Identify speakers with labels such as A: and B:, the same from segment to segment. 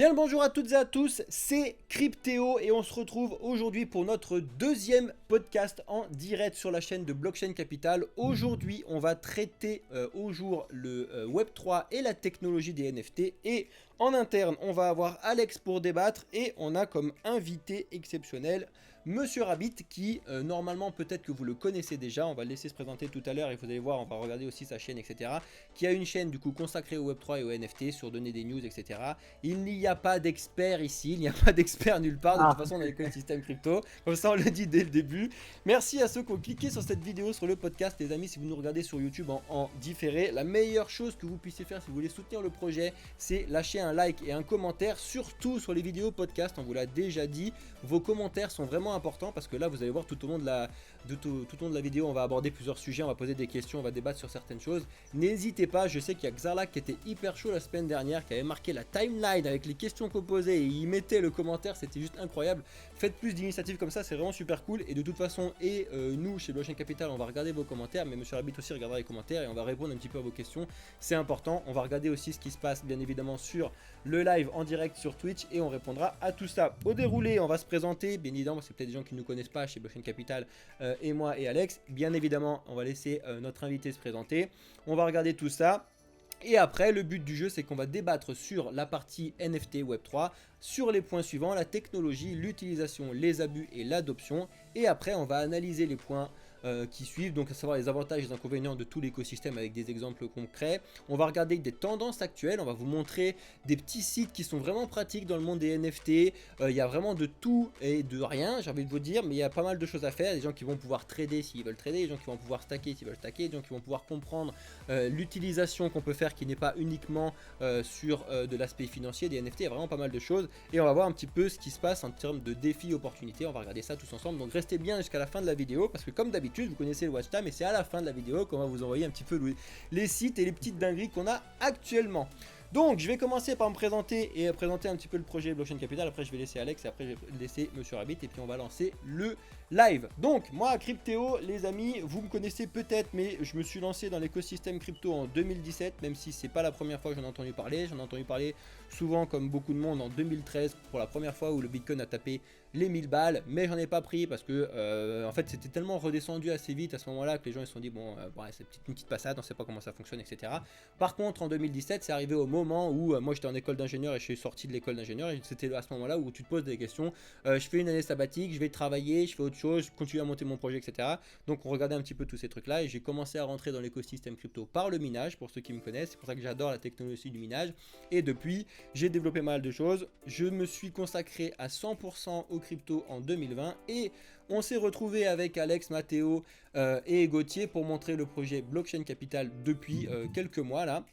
A: Bien le bonjour à toutes et à tous, c'est Cryptéo et on se retrouve aujourd'hui pour notre deuxième podcast en direct sur la chaîne de Blockchain Capital. Aujourd'hui, on va traiter au jour le Web3 et la technologie des NFT et en interne, on va avoir Alex pour débattre et on a comme invité exceptionnel Monsieur Rabbit qui normalement peut-être que vous le connaissez déjà, on va le laisser se présenter tout à l'heure et vous allez voir, on va regarder aussi sa chaîne etc. Qui a une chaîne du coup consacrée au Web3 et au NFT sur donner des news etc. Il n'y a pas d'expert ici, il n'y a pas d'expert nulle part de toute façon dans l'écosystème crypto, comme ça on le dit dès le début. Merci à ceux qui ont cliqué sur cette vidéo, sur le podcast les amis, si vous nous regardez sur YouTube en différé, la meilleure chose que vous puissiez faire si vous voulez soutenir le projet, c'est lâcher un like et un commentaire, surtout sur les vidéos podcast, on vous l'a déjà dit, vos commentaires sont vraiment importants parce que là vous allez voir tout au long de la vidéo on va aborder plusieurs sujets, on va poser des questions, on va débattre sur certaines choses. N'hésitez pas, je sais qu'il y a Xarlac qui était hyper chaud la semaine dernière, qui avait marqué la timeline avec les questions qu'on posait et il mettait le commentaire, c'était juste incroyable. Faites plus d'initiatives comme ça, c'est vraiment super cool et de toute façon nous chez Blockchain Capital on va regarder vos commentaires, mais Monsieur Rabbit aussi regardera les commentaires et on va répondre un petit peu à vos questions, c'est important. On va regarder aussi ce qui se passe bien évidemment sur le live en direct sur Twitch et on répondra à tout ça. Au déroulé on va se présenter, bien évidemment c'est peut-être des gens qui ne nous connaissent pas chez Blockchain Capital et moi et Alex, bien évidemment on va laisser notre invité se présenter, on va regarder tout ça. Et après, le but du jeu, c'est qu'on va débattre sur la partie NFT Web3, sur les points suivants, la technologie, l'utilisation, les abus et l'adoption. Et après, on va analyser les points qui suivent, donc à savoir les avantages et les inconvénients de tout l'écosystème avec des exemples concrets. On va regarder des tendances actuelles, on va vous montrer des petits sites qui sont vraiment pratiques dans le monde des NFT. Il y a vraiment de tout et de rien, j'ai envie de vous dire, mais il y a pas mal de choses à faire. Des gens qui vont pouvoir trader s'ils veulent trader, des gens qui vont pouvoir stacker s'ils veulent stacker, des gens qui vont pouvoir comprendre l'utilisation qu'on peut faire qui n'est pas uniquement sur de l'aspect financier des NFT. Il y a vraiment pas mal de choses et on va voir un petit peu ce qui se passe en termes de défis, opportunités. On va regarder ça tous ensemble, donc restez bien jusqu'à la fin de la vidéo parce que comme d'habitude vous connaissez le watch time et c'est à la fin de la vidéo qu'on va vous envoyer un petit peu les sites et les petites dingueries qu'on a actuellement. Donc je vais commencer par me présenter et présenter un petit peu le projet Blockchain Capital, après je vais laisser Alex et après je vais laisser Monsieur Rabbit et puis on va lancer le live. Donc moi Cryptéo les amis, vous me connaissez peut-être mais je me suis lancé dans l'écosystème crypto en 2017, même si c'est pas la première fois que j'en ai entendu parler, souvent comme beaucoup de monde en 2013 pour la première fois où le Bitcoin a tapé les 1000 balles, mais j'en ai pas pris parce que en fait c'était tellement redescendu assez vite à ce moment là que les gens ils se sont dit bon c'est une petite passade, on sait pas comment ça fonctionne etc. Par contre en 2017 c'est arrivé au moment où moi j'étais en école d'ingénieur et je suis sorti de l'école d'ingénieur et c'était à ce moment là où tu te poses des questions, je fais une année sabbatique, je vais travailler, je fais autre chose, je continue à monter mon projet etc. Donc on regardait un petit peu tous ces trucs là et j'ai commencé à rentrer dans l'écosystème crypto par le minage, pour ceux qui me connaissent, c'est pour ça que j'adore la technologie du minage et depuis j'ai développé mal de choses, je me suis consacré à 100% au crypto en 2020 et on s'est retrouvé avec Alex, Mathéo et Gauthier pour montrer le projet Blockchain Capital depuis quelques mois là.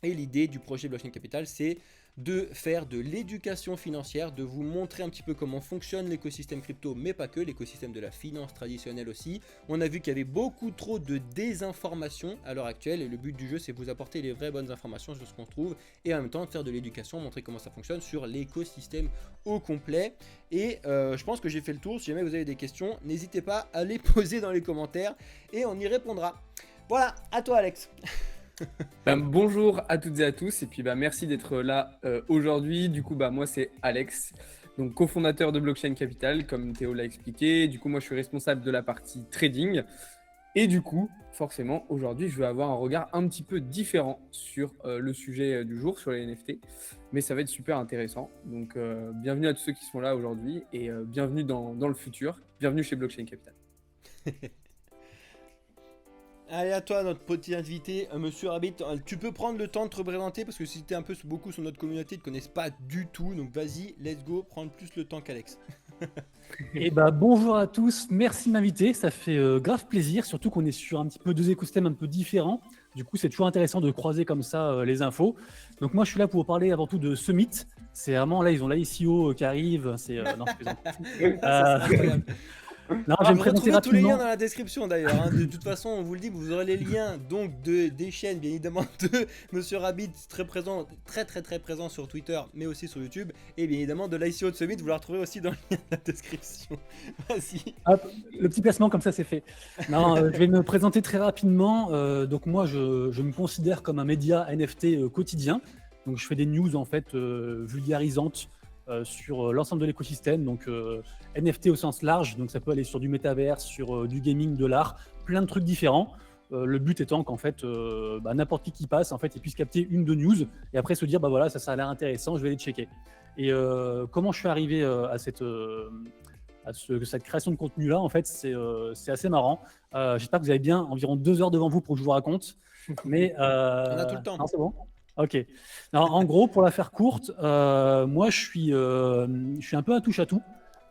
A: Et l'idée du projet Blockchain Capital, c'est de faire de l'éducation financière, de vous montrer un petit peu comment fonctionne l'écosystème crypto, mais pas que, l'écosystème de la finance traditionnelle aussi. On a vu qu'il y avait beaucoup trop de désinformation à l'heure actuelle et le but du jeu, c'est de vous apporter les vraies bonnes informations sur ce qu'on trouve et en même temps de faire de l'éducation, montrer comment ça fonctionne sur l'écosystème au complet. Et je pense que j'ai fait le tour. Si jamais vous avez des questions, n'hésitez pas à les poser dans les commentaires et on y répondra. Voilà, à toi Alex.
B: Bonjour à toutes et à tous et puis merci d'être là aujourd'hui. Du coup moi c'est Alex, donc cofondateur de Blockchain Capital comme Théo l'a expliqué. Du coup moi je suis responsable de la partie trading et du coup forcément aujourd'hui je vais avoir un regard un petit peu différent sur le sujet du jour, sur les NFT, mais ça va être super intéressant. Donc bienvenue à tous ceux qui sont là aujourd'hui et bienvenue dans le futur, bienvenue chez Blockchain Capital.
A: Allez à toi notre petit invité, Monsieur Rabbit, tu peux prendre le temps de te représenter parce que si tu es un peu beaucoup sur notre communauté, ils ne te connaissent pas du tout, donc vas-y, let's go, prends plus le temps qu'Alex.
C: Et bonjour à tous, merci de m'inviter, ça fait grave plaisir, surtout qu'on est sur un petit peu deux écosystèmes un peu différents. Du coup, c'est toujours intéressant de croiser comme ça les infos. Donc moi, je suis là pour vous parler avant tout de Summit. C'est vraiment là, ils ont l'ICO qui arrive. C'est non, je plaisante.
A: Ça, c'est incroyable.
C: Non, je vais me
A: vous
C: présenter
A: retrouvez tous les liens
C: rapidement.
A: dans la description d'ailleurs. Hein. De toute façon, on vous le dit, vous aurez les liens donc des chaînes, bien évidemment, de Monsieur Rabbit, très présent sur Twitter, mais aussi sur YouTube, et bien évidemment de l'ICO de Summit. Vous la retrouvez aussi dans le lien de la description. Vas-y.
C: Hop, le petit placement comme ça, c'est fait. Non, je vais me présenter très rapidement. Donc moi, je me considère comme un média NFT quotidien. Donc je fais des news en fait vulgarisantes sur l'ensemble de l'écosystème, donc NFT au sens large, donc ça peut aller sur du métaverse, sur du gaming, de l'art, plein de trucs différents. Le but étant qu'en fait, n'importe qui passe, en fait, il puisse capter une de news et après se dire, bah voilà, ça a l'air intéressant, je vais aller checker. Et comment je suis arrivé à cette création de contenu-là, en fait, c'est assez marrant. J'espère que vous avez bien environ 2 heures devant vous pour que je vous raconte. Mais,
A: On a tout le temps.
C: Non, c'est bon. Ok. Alors, en gros, pour la faire courte, moi, je suis un peu un touche-à-tout.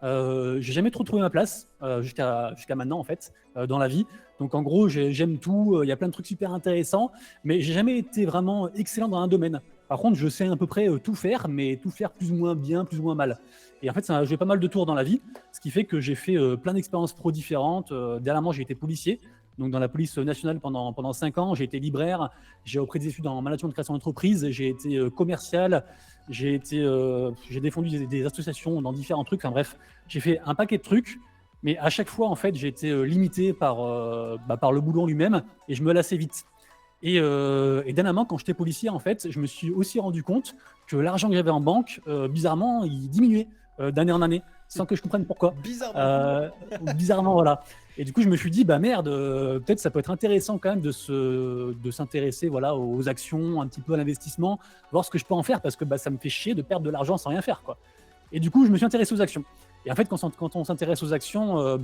C: J'ai jamais trop trouvé ma place jusqu'à maintenant, en fait, dans la vie. Donc, en gros, j'aime tout. Il y a plein de trucs super intéressants, mais j'ai jamais été vraiment excellent dans un domaine. Par contre, je sais à peu près tout faire, mais tout faire plus ou moins bien, plus ou moins mal. Et en fait, ça m'a joué pas mal de tours dans la vie, ce qui fait que j'ai fait plein d'expériences pro différentes. Dernièrement, j'ai été policier, donc dans la police nationale pendant 5 ans. J'ai été libraire, j'ai repris des études en management de création d'entreprise, j'ai été commercial, j'ai défendu des associations dans différents trucs. Enfin bref, j'ai fait un paquet de trucs, mais à chaque fois, en fait, j'ai été limité par le boulot en lui-même et je me lassais vite. Et dernièrement, quand j'étais policier, en fait, je me suis aussi rendu compte que l'argent que j'avais en banque, bizarrement, il diminuait d'année en année, sans que je comprenne pourquoi.
A: Bizarrement.
C: Bizarrement, voilà. Et du coup, je me suis dit, bah merde, peut-être ça peut être intéressant quand même de s'intéresser, voilà, aux actions, un petit peu à l'investissement, voir ce que je peux en faire, parce que ça me fait chier de perdre de l'argent sans rien faire, quoi. Et du coup, je me suis intéressé aux actions. Et en fait, quand on s'intéresse aux actions,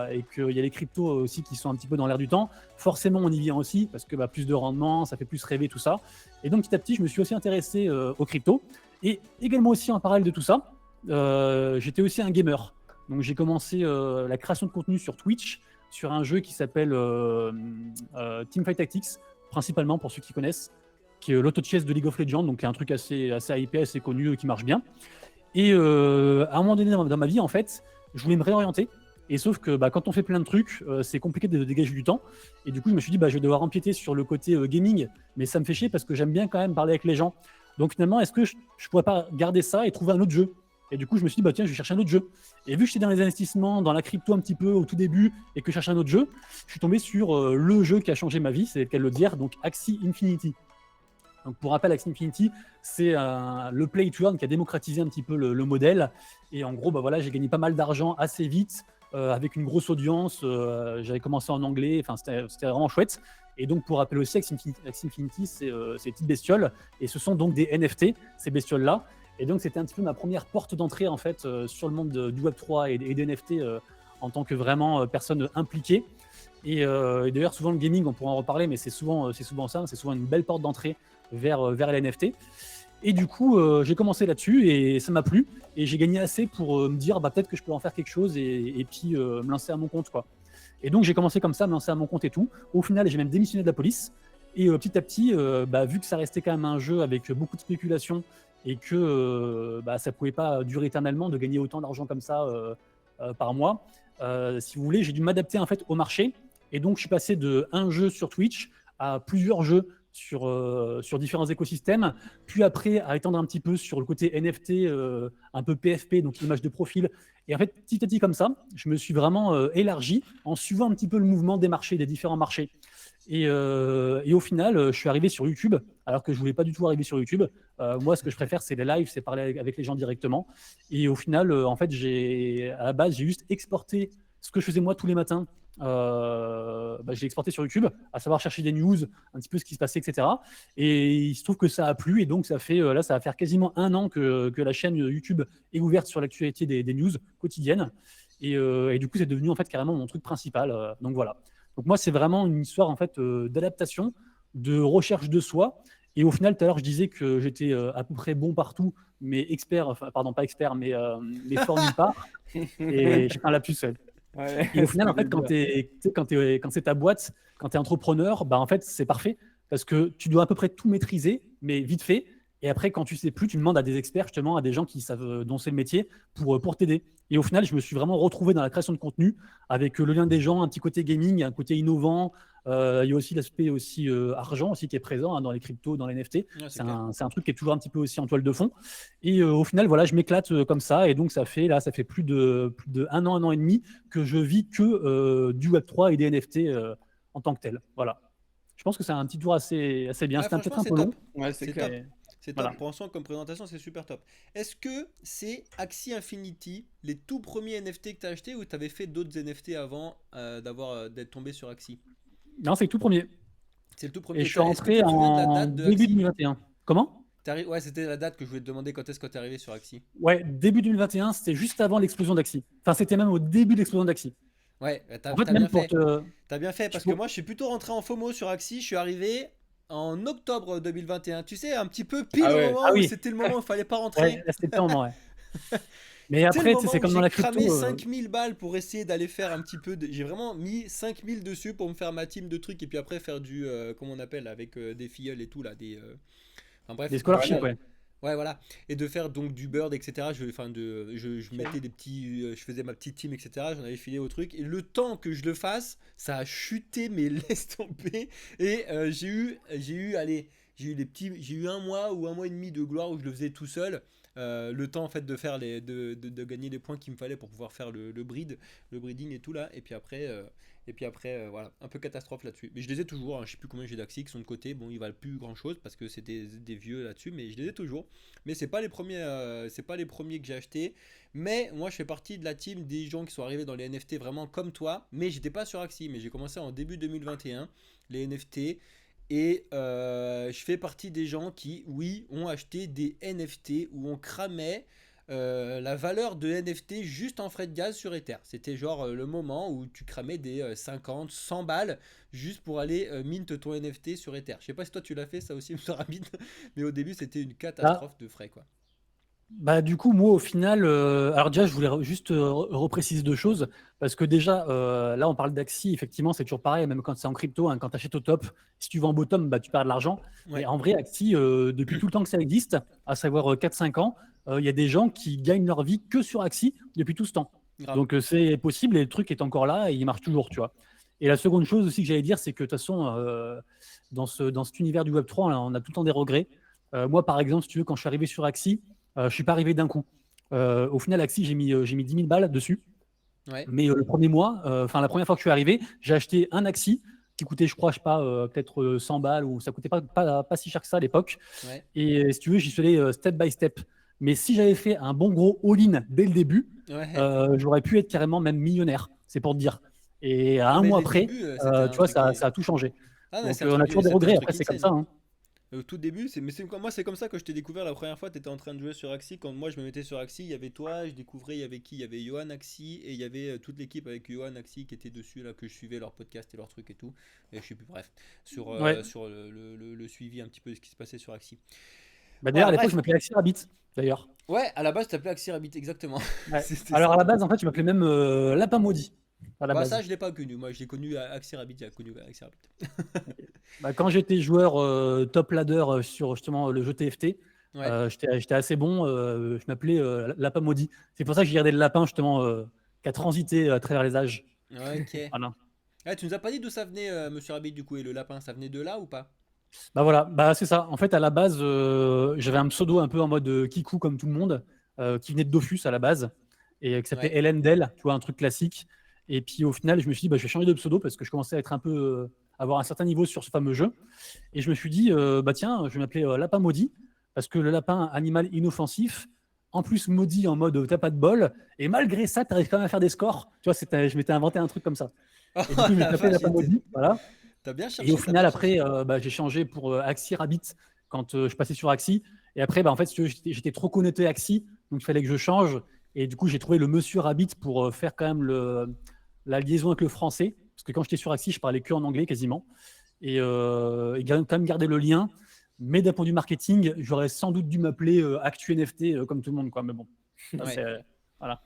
C: et qu'il y a les cryptos aussi qui sont un petit peu dans l'air du temps, forcément on y vient aussi, parce que plus de rendement, ça fait plus rêver, tout ça. Et donc petit à petit, je me suis aussi intéressé aux cryptos. Et également aussi en parallèle de tout ça, j'étais aussi un gamer. Donc j'ai commencé la création de contenu sur Twitch, sur un jeu qui s'appelle Teamfight Tactics, principalement pour ceux qui connaissent, qui est l'auto-chess de League of Legends, donc un truc assez hypé, assez connu, qui marche bien. Et à un moment donné dans ma vie, en fait, je voulais me réorienter. Et sauf que quand on fait plein de trucs, c'est compliqué de dégager du temps. Et du coup, je me suis dit, je vais devoir empiéter sur le côté gaming. Mais ça me fait chier parce que j'aime bien quand même parler avec les gens. Donc finalement, est-ce que je pourrais pas garder ça et trouver un autre jeu? Et du coup, je me suis dit, tiens, je vais chercher un autre jeu. Et vu que j'étais dans les investissements, dans la crypto un petit peu au tout début, et que je cherchais un autre jeu, je suis tombé sur le jeu qui a changé ma vie, c'est le cas de le dire, donc Axie Infinity. Donc pour rappel, Axie Infinity, c'est le play to earn qui a démocratisé un petit peu le modèle. Et en gros, j'ai gagné pas mal d'argent assez vite, avec une grosse audience. J'avais commencé en anglais, enfin c'était vraiment chouette. Et donc pour rappel aussi, Axie Infinity, c'est des petites bestioles. Et ce sont donc des NFT, ces bestioles-là. Et donc c'était un petit peu ma première porte d'entrée en fait sur le monde du Web3 et des NFT en tant que vraiment personne impliquée. Et d'ailleurs, souvent le gaming, on pourra en reparler, mais c'est souvent ça, c'est souvent une belle porte d'entrée vers les NFT. Et du coup, j'ai commencé là-dessus et ça m'a plu. Et j'ai gagné assez pour me dire peut-être que je peux en faire quelque chose et puis me lancer à mon compte, quoi. Et donc j'ai commencé comme ça, me lancer à mon compte et tout. Au final, j'ai même démissionné de la police. Et petit à petit, vu que ça restait quand même un jeu avec beaucoup de spéculation et que ça pouvait pas durer éternellement de gagner autant d'argent comme ça par mois, si vous voulez, j'ai dû m'adapter en fait au marché. Et donc, je suis passé de un jeu sur Twitch à plusieurs jeux sur différents écosystèmes, puis après à étendre un petit peu sur le côté NFT, un peu PFP, donc image de profil. Et en fait, petit à petit comme ça, je me suis vraiment élargi en suivant un petit peu le mouvement des marchés, des différents marchés. Et au final, je suis arrivé sur YouTube, alors que je voulais pas du tout arriver sur YouTube. Moi, ce que je préfère, c'est les lives, c'est parler avec les gens directement. Et au final, en fait, à la base, j'ai juste exporté ce que je faisais moi tous les matins. Je l'ai exporté sur YouTube, à savoir chercher des news, un petit peu ce qui se passait, etc. Et il se trouve que ça a plu, et donc ça va faire quasiment 1 an que la chaîne YouTube est ouverte sur l'actualité des news quotidiennes. Et du coup, c'est devenu en fait carrément mon truc principal. Donc voilà. Donc moi, c'est vraiment une histoire en fait d'adaptation, de recherche de soi. Et au final, tout à l'heure, je disais que j'étais à peu près bon partout, mais pas expert, mais fort nulle part. Et je prends la puce.
B: Ouais,
C: Et au final, en fait, quand c'est ta boîte, quand tu es entrepreneur, en fait, c'est parfait parce que tu dois à peu près tout maîtriser, mais vite fait. Et après, quand tu sais plus, tu demandes à des experts, justement, à des gens qui savent dont c'est le métier pour t'aider. Et au final, je me suis vraiment retrouvé dans la création de contenu avec le lien des gens, un petit côté gaming, un côté innovant. Il y a aussi l'aspect aussi argent aussi qui est présent dans les cryptos, dans les NFT.
A: Ouais,
C: c'est un truc qui est toujours un petit peu aussi en toile de fond. Et au final, voilà, je m'éclate comme ça. Et donc, ça fait plus de 1 an, 1 an et demi que je vis que du Web3 et des NFT en tant que tel. Voilà. Je pense que c'est un petit tour assez bien.
A: Ouais,
C: C'était peut-être
A: franchement,
C: un peu long.
B: Ouais, c'est
A: C'est
B: clair.
A: top. C'est top.
C: Voilà.
A: Pour l'instant, comme présentation, c'est super top. Est-ce que c'est Axie Infinity, les tout premiers NFT que tu as achetés, ou tu avais fait d'autres NFT avant d'être tombé sur Axie?
C: Non, c'est le tout premier.
A: C'est le tout
C: Et
A: premier.
C: je suis
A: Est-ce que
C: rentré
A: tu te souviens de la
C: en
A: date de
C: début
A: Axie?
C: 2021. Comment?
A: Ouais, c'était la date que je voulais te demander quand est-ce que tu es arrivé sur Axie.
C: Ouais, début 2021, c'était juste avant l'explosion d'Axi. Enfin, c'était même au début de l'explosion d'Axi.
A: Ouais,
C: En fait,
A: t'as bien
C: même pour
A: fait.
C: te.
A: T'as bien fait parce que moi je suis plutôt rentré en FOMO sur Axie. Je suis arrivé en octobre 2021. Tu sais, un petit peu pile
B: Ah
A: au
B: ouais.
A: moment
C: Ah
A: où
C: oui,
A: c'était le moment où il fallait pas
C: ouais,
A: rentrer.
C: là, c'était le temps, ouais. Mais
A: Tu sais, le
C: après, tu sais,
A: moment
C: c'est
A: où
C: comme dans
A: j'ai
C: la
A: cramé
C: crypto.
A: 5000 balles pour essayer d'aller faire un petit peu. J'ai vraiment mis 5000 dessus pour me faire ma team de trucs et puis après faire du. Comment on appelle avec des filleuls et tout là. Enfin
C: Des
A: bref.
C: scholarships, ouais.
A: Ouais, voilà. Et de faire donc du bird, etc. Je mettais des petits. Je faisais ma petite team, etc. J'en avais filé au truc. Et le temps que je le fasse, ça a chuté, mais laisse tomber. Et allez, j'ai eu un mois ou un mois et demi de gloire où je le faisais tout seul. Le temps en fait de faire de gagner les points qu'il me fallait pour pouvoir faire le breeding et tout là. Et puis après, voilà, un peu catastrophe là-dessus. Mais je les ai toujours, hein, je sais plus combien j'ai d'Axie qui sont de côté. Bon, ils valent plus grand-chose parce que c'était des vieux là-dessus, mais je les ai toujours. Mais c'est pas les premiers que j'ai achetés. Mais moi, je fais partie de la team des gens qui sont arrivés dans les NFT vraiment comme toi. Mais j'étais pas sur Axie, mais j'ai commencé en début 2021 les NFT. Et je fais partie des gens qui, oui, ont acheté des NFT où on cramait la valeur de NFT juste en frais de gaz sur Ether. C'était genre le moment où tu cramais des 50, 100 balles juste pour aller mint ton NFT sur Ether. Je sais pas si toi tu l'as fait ça aussi, Mr. Rabbit, mais au début c'était une
C: Là,
A: catastrophe de frais quoi.
C: bah, du coup, moi, au final, alors déjà, je voulais juste repréciser deux choses. Parce que déjà, là, on parle d'Axi. Effectivement, c'est toujours pareil, même quand c'est en crypto, hein, quand tu achètes au top, si tu vends bottom, bah, tu perds de l'argent. Mais
A: Ouais,
C: en vrai, Axi, depuis tout le temps que ça existe, à savoir 4-5 ans, il y a des gens qui gagnent leur vie que sur Axi depuis tout ce temps.
A: grave.
C: Donc, c'est possible et le truc est encore là et il marche toujours, tu vois. Et la seconde chose aussi que j'allais dire, c'est que de toute façon, dans cet univers du Web3, là, on a tout le temps des regrets. Moi, par exemple, si tu veux, quand je suis arrivé sur Axi, je ne suis pas arrivé d'un coup. Au final, Axi, j'ai mis 10 000 balles dessus.
A: Ouais,
C: Mais le premier mois, enfin la première fois que je suis arrivé, j'ai acheté un Axi qui coûtait, je crois, je sais pas, peut-être 100 balles ou ça coûtait pas si cher que ça à l'époque.
A: ouais,
C: Et si tu veux, j'y suis allé step by step. Mais si j'avais fait un bon gros all-in dès le début,
A: ouais.
C: j'aurais pu être carrément même millionnaire. C'est pour te dire. Et
A: Ah
C: un
A: mais
C: mois
A: les
C: après,
A: débuts c'était un
C: tu vois,
A: truc qui...
C: ça a tout changé.
A: Ah mais
C: Donc on a toujours des
A: c'était un
C: regrets.
A: truc
C: Après, c'est comme ça,
A: insane.
C: hein.
A: Au tout début, moi c'est comme ça que je t'ai découvert la première fois. Tu étais en train de jouer sur Axie. Quand moi je me mettais sur Axie, il y avait toi, je découvrais, il y avait qui? Il y avait Johan Axie et il y avait toute l'équipe avec Johan Axie qui était dessus, là, que je suivais leur podcast et leurs trucs et tout. Et je sais plus, bref,
C: Ouais.
A: sur le suivi un petit peu de ce qui se passait sur Axie.
C: Bah, d'ailleurs,
A: Voilà,
C: à l'époque, je
A: bref.
C: m'appelais Axi Rabbit, d'ailleurs.
A: Ouais, à la base, tu t'appelais Axie Rabbit, exactement.
C: Ouais.
A: C'était
C: Alors,
A: ça.
C: à la base, en fait, je m'appelais même Lapin Maudit, à la
A: Bah, ça,
C: base.
A: je l'ai pas connu. Moi, je l'ai connu à Axie Rabbit, j'ai connu Axie Rabbit.
C: Bah, quand j'étais joueur top ladder sur justement le jeu TFT,
A: Ouais,
C: j'étais assez bon. Je m'appelais Lapin Maudit. C'est pour ça que j'ai gardé le lapin justement qui a transité à travers les âges.
A: ok.
C: Voilà.
A: Ah, tu nous as pas dit d'où ça venait, Monsieur Rabbit, du coup, et le lapin, ça venait de là ou pas?
C: Bah voilà, bah c'est ça. En fait, à la base, j'avais un pseudo un peu en mode Kikou comme tout le monde, qui venait de Dofus à la base et qui s'appelait
A: Ouais,
C: Hélène Dell, tu vois, un truc classique. Et puis au final, je me suis dit, bah, je vais changer de pseudo parce que je commençais à être un peu, avoir un certain niveau sur ce fameux jeu. Et je me suis dit, bah tiens, je vais m'appeler Lapin Maudit parce que le lapin, animal inoffensif, en plus maudit en mode t'as pas de bol, et malgré ça, tu arrives quand même à faire des scores. Tu vois, je m'étais inventé un truc comme ça.
A: oh
C: Et du coup, je me suis
A: la
C: appelé
A: vache,
C: Lapin Maudit, voilà.
A: t'as bien
C: Et au
A: cherché, t'as
C: final,
A: bien cherché.
C: après, bah, j'ai changé pour Axie Rabbit quand je passais sur Axie. Et après, bah, en fait, si tu veux, j'étais trop connecté à Axie, donc il fallait que je change. Et du coup, j'ai trouvé le Monsieur Rabbit pour faire quand même la liaison avec le français. Parce que quand j'étais sur Axie, je parlais que en anglais quasiment. Et quand même garder le lien. Mais d'un point de vue marketing, j'aurais sans doute dû m'appeler Actu NFT comme tout le monde, quoi. Mais bon, ça,
A: Ouais.
C: voilà.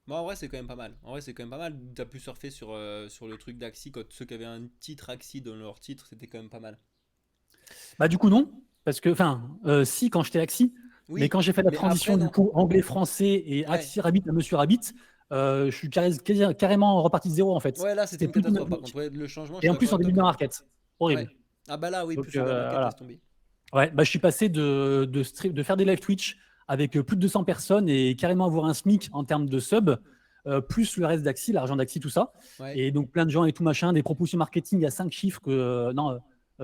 A: Bon, en vrai, c'est quand même pas mal. En vrai, c'est quand même pas mal. T'as pu surfer sur le truc d'Axi quand ceux qui avaient un titre Axi dans leur titre, c'était quand même pas mal.
C: Bah, du coup, non. Parce que, enfin, si, quand j'étais Axie, mais
A: Oui,
C: quand j'ai fait la
A: mais après,
C: transition du
A: non.
C: coup anglais-français et
A: Ouais.
C: Axie Rabbit à Monsieur Rabbit, je suis carrément reparti de zéro en fait.
A: Ouais, là, c'était
C: C'était
A: une
C: plus
A: catastrophe. Par contre,
C: dynamique.
A: ouais, le changement, je
C: Et
A: suis
C: en
A: d'accord
C: plus, en
A: avec toi
C: début de
A: que.
C: market. Horrible.
A: Ouais. Ah bah là, oui, plus
C: Donc
A: sur Bear Market, laisse
C: voilà.
A: tomber.
C: Ouais, bah, je suis passé de faire des live Twitch avec plus de 200 personnes et carrément avoir un SMIC en termes de sub, plus le reste d'Axi, l'argent d'Axi, tout ça.
A: Ouais.
C: Et donc plein de gens et tout machin, des propositions marketing à 5 chiffres que non,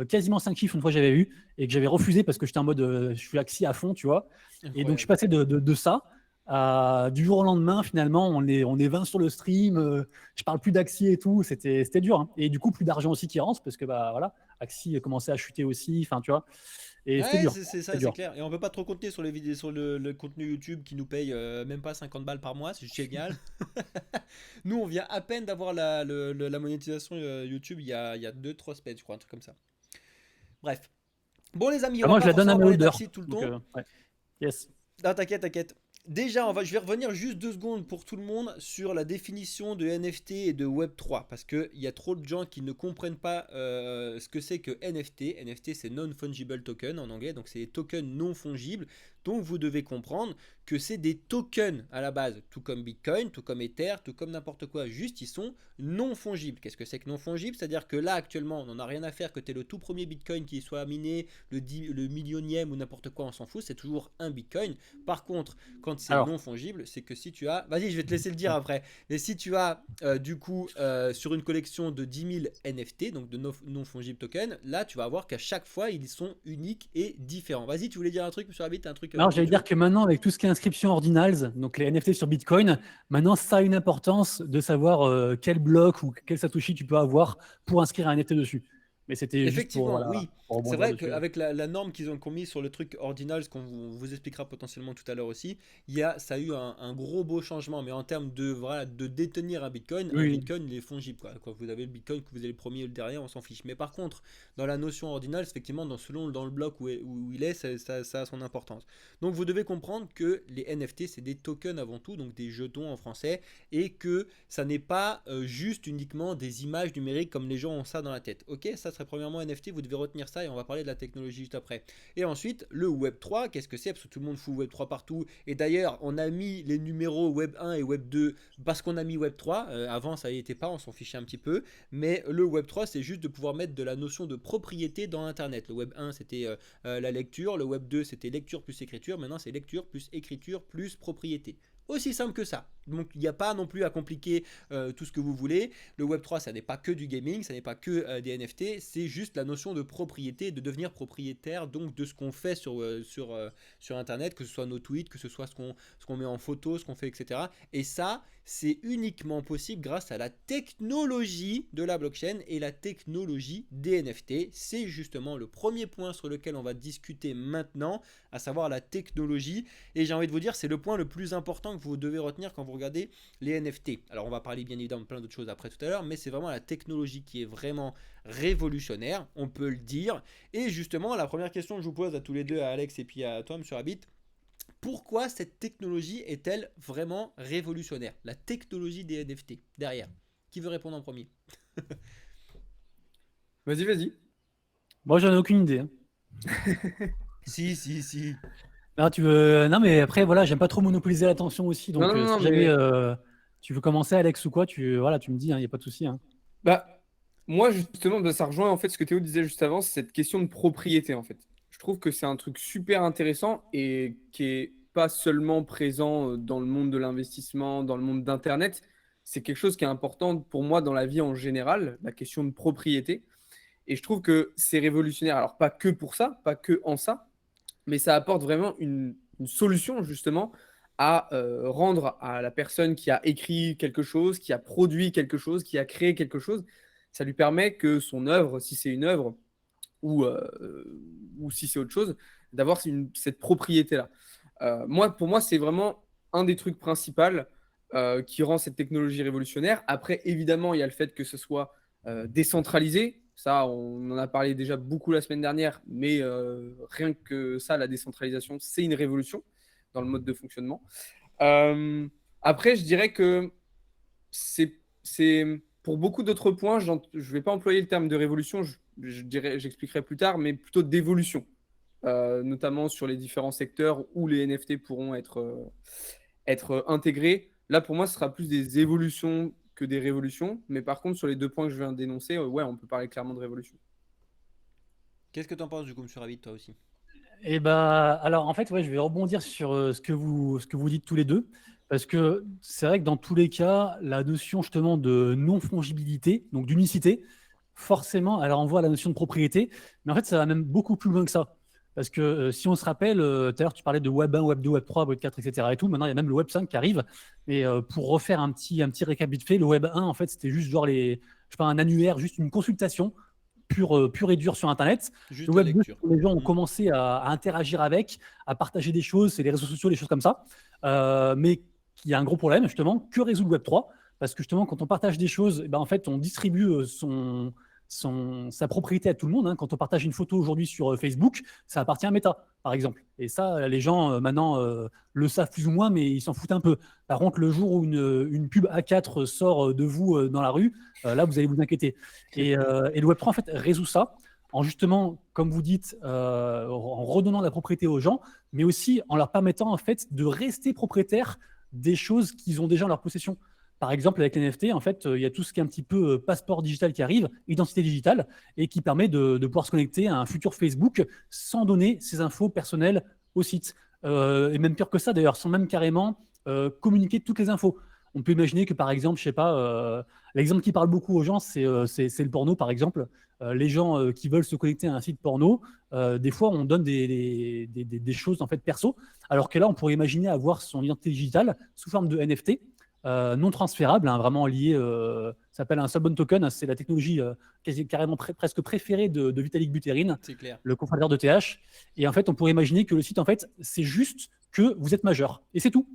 C: quasiment 5 chiffres une fois j'avais eu et que j'avais refusé parce que j'étais en mode je suis Axie à fond, tu vois. Et donc je suis passé de ça à du jour au lendemain, finalement, on est 20 sur le stream, je parle plus d'Axie et tout, c'était dur. Hein. Et du coup, plus d'argent aussi qui rentre parce que bah voilà, Axie commençait à chuter aussi, enfin tu vois. Et c'était
A: Ouais,
C: dur.
A: c'est ça,
C: C'était
A: c'est
C: dur.
A: clair. Et on peut pas trop compter sur les vidéos, sur le contenu YouTube qui nous paye même pas 50 balles par mois, c'est génial. Nous, on vient à peine d'avoir la monétisation YouTube il y a 2-3 semaines, je crois, un truc comme ça. Bref. Bon, les amis, on
C: Ah,
A: va
C: moi, je
A: pas
C: la donne à
A: forcément
C: mes
A: parler
C: holders.
A: d'Axi tout le
C: Donc,
A: temps.
C: ouais. Yes.
A: Ah, t'inquiète, t'inquiète. Déjà, je vais revenir juste 2 secondes pour tout le monde sur la définition de NFT et de Web3 parce qu'il y a trop de gens qui ne comprennent pas ce que c'est que NFT. NFT, c'est Non-Fungible Token en anglais, donc c'est des tokens non fongibles. Donc vous devez comprendre que c'est des tokens à la base, tout comme Bitcoin, tout comme Ether, tout comme n'importe quoi. Juste, ils sont non fongibles. Qu'est-ce que c'est que non fongible? C'est-à-dire que là, actuellement, on n'en a rien à faire que tu es le tout premier Bitcoin qui soit miné, le millionième ou n'importe quoi, on s'en fout. C'est toujours un Bitcoin. Par contre, quand c'est
C: Alors,
A: non fongible, c'est que si tu as. Vas-y, je vais te laisser le dire après. Mais si tu as, du coup, sur une collection de 10 000 NFT, donc de non fongible tokens, là, tu vas voir qu'à chaque fois, ils sont uniques et différents. Vas-y, tu voulais dire un truc, monsieur Rabbit, un truc
C: non,
A: avant
C: j'allais
A: autre chose?
C: dire que maintenant, avec tout ce qui est inscription ordinals, donc les NFT sur Bitcoin, maintenant, ça a une importance de savoir quel bloc ou quel Satoshi tu peux avoir pour inscrire un NFT dessus. Mais c'était juste pour,
A: Effectivement,
C: voilà,
A: oui.
C: pour
A: C'est
C: rebondir
A: vrai
C: dessus.
A: qu'avec la norme qu'ils ont commis sur le truc ordinal, ce qu'on vous expliquera potentiellement tout à l'heure aussi, ça a eu un gros beau changement. Mais en termes de, voilà, de détenir un
C: Oui,
A: Bitcoin, il est fongible. Quoi. Quand vous avez le Bitcoin, que vous avez le premier ou le dernier, on s'en fiche. Mais par contre, dans la notion ordinale, effectivement, selon dans le bloc où il est, ça a son importance. Donc vous devez comprendre que les NFT, c'est des tokens avant tout, donc des jetons en français, et que ça n'est pas juste uniquement des images numériques comme les gens ont ça dans la tête. Ok, ça serait premièrement NFT, vous devez retenir ça et on va parler de la technologie juste après. Et ensuite, le Web3, qu'est-ce que c'est? Parce que tout le monde fout Web3 partout. Et d'ailleurs, on a mis les numéros Web 1 et Web 2 parce qu'on a mis Web3. Avant, ça n'y était pas, on s'en fichait un petit peu. Mais le Web3, c'est juste de pouvoir mettre de la notion de propriété dans Internet. Le Web 1, c'était la lecture. Le Web 2, c'était lecture plus écriture. Maintenant, c'est lecture plus écriture plus propriété. Aussi simple que ça. Donc il n'y a pas non plus à compliquer tout ce que vous voulez. Le Web3, ça n'est pas que du gaming, ça n'est pas que des NFT, c'est juste la notion de propriété, de devenir propriétaire donc de ce qu'on fait sur Internet, que ce soit nos tweets, que ce soit ce qu'on met en photo, ce qu'on fait, etc. Et ça, c'est uniquement possible grâce à la technologie de la blockchain et la technologie des NFT. C'est justement le premier point sur lequel on va discuter maintenant, à savoir la technologie. Et j'ai envie de vous dire, c'est le point le plus important que vous devez retenir quand vous regardez les NFT. Alors on va parler bien évidemment de plein d'autres choses après tout à l'heure, mais c'est vraiment la technologie qui est vraiment révolutionnaire, on peut le dire. Et justement, la première question que je vous pose à tous les deux, à Alex et puis à toi, monsieur Rabbit, pourquoi cette technologie est-elle vraiment révolutionnaire? La technologie des NFT, derrière. Qui veut répondre en premier?
B: Vas-y, vas-y.
C: moi, j'en ai aucune idée. Hein.
A: Si, si, si.
C: Non, tu veux... non, mais après, voilà, j'aime pas trop monopoliser l'attention aussi.
B: Non,
C: Donc,
B: non, non,
C: si jamais
B: mais
C: tu veux commencer, Alex, ou quoi, voilà, tu me dis, il n'y a pas de souci. Hein.
B: bah, moi, justement, bah, ça rejoint en fait ce que Théo disait juste avant, c'est cette question de propriété en fait. Je trouve que c'est un truc super intéressant et qui est pas seulement présent dans le monde de l'investissement, dans le monde d'Internet. C'est quelque chose qui est important pour moi dans la vie en général, la question de propriété. Et je trouve que c'est révolutionnaire. Alors, pas que pour ça, pas que en ça, mais ça apporte vraiment une solution justement à rendre à la personne qui a écrit quelque chose, qui a produit quelque chose, qui a créé quelque chose, ça lui permet que son œuvre, si c'est une œuvre ou si c'est autre chose, d'avoir cette propriété-là. Pour moi, c'est vraiment un des trucs principaux qui rend cette technologie révolutionnaire. Après, évidemment, il y a le fait que ce soit décentralisé. Ça, on en a parlé déjà beaucoup la semaine dernière, mais rien que ça, la décentralisation, c'est une révolution dans le mode de fonctionnement. Euh, Après, je dirais que c'est pour beaucoup d'autres points, je ne vais pas employer le terme de révolution, j'expliquerai plus tard, mais plutôt d'évolution, notamment sur les différents secteurs où les NFT pourront être intégrés. Là, pour moi, ce sera plus des évolutions que des révolutions. Mais par contre, sur les 2 points que je viens de dénoncer, ouais, on peut parler clairement de révolution.
A: Qu'est-ce que t'en penses du coup, monsieur Rabbit, toi aussi?
C: Et bah, alors en fait, ouais, je vais rebondir sur ce que vous dites tous les deux, parce que c'est vrai que dans tous les cas, la notion justement de non-fongibilité, donc d'unicité, forcément, elle renvoie à la notion de propriété, mais en fait, ça va même beaucoup plus loin que ça. Parce que si on se rappelle, tout à l'heure, tu parlais de Web 1, Web 2, Web 3, Web 4, etc. et tout. Maintenant, il y a même le Web 5 qui arrive. Et pour refaire un petit récap vite fait, le Web 1, en fait, c'était juste genre je sais pas, un annuaire, juste une consultation pure et dure sur Internet.
A: Juste
C: Le
A: la
C: Web 2,
A: lecture.
C: les gens ont commencé à interagir avec, à partager des choses, c'est les réseaux sociaux, les choses comme ça. Mais il y a un gros problème, justement, que résout le Web 3. Parce que justement, quand on partage des choses, en fait, on distribue sa propriété à tout le monde. Hein. Quand on partage une photo aujourd'hui sur Facebook, ça appartient à Meta, par exemple. Et ça, les gens, maintenant, le savent plus ou moins, mais ils s'en foutent un peu. Par contre, le jour où une pub A4 sort de vous dans la rue, là, vous allez vous inquiéter. Et le Web3, en fait, résout ça en justement, comme vous dites, en redonnant la propriété aux gens, mais aussi en leur permettant, en fait, de rester propriétaires des choses qu'ils ont déjà en leur possession. Par exemple, avec les NFT, en fait, il y a tout ce qui est un petit peu passeport digital qui arrive, identité digitale, et qui permet de pouvoir se connecter à un futur Facebook sans donner ses infos personnelles au site. Et même pire que ça, d'ailleurs, sans même carrément communiquer toutes les infos. On peut imaginer que, par exemple, je sais pas, l'exemple qui parle beaucoup aux gens, c'est le porno, par exemple. Les gens qui veulent se connecter à un site porno, des fois, on donne des choses en fait perso, alors que là, on pourrait imaginer avoir son identité digitale sous forme de NFT non transférable, hein, vraiment lié, ça s'appelle un Soulbound Token, hein, c'est la technologie carrément presque préférée de Vitalik Buterin,
A: C'est clair.
C: le cofondateur de TH. Et en fait, on pourrait imaginer que le site, en fait, c'est juste que vous êtes majeur. Et c'est tout.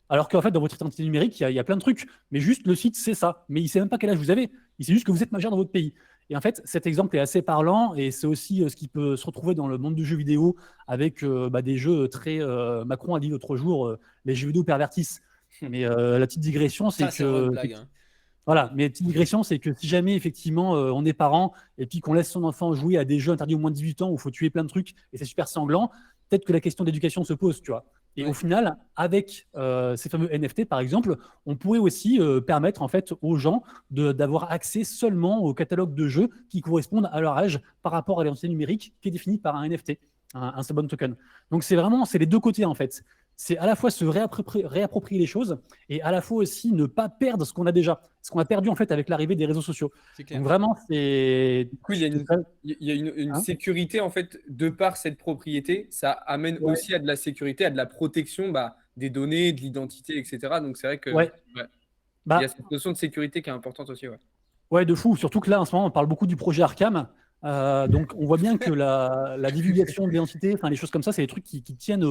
C: Alors qu'en fait, dans votre identité numérique, il y a plein de trucs. Mais juste, le site, c'est ça. Mais il ne sait même pas quel âge vous avez. Il sait juste que vous êtes majeur dans votre pays. Et en fait, cet exemple est assez parlant. Et c'est aussi ce qui peut se retrouver dans le monde du jeu vidéo avec des jeux très. Macron a dit l'autre jour les jeux vidéo pervertissent. Mais la petite digression, c'est
A: Ça, c'est vraiment
C: que.
A: une blague. Hein.
C: Voilà, mais la petite digression, c'est que si jamais effectivement on est parent et puis qu'on laisse son enfant jouer à des jeux interdits aux moins de 18 ans où il faut tuer plein de trucs et c'est super sanglant, peut-être que la question d'éducation se pose, tu vois. Et
A: Ouais.
C: au final, avec ces fameux NFT, par exemple, on pourrait aussi permettre en fait aux gens d'avoir accès seulement au catalogue de jeux qui correspondent à leur âge par rapport à l'identité numérique qui est définie par un NFT, un Stable Token. Donc c'est les deux côtés en fait. C'est à la fois se réapproprier les choses et à la fois aussi ne pas perdre ce qu'on a déjà, ce qu'on a perdu en fait avec l'arrivée des réseaux sociaux.
A: C'est clair.
C: Donc vraiment, c'est.
B: Du coup, il y a une
C: Hein
B: sécurité, en fait, de par cette propriété. Ça amène
C: Ouais.
B: aussi à de la sécurité, à de la protection des données, de l'identité, etc. Donc, c'est vrai que
C: Ouais.
B: ouais, il y a
C: Bah,
B: cette notion de sécurité qui est importante aussi. Ouais.
C: ouais, de fou. Surtout que là, en ce moment, on parle beaucoup du projet Arkham. Donc, on voit bien que la divulgation de l'identité, enfin, les choses comme ça, c'est des trucs qui tiennent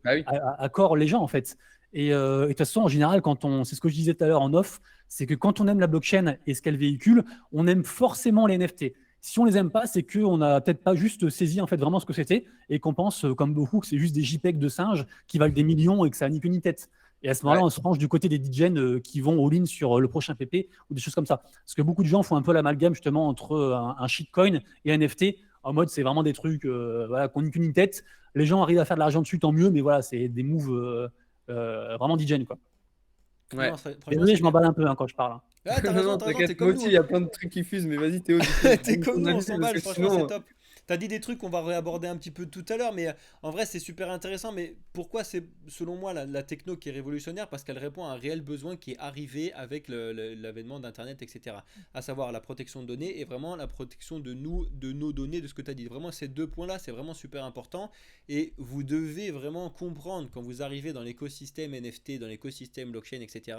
B: Bah oui.
C: à corps les gens, en fait. Et de toute façon, en général, c'est ce que je disais tout à l'heure en off, c'est que quand on aime la blockchain et ce qu'elle véhicule, on aime forcément les NFT. Si on les aime pas, c'est qu'on n'a peut-être pas juste saisi en fait vraiment ce que c'était et qu'on pense, comme beaucoup, que c'est juste des JPEG de singes qui valent des millions et que ça n'a ni queue ni tête. Et à ce moment-là,
B: Ouais.
C: on se range du côté des DJs qui vont all-in sur le prochain PP ou des choses comme ça. Parce que beaucoup de gens font un peu l'amalgame justement entre un shitcoin et un NFT. En mode, c'est vraiment des trucs voilà, qu'on n'y qu'une tête. Les gens arrivent à faire de l'argent dessus, tant mieux, mais voilà, c'est des moves vraiment DJ, quoi.
B: Ouais.
A: Non, franchement,
C: Désolé,
A: c'est
C: je
A: clair.
C: m'emballe un peu quand je parle.
A: Ah, t'as
B: Non,
A: raison,
B: non,
A: t'as raison,
B: t'inquiète,
A: t'es
B: moi
A: comme
B: aussi,
A: nous.
B: il y a plein de trucs qui fusent, mais vas-y, Théo, du coup,
A: T'es comme nous, on
B: avis, parce
A: s'emballe,
B: que
A: franchement,
B: sinon,
A: c'est top. T'as dit des trucs qu'on va réaborder un petit peu tout à l'heure, mais en vrai, c'est super intéressant. Mais pourquoi c'est, selon moi, la techno qui est révolutionnaire? Parce qu'elle répond à un réel besoin qui est arrivé avec l'avènement d'Internet, etc. À savoir la protection de données et vraiment la protection de nos données, de ce que tu as dit. Vraiment, ces deux points-là, c'est vraiment super important. Et vous devez vraiment comprendre quand vous arrivez dans l'écosystème NFT, dans l'écosystème blockchain, etc.,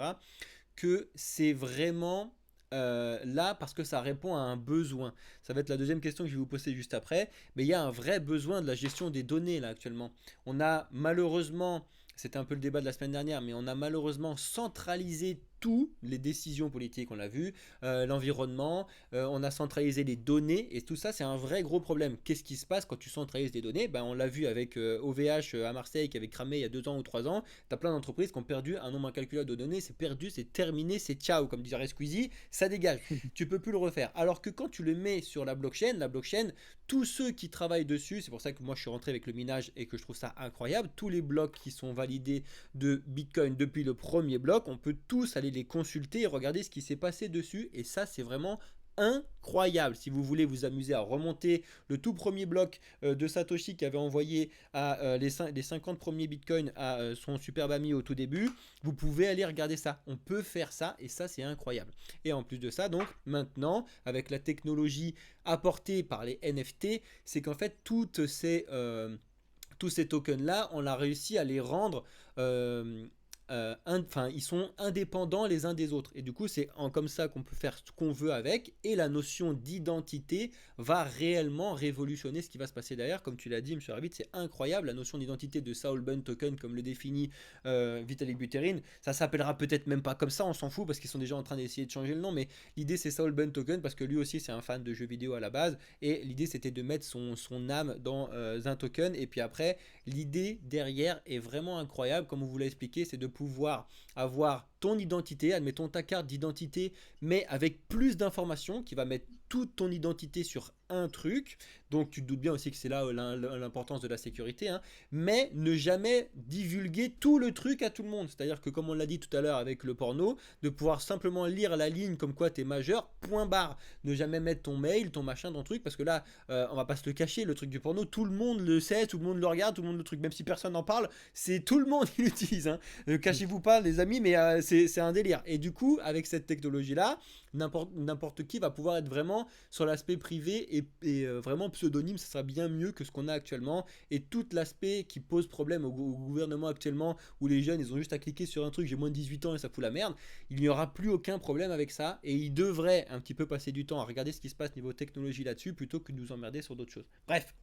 A: que c'est vraiment là parce que ça répond à un besoin. Ça va être la deuxième question que je vais vous poser juste après. Mais il y a un vrai besoin de la gestion des données là actuellement. On a malheureusement, c'était un peu le débat de la semaine dernière, mais on a malheureusement centralisé toutes les décisions politiques, on l'a vu, l'environnement, on a centralisé les données et tout ça c'est un vrai gros problème. Qu'est-ce qui se passe quand tu centralises des données? On l'a vu avec OVH à Marseille qui avait cramé il y a 2 ans ou 3 ans. Tu as plein d'entreprises qui ont perdu un nombre incalculable de données, c'est perdu, c'est terminé, c'est ciao, comme dirait Squeezie, ça dégage, tu peux plus le refaire. Alors que quand tu le mets sur la blockchain, tous ceux qui travaillent dessus, c'est pour ça que moi je suis rentré avec le minage et que je trouve ça incroyable, tous les blocs qui sont validés de Bitcoin depuis le premier bloc, on peut tous aller les consulter et regarder ce qui s'est passé dessus et ça c'est vraiment incroyable. Si vous voulez vous amuser à remonter le tout premier bloc de Satoshi qui avait envoyé les 50 premiers bitcoins à son superbe ami au tout début, vous pouvez aller regarder ça. On peut faire ça et ça c'est incroyable. Et en plus de ça, donc maintenant avec la technologie apportée par les NFT, c'est qu'en fait tous ces tokens là, on a réussi à les rendre ils sont indépendants les uns des autres. Et du coup, c'est comme ça qu'on peut faire ce qu'on veut avec. Et la notion d'identité va réellement révolutionner ce qui va se passer derrière. Comme tu l'as dit, M. Rabbit, c'est incroyable. La notion d'identité de Saul Bun Token, comme le définit Vitalik Buterin, ça s'appellera peut-être même pas comme ça, on s'en fout parce qu'ils sont déjà en train d'essayer de changer le nom. Mais l'idée, c'est Saul Bun Token parce que lui aussi, c'est un fan de jeux vidéo à la base. Et l'idée, c'était de mettre son âme dans un token. Et puis après, l'idée derrière est vraiment incroyable. Comme on vous l'a expliqué, c'est de pouvoir avoir ton identité, admettons ta carte d'identité, mais avec plus d'informations, qui va mettre toute ton identité sur un truc. Donc tu te doutes bien aussi que c'est là l'importance de la sécurité, hein. Mais ne jamais divulguer tout le truc à tout le monde. C'est-à-dire que comme on l'a dit tout à l'heure avec le porno, de pouvoir simplement lire la ligne comme quoi tu es majeur, point barre. Ne jamais mettre ton mail, ton machin dans le truc, parce que là, on va pas se le cacher, le truc du porno, tout le monde le sait, tout le monde le regarde, tout le monde le truc, même si personne n'en parle, c'est tout le monde qui l'utilise, hein. Cachez-vous pas les amis, mais c'est un délire. Et du coup, avec cette technologie-là, n'importe qui va pouvoir être vraiment sur l'aspect privé et vraiment pseudonyme, ça sera bien mieux que ce qu'on a actuellement. Et tout l'aspect qui pose problème au gouvernement actuellement, où les jeunes ils ont juste à cliquer sur un truc, j'ai moins de 18 ans et ça fout la merde, il n'y aura plus aucun problème avec ça. Et ils devraient un petit peu passer du temps à regarder ce qui se passe niveau technologie là-dessus plutôt que de nous emmerder sur d'autres choses. Bref,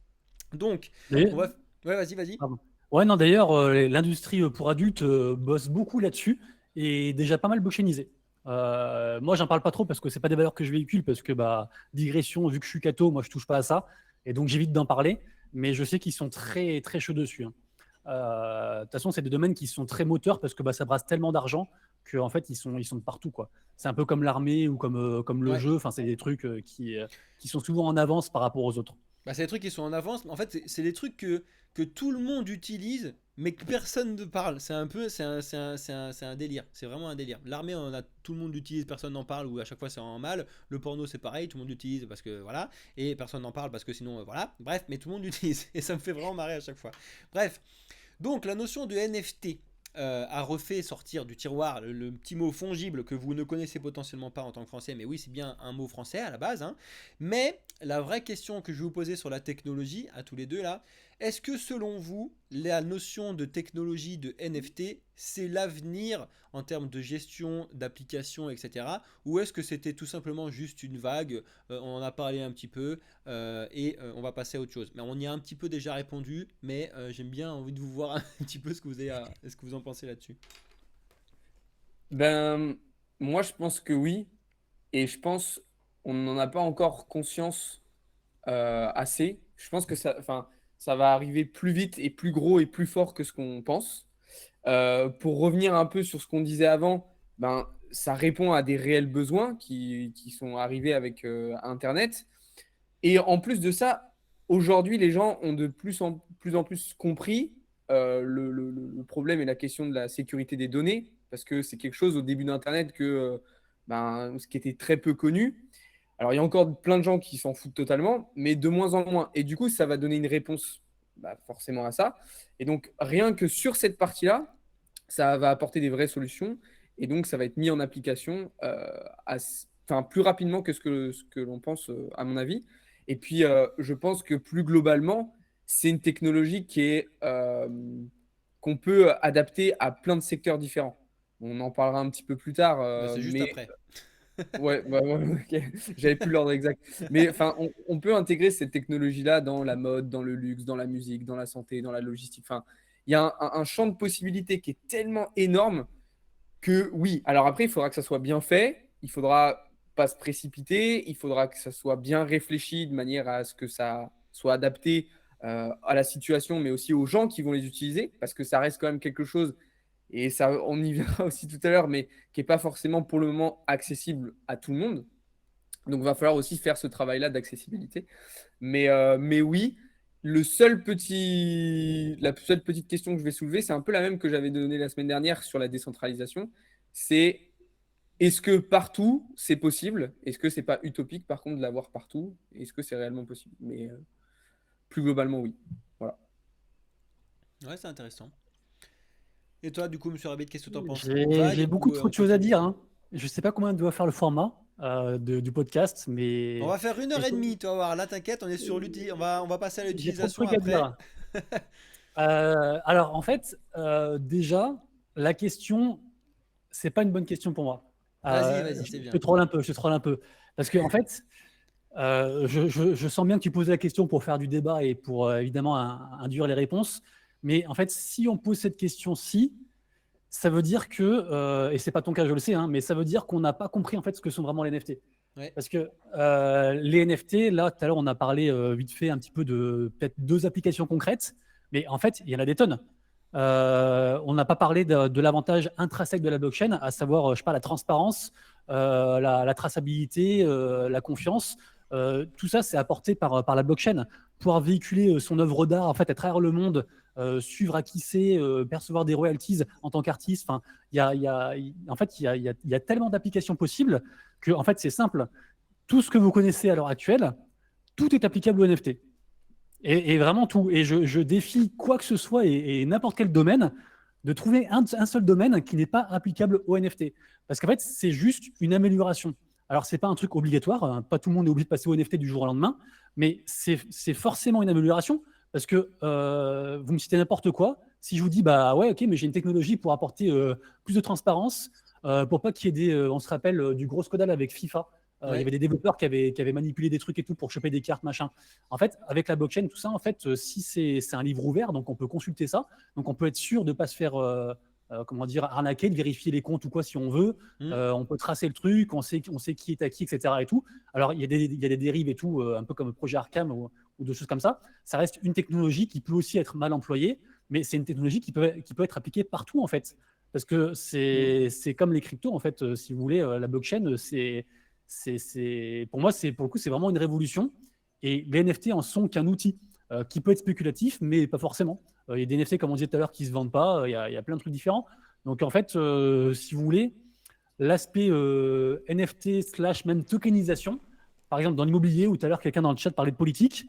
A: donc on va... Ouais, vas-y.
C: Pardon. Ouais, non, d'ailleurs, l'industrie pour adultes bosse beaucoup là-dessus et déjà pas mal blockchainisé. Moi, j'en parle pas trop parce que c'est pas des valeurs que je véhicule parce que, digression, vu que je suis catho, moi, je touche pas à ça et donc j'évite d'en parler. Mais je sais qu'ils sont très, très chauds dessus, hein. De toute façon, c'est des domaines qui sont très moteurs parce que ça brasse tellement d'argent qu'en fait, ils sont de partout, quoi. C'est un peu comme l'armée ou comme le
A: Ouais.
C: jeu. Enfin, c'est des trucs qui sont souvent en avance par rapport aux autres.
A: Bah, c'est des trucs qui sont en avance. En fait, c'est des trucs que tout le monde utilise, mais que personne ne parle. C'est un peu, c'est un délire. C'est vraiment un délire. L'armée, tout le monde l'utilise, personne n'en parle, ou à chaque fois c'est en mal. Le porno, c'est pareil, tout le monde l'utilise parce que voilà, et personne n'en parle parce que sinon, voilà. Bref, mais tout le monde l'utilise, et ça me fait vraiment marrer à chaque fois. Bref, donc la notion de NFT a refait sortir du tiroir le petit mot fongible que vous ne connaissez potentiellement pas en tant que français, mais oui, c'est bien un mot français à la base, hein. Mais la vraie question que je vais vous poser sur la technologie, à tous les deux là, est-ce que selon vous, la notion de technologie de NFT, c'est l'avenir en termes de gestion, d'application, etc. Ou est-ce que c'était tout simplement juste une vague, on en a parlé un petit peu, et on va passer à autre chose. Mais on y a un petit peu déjà répondu, mais j'aime bien envie de vous voir un petit peu ce que ce que vous en pensez là-dessus.
B: Ben, moi, je pense que oui. Et je pense on n'en a pas encore conscience assez. Je pense que ça va arriver plus vite et plus gros et plus fort que ce qu'on pense. Pour revenir un peu sur ce qu'on disait avant, ben, ça répond à des réels besoins qui sont arrivés avec Internet. Et en plus de ça, aujourd'hui, les gens ont de plus en plus compris le problème et la question de la sécurité des données, parce que c'est quelque chose au début d'Internet ce qui était très peu connu. Alors, il y a encore plein de gens qui s'en foutent totalement, mais de moins en moins. Et du coup, ça va donner une réponse forcément à ça. Et donc, rien que sur cette partie-là, ça va apporter des vraies solutions. Et donc, ça va être mis en application plus rapidement que ce que l'on pense, à mon avis. Et puis, je pense que plus globalement, c'est une technologie qu'on peut adapter à plein de secteurs différents. On en parlera un petit peu plus tard,
A: Bah, c'est juste
B: mais
A: après.
B: ouais, ok. J'avais plus l'ordre exact. Mais enfin, on peut intégrer cette technologie-là dans la mode, dans le luxe, dans la musique, dans la santé, dans la logistique. Enfin, il y a un champ de possibilités qui est tellement énorme que oui. Alors après, il faudra que ça soit bien fait. Il faudra pas se précipiter. Il faudra que ça soit bien réfléchi de manière à ce que ça soit adapté à la situation, mais aussi aux gens qui vont les utiliser, parce que ça reste quand même quelque chose et ça, on y verra aussi tout à l'heure, mais qui n'est pas forcément pour le moment accessible à tout le monde. Donc, il va falloir aussi faire ce travail-là d'accessibilité. Mais oui, la seule petite question que je vais soulever, c'est un peu la même que j'avais donnée la semaine dernière sur la décentralisation. C'est Est-ce que partout, c'est possible? Est-ce que c'est pas utopique, par contre, de l'avoir partout? Est-ce que c'est réellement possible? Mais plus globalement, oui. Voilà.
A: Ouais, c'est intéressant. Et toi, du coup, Monsieur Rabbit, qu'est-ce que tu en penses?
C: J'ai
A: Vague
C: beaucoup
A: ou
C: trop
A: on
C: de choses à
A: continue?
C: dire, hein. Je sais pas combien doit faire le format du podcast,
A: On
C: mais
A: va faire une heure et demie, tu vas voir. Là, t'inquiète, on est sur on va passer à
C: j'ai trop de
A: l'utilisation
C: trucs à
A: après.
C: dire. Alors, en fait, déjà, la question, c'est pas une bonne question pour moi.
A: Vas-y, c'est
C: Je te
A: bien.
C: troll un peu, je te troll un peu. Parce que, en fait, je sens bien que tu poses la question pour faire du débat et pour évidemment induire les réponses. Mais en fait, si on pose cette question-ci, ça veut dire que, et c'est pas ton cas, je le sais, hein, mais ça veut dire qu'on n'a pas compris en fait ce que sont vraiment les NFT.
A: Ouais.
C: Parce que les NFT, là, tout à l'heure, on a parlé vite fait un petit peu de peut-être 2 applications concrètes, mais en fait, il y en a des tonnes. On n'a pas parlé de l'avantage intrinsèque de la blockchain, à savoir, je sais pas, la transparence, la traçabilité, la confiance. Tout ça, c'est apporté par la blockchain. Pouvoir véhiculer son œuvre d'art en fait, à travers le monde, suivre à qui c'est, percevoir des royalties en tant qu'artiste. Enfin, en fait, il y a tellement d'applications possibles que en fait, c'est simple. Tout ce que vous connaissez à l'heure actuelle, tout est applicable au NFT. Et vraiment tout. Et je défie quoi que ce soit et n'importe quel domaine de trouver un seul domaine qui n'est pas applicable au NFT. Parce qu'en fait, c'est juste une amélioration. Alors, ce n'est pas un truc obligatoire, hein. Pas tout le monde est obligé de passer au NFT du jour au lendemain, mais c'est forcément une amélioration parce que vous me citez n'importe quoi. Si je vous dis, bah ouais, ok, mais j'ai une technologie pour apporter plus de transparence, pour pas qu'il y ait on se rappelle du gros scandale avec FIFA. Il y
A: Ouais.
C: avait des développeurs qui avaient manipulé des trucs et tout pour choper des cartes, machin. En fait, avec la blockchain, tout ça, en fait, si c'est un livre ouvert, donc on peut consulter ça, donc on peut être sûr de ne pas se faire, comment dire, arnaquer, de vérifier les comptes ou quoi si on veut.
A: Hmm.
C: On peut tracer le truc, on sait qui est à qui, etc. Et tout. Alors, il y a des dérives et tout, un peu comme le projet Arkham ou de choses comme ça. Ça reste une technologie qui peut aussi être mal employée, mais c'est une technologie qui peut être appliquée partout, en fait. Parce que c'est comme les cryptos, en fait, si vous voulez, la blockchain, pour moi, pour le coup, c'est vraiment une révolution. Et les NFT en sont qu'un outil qui peut être spéculatif, mais pas forcément. Il y a des NFT, comme on disait tout à l'heure, qui ne se vendent pas. Il y a plein de trucs différents. Donc, en fait, si vous voulez, l'aspect NFT slash même tokenisation, par exemple, dans l'immobilier, où tout à l'heure, quelqu'un dans le chat parlait de politique,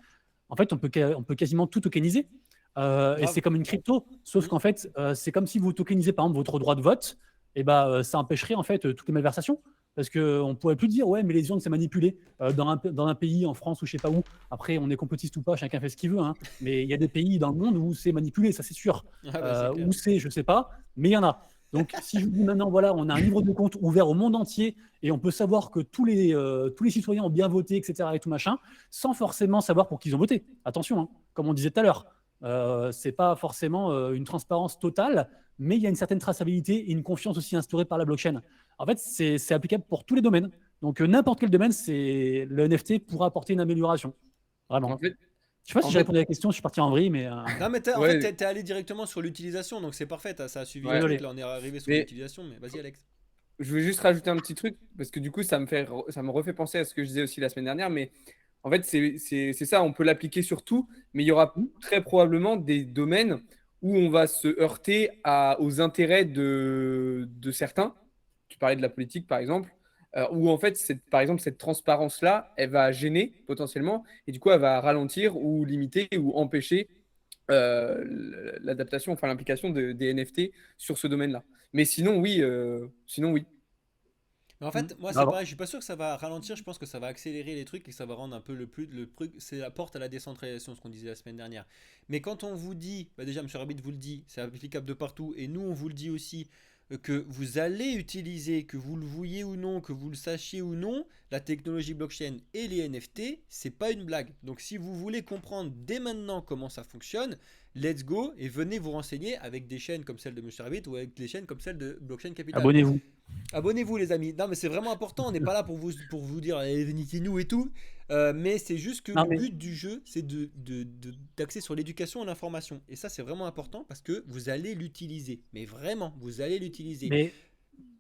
C: en fait, on peut quasiment tout tokeniser. Et
A: Grave.
C: c'est comme une crypto, sauf
A: Hmm.
C: qu'en fait, c'est comme si vous tokenisez, par exemple, votre droit de vote, et ben, ça empêcherait, en fait, toutes les malversations. Parce qu'on ne pourrait plus dire, ouais, mais les urnes, c'est manipulé dans un pays, en France ou je sais pas où. Après, on est complotiste ou pas, chacun fait ce qu'il veut. Hein. Mais il y a des pays dans le monde où c'est manipulé, ça c'est sûr.
A: Ah bah, c'est clair.
C: Où c'est, je sais pas, mais il y en a. Donc, si je vous dis maintenant, voilà, on a un livre de compte ouvert au monde entier et on peut savoir que tous les citoyens ont bien voté, etc. et tout machin, sans forcément savoir pour qui ils ont voté. Attention, hein, comme on disait tout à l'heure, c'est pas forcément une transparence totale, mais il y a une certaine traçabilité et une confiance aussi instaurée par la blockchain. En fait, c'est applicable pour tous les domaines. Donc, n'importe quel domaine, le NFT pourra apporter une amélioration.
B: En
C: Vraiment.
B: fait,
C: Je sais pas si
B: en
C: j'ai
B: fait,
C: répondu à la question, je suis parti en vrille, mais
A: Non, mais en fait,
B: ouais,
A: t'es allé directement sur l'utilisation, donc c'est parfait. Ça a suivi le
B: ouais.
A: truc.
C: désolé.
A: Là, on est arrivé sur
B: Mais
A: l'utilisation. Mais vas-y, Alex.
B: je veux juste rajouter un petit truc, parce que du coup, ça me refait penser à ce que je disais aussi la semaine dernière, mais en fait, c'est ça, on peut l'appliquer sur tout, mais il y aura très probablement des domaines où on va se heurter aux intérêts de certains. Tu parlais de la politique, par exemple, où en fait, par exemple, cette transparence-là, elle va gêner potentiellement, et du coup, elle va ralentir ou limiter ou empêcher l'adaptation, enfin l'implication des NFT sur ce domaine-là. Mais sinon, oui. Sinon, oui.
A: Mais en
C: Mm.
A: fait, moi, c'est
C: Bravo.
A: pareil. Je suis pas sûr que ça va ralentir. Je pense que ça va accélérer les trucs et que ça va rendre un peu le truc. C'est la porte à la décentralisation, ce qu'on disait la semaine dernière. Mais quand on vous dit, bah déjà, Monsieur Rabbit vous le dit, c'est applicable de partout. Et nous, on vous le dit aussi que vous allez utiliser, que vous le vouliez ou non, que vous le sachiez ou non, la technologie blockchain et les NFT, c'est pas une blague. Donc, si vous voulez comprendre dès maintenant comment ça fonctionne, let's go et venez vous renseigner avec des chaînes comme celle de Monsieur Rabbit ou avec des chaînes comme celle de Blockchain Capital.
C: Abonnez-vous.
A: Abonnez-vous les amis. Non mais c'est vraiment important. On n'est pas là pour vous dire niquez-nous et tout. Mais c'est juste que
C: Non,
A: le
C: mais
A: but du jeu, c'est d'axer sur l'éducation et l'information. Et ça, c'est vraiment important parce que vous allez l'utiliser. Mais vraiment, vous allez l'utiliser.
C: mais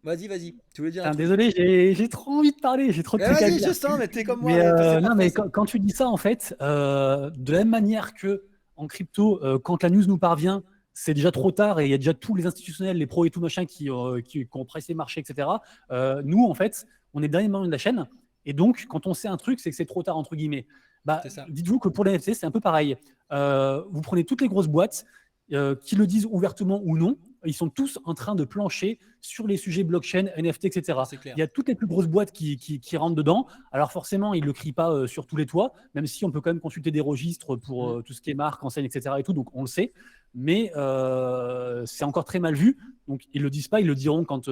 A: Vas-y. Tu voulais dire un
C: putain,
A: truc?
C: désolé, j'ai trop envie de parler, j'ai trop de
A: Mais
C: trucs à
A: vas-y,
C: dire.
A: je sens, mais t'es comme moi.
C: Mais
A: C'est
C: non,
A: parfait
C: mais
A: ça.
C: quand tu dis ça, en fait, de la même manière que en crypto, quand la news nous parvient, c'est déjà trop tard et il y a déjà tous les institutionnels, les pros et tout machin qui ont pressé le marché, etc. Nous, en fait, on est dernier moment de la chaîne. Et donc, quand on sait un truc, c'est que c'est trop tard, entre guillemets. Bah,
A: C'est ça.
C: dites-vous que pour les NFT, c'est un peu pareil. Vous prenez toutes les grosses boîtes qui le disent ouvertement ou non. Ils sont tous en train de plancher sur les sujets blockchain, NFT, etc.
A: C'est clair.
C: Il y a toutes les plus grosses boîtes qui rentrent dedans. Alors forcément, ils ne le crient pas sur tous les toits, même si on peut quand même consulter des registres pour tout ce qui est marque, enseigne, etc. Et tout, donc on le sait. Mais c'est encore très mal vu. Donc ils ne le disent pas, ils le diront quand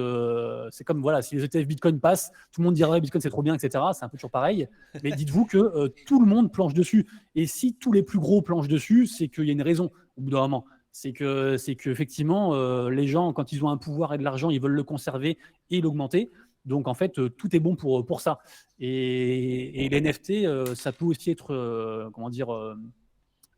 C: c'est comme voilà, si les ETF Bitcoin passent, tout le monde dira Bitcoin c'est trop bien, etc. C'est un peu toujours pareil. Mais dites-vous que tout le monde planche dessus. Et si tous les plus gros planchent dessus, c'est qu'il y a une raison au bout d'un moment. C'est que effectivement, les gens, quand ils ont un pouvoir et de l'argent, ils veulent le conserver et l'augmenter. Donc en fait, tout est bon pour ça. Et les NFT, ça peut aussi être, comment dire,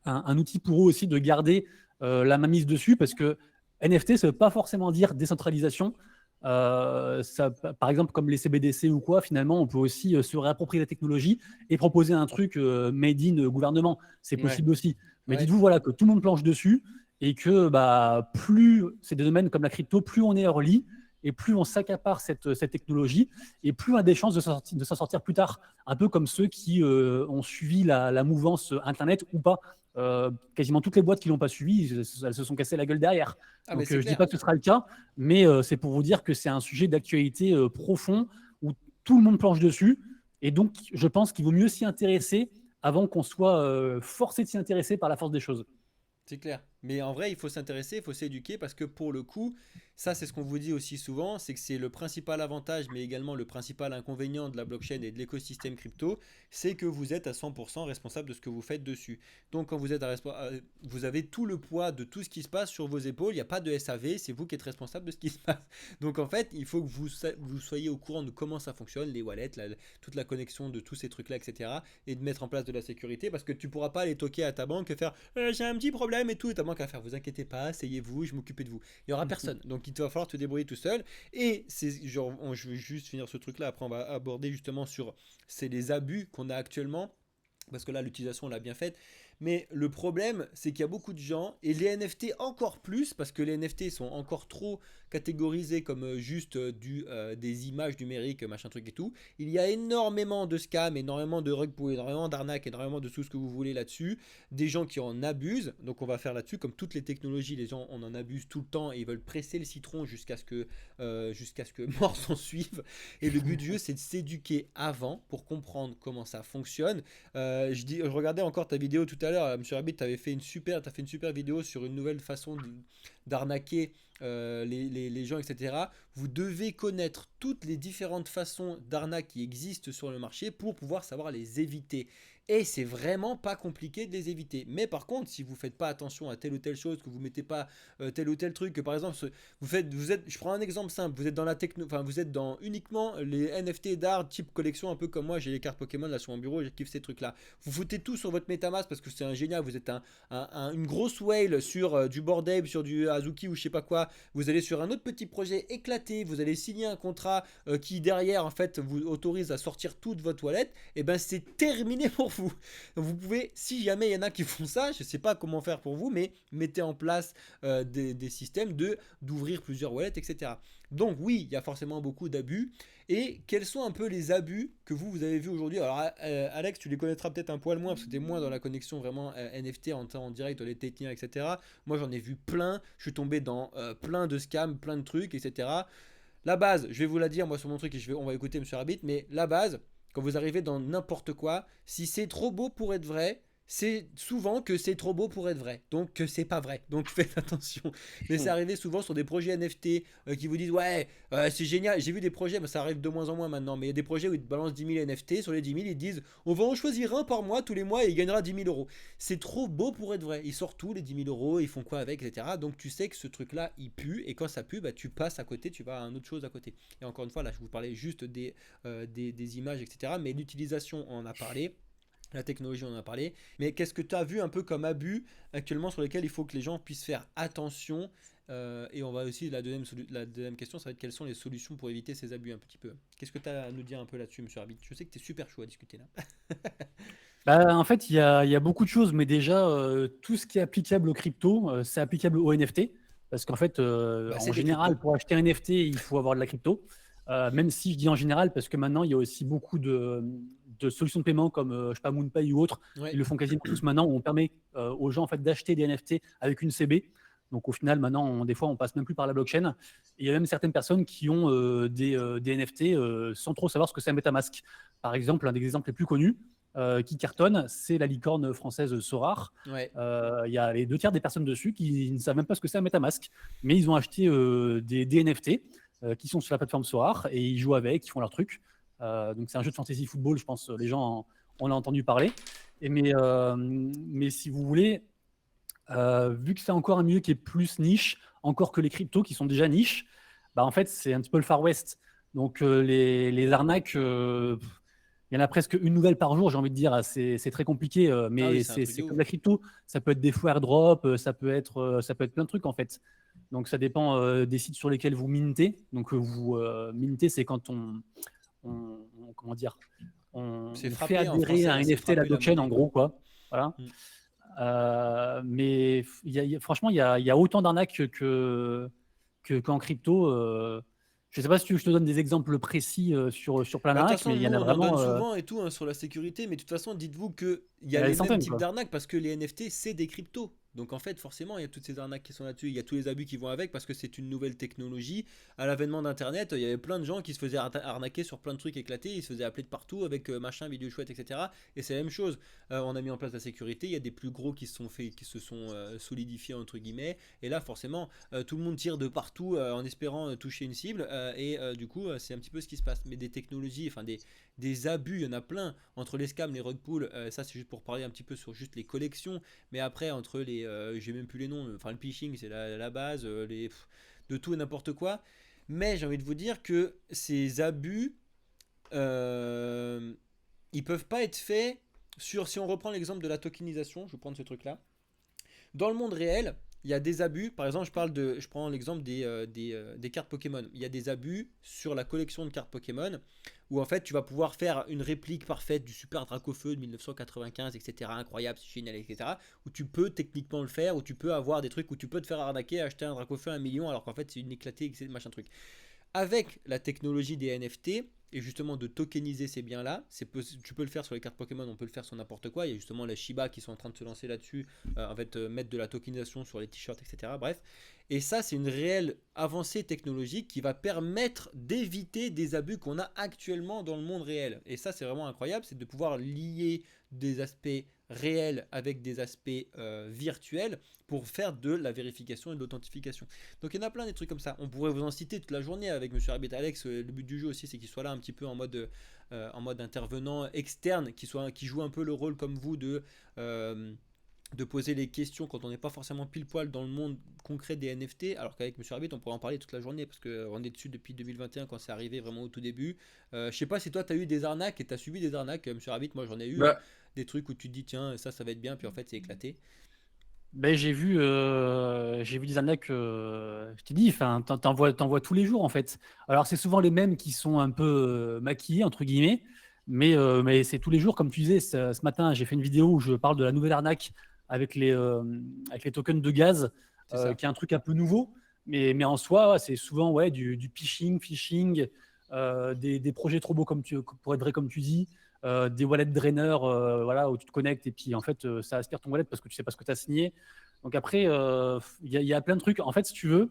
C: un outil pour eux aussi de garder la mainmise dessus, parce que NFT, ça ne veut pas forcément dire décentralisation. Par exemple, comme les CBDC ou quoi, finalement, on peut aussi se réapproprier la technologie et proposer un truc made in gouvernement. C'est possible aussi. Mais
A: Ouais.
C: dites-vous voilà, que tout le monde planche dessus et que plus c'est des domaines comme la crypto, plus on est early et plus on s'accapare cette technologie et plus on a des chances de s'en sortir plus tard. Un peu comme ceux qui ont suivi la mouvance Internet ou pas. Quasiment toutes les boîtes qui l'ont pas suivi, elles se sont cassées la gueule derrière.
A: Ah, mais
C: Donc
A: c'est
C: je dis
A: clair.
C: pas que ce sera le cas, mais c'est pour vous dire que c'est un sujet d'actualité profond où tout le monde planche dessus. Et donc je pense qu'il vaut mieux s'y intéresser avant qu'on soit forcé de s'y intéresser par la force des choses.
A: C'est clair. Mais en vrai, il faut s'intéresser, il faut s'éduquer parce que pour le coup, ça c'est ce qu'on vous dit aussi souvent, c'est que c'est le principal avantage, mais également le principal inconvénient de la blockchain et de l'écosystème crypto, c'est que vous êtes à 100% responsable de ce que vous faites dessus. Donc quand vous êtes vous avez tout le poids de tout ce qui se passe sur vos épaules, il n'y a pas de SAV, c'est vous qui êtes responsable de ce qui se passe. Donc en fait, il faut que vous soyez au courant de comment ça fonctionne, les wallets, toute la connexion de tous ces trucs-là, etc. Et de mettre en place de la sécurité parce que tu pourras pas aller toquer à ta banque et faire j'ai un petit problème et tout, et ta banque à faire vous inquiétez pas, asseyez-vous, je m'occupe de vous. Il y aura personne. Donc il va falloir te débrouiller tout seul. Et c'est genre, je vais juste finir ce truc-là. Après, on va aborder justement sur c'est les abus qu'on a actuellement. Parce que là, l'utilisation, on l'a bien faite. Mais le problème, c'est qu'il y a beaucoup de gens, et les NFT encore plus, parce que les NFT sont encore trop catégorisés comme juste des images numériques, machin truc et tout. Il y a énormément de scams, énormément de rug pull, énormément d'arnaques, énormément de tout ce que vous voulez là-dessus. Des gens qui en abusent, donc on va faire là-dessus. Comme toutes les technologies, les gens on en abuse tout le temps et ils veulent presser le citron jusqu'à ce que mort s'en suive. Et le but du jeu, c'est de s'éduquer avant pour comprendre comment ça fonctionne. Je regardais encore ta vidéo tout à l'heure, Monsieur Rabbit, t'as fait une super vidéo sur une nouvelle façon d'arnaquer les gens, etc. Vous devez connaître toutes les différentes façons d'arnaque qui existent sur le marché pour pouvoir savoir les éviter. Et c'est vraiment pas compliqué de les éviter. Mais par contre, si vous faites pas attention à telle ou telle chose, que vous mettez pas tel ou tel truc, que par exemple, je prends un exemple simple, vous êtes dans la techno, enfin vous êtes dans uniquement les NFT d'art type collection, un peu comme moi, j'ai les cartes Pokémon là sur mon bureau, j'ai kiffé ces trucs là. Vous foutez tout sur votre MetaMask parce que c'est un génial, vous êtes une grosse whale sur du Bored Ape, sur du Azuki ou je sais pas quoi. Vous allez sur un autre petit projet éclaté, vous allez signer un contrat qui derrière en fait vous autorise à sortir tout de votre wallet, et ben c'est terminé pour vous. Vous pouvez, si jamais il y en a qui font ça, je sais pas comment faire pour vous, mais mettez en place des systèmes d'ouvrir plusieurs wallets, etc. Donc oui, il y a forcément beaucoup d'abus. Et quels sont un peu les abus que vous avez vus aujourd'hui? Alors Alex, tu les connaîtras peut-être un poil moins parce que tu es moins dans la connexion vraiment NFT en direct, les tétniens, etc. Moi j'en ai vu plein, je suis tombé dans plein de scams, plein de trucs, etc. La base, je vais vous la dire moi sur mon truc et on va écouter Monsieur Rabbit, mais la base, quand vous arrivez dans n'importe quoi, si c'est trop beau pour être vrai, c'est souvent que c'est trop beau pour être vrai, donc que c'est pas vrai, donc faites attention. Mais c'est arrivé souvent sur des projets NFT qui vous disent ouais c'est génial, j'ai vu des projets, mais ça arrive de moins en moins maintenant, mais il y a des projets où ils te balancent 10 000 NFT, sur les 10 000 ils disent on va en choisir un par mois tous les mois et il gagnera 10 000 euros. C'est trop beau pour être vrai, ils sortent tous les 10 000 euros, ils font quoi avec, etc. Donc tu sais que ce truc là il pue et quand ça pue, bah, tu passes à côté, tu vas à une autre chose à côté. Et encore une fois là je vous parlais juste des images, etc. Mais l'utilisation on en a parlé. La technologie, on en a parlé. Mais qu'est-ce que tu as vu un peu comme abus actuellement sur lesquels il faut que les gens puissent faire attention et on va aussi, la deuxième question, ça va être quelles sont les solutions pour éviter ces abus un petit peu. Qu'est-ce que tu as à nous dire un peu là-dessus, Monsieur Arbit? Je sais que tu es super chaud à discuter là.
C: Bah, en fait, il y a beaucoup de choses, mais déjà, tout ce qui est applicable aux cryptos, c'est applicable aux NFT. Parce qu'en fait,
A: Bah, c'est
C: en
A: des
C: général,
A: cryptos.
C: pour acheter un NFT, il faut avoir de la crypto. Même si je dis en général, parce que maintenant, il y a aussi beaucoup de solutions de paiement comme je sais pas, MoonPay ou autres. Ils
A: Ouais.
C: le font quasiment tous maintenant, où on permet aux gens en fait, d'acheter des NFT avec une CB. Donc au final, maintenant, des fois, on passe même plus par la blockchain. Et il y a même certaines personnes qui ont des NFT sans trop savoir ce que c'est un MetaMask. Par exemple, un des exemples les plus connus, qui cartonne, c'est la licorne française Sorare.
A: Ouais.
C: Il y a les 2 tiers des personnes dessus qui ne savent même pas ce que c'est un MetaMask, mais ils ont acheté des NFT qui sont sur la plateforme Sorare et ils jouent avec, ils font leur truc. Donc c'est un jeu de fantasy football, je pense, les gens en ont entendu parler. Mais si vous voulez, vu que c'est encore un milieu qui est plus niche, encore que les cryptos qui sont déjà niches, bah en fait c'est un petit peu le Far West. Donc les arnaques, il y en a presque une nouvelle par jour, j'ai envie de dire. C'est très compliqué,
A: Ah oui,
C: mais
A: c'est un truc de
C: c'est comme
A: ouf.
C: la crypto. Ça peut être des faux airdrops, ça peut être plein de trucs en fait. Donc ça dépend des sites sur lesquels vous mintez. Donc vous mintez, c'est quand comment dire,
A: C'est
C: on fait
A: frapper en
C: adhérer
A: français,
C: un
A: hein, c'est
C: NFT à la
A: frapper la
C: blockchain en
A: monnaie, quoi.
C: gros quoi. Voilà.
A: Mm.
C: Mais franchement, il y a autant d'arnaques qu'en crypto. Je ne sais pas si tu veux que je te donne des exemples précis sur plein
A: Bah, de toute
C: d'arnaques,
A: façon,
C: mais il
A: nous,
C: y en a
A: on en donne
C: vraiment.
A: souvent et tout hein, sur la sécurité, mais de toute façon, dites-vous qu'il y
C: Il y
A: a
C: en a des
A: les mêmes
C: centaines,
A: types
C: quoi.
A: d'arnaques parce que les NFT, c'est des cryptos. Donc en fait, forcément, il y a toutes ces arnaques qui sont là-dessus. Il y a tous les abus qui vont avec parce que c'est une nouvelle technologie. À l'avènement d'Internet, il y avait plein de gens qui se faisaient arnaquer sur plein de trucs éclatés. Ils se faisaient appeler de partout avec machin, vidéo chouette, etc. Et c'est la même chose. On a mis en place la sécurité. Il y a des plus gros qui se sont fait, qui se sont solidifiés entre guillemets. Et là, forcément, tout le monde tire de partout en espérant toucher une cible. Du coup, c'est un petit peu ce qui se passe. Mais des technologies, enfin des abus, il y en a plein entre les scams, les rug pulls. Ça, c'est juste pour parler un petit peu sur juste les collections. Mais après, entre les. J'ai même plus les noms. Enfin, le phishing, c'est la base. De tout et n'importe quoi. Mais j'ai envie de vous dire que ces abus. euh, Ils peuvent pas être faits sur. Si on reprend l'exemple de la tokenisation, je vais prendre ce truc-là. Dans le monde réel, il y a des abus. Par exemple, je prends l'exemple des cartes Pokémon. Il y a des abus sur la collection de cartes Pokémon où en fait tu vas pouvoir faire une réplique parfaite du Super Dracofeu de 1995, etc. Incroyable, c'est génial, etc. Où tu peux techniquement le faire, où tu peux avoir des trucs où tu peux te faire arnaquer, acheter un Dracofeu à 1 million alors qu'en fait c'est une éclatée, machin truc. Avec la technologie des NFT et justement de tokeniser ces biens-là, tu peux le faire sur les cartes Pokémon, on peut le faire sur n'importe quoi. Il y a justement les Shiba qui sont en train de se lancer là-dessus, en fait, mettre de la tokenisation sur les t-shirts, etc. Bref. Et ça, c'est une réelle avancée technologique qui va permettre d'éviter des abus qu'on a actuellement dans le monde réel. Et ça, c'est vraiment incroyable, c'est de pouvoir lier des aspects réels avec des aspects virtuels pour faire de la vérification et de l'authentification. Donc il y en a plein des trucs comme ça. On pourrait vous en citer toute la journée avec Monsieur Arbit Alex. Le but du jeu aussi, c'est qu'il soit là un petit peu en mode intervenant externe, qui joue un peu le rôle comme vous de poser les questions quand on n'est pas forcément pile poil dans le monde concret des NFT, alors qu'avec Monsieur Arbit on pourrait en parler toute la journée parce qu'on est dessus depuis 2021 quand c'est arrivé vraiment au tout début. Je sais pas si toi tu as eu des arnaques et tu as subi des arnaques, Monsieur Arbit. Moi j'en ai eu, hein,
B: Bah,
A: des trucs où tu te dis tiens ça va être bien puis en fait c'est éclaté.
C: Ben, j'ai vu des arnaques, je t'ai dit, enfin, t'en vois tous les jours en fait. Alors c'est souvent les mêmes qui sont un peu maquillés entre guillemets, mais c'est tous les jours comme tu disais. Ce matin, j'ai fait une vidéo où je parle de la nouvelle arnaque avec les tokens de gaz,
A: C'est ça.
C: qui est un truc un peu nouveau, mais en soi, c'est souvent ouais du phishing, des projets trop beaux pour être vrai comme tu dis. Des wallet drainers, voilà, où tu te connectes et puis en fait ça aspire ton wallet parce que tu sais pas ce que tu as signé. Donc après, il y a plein de trucs. En fait, si tu veux,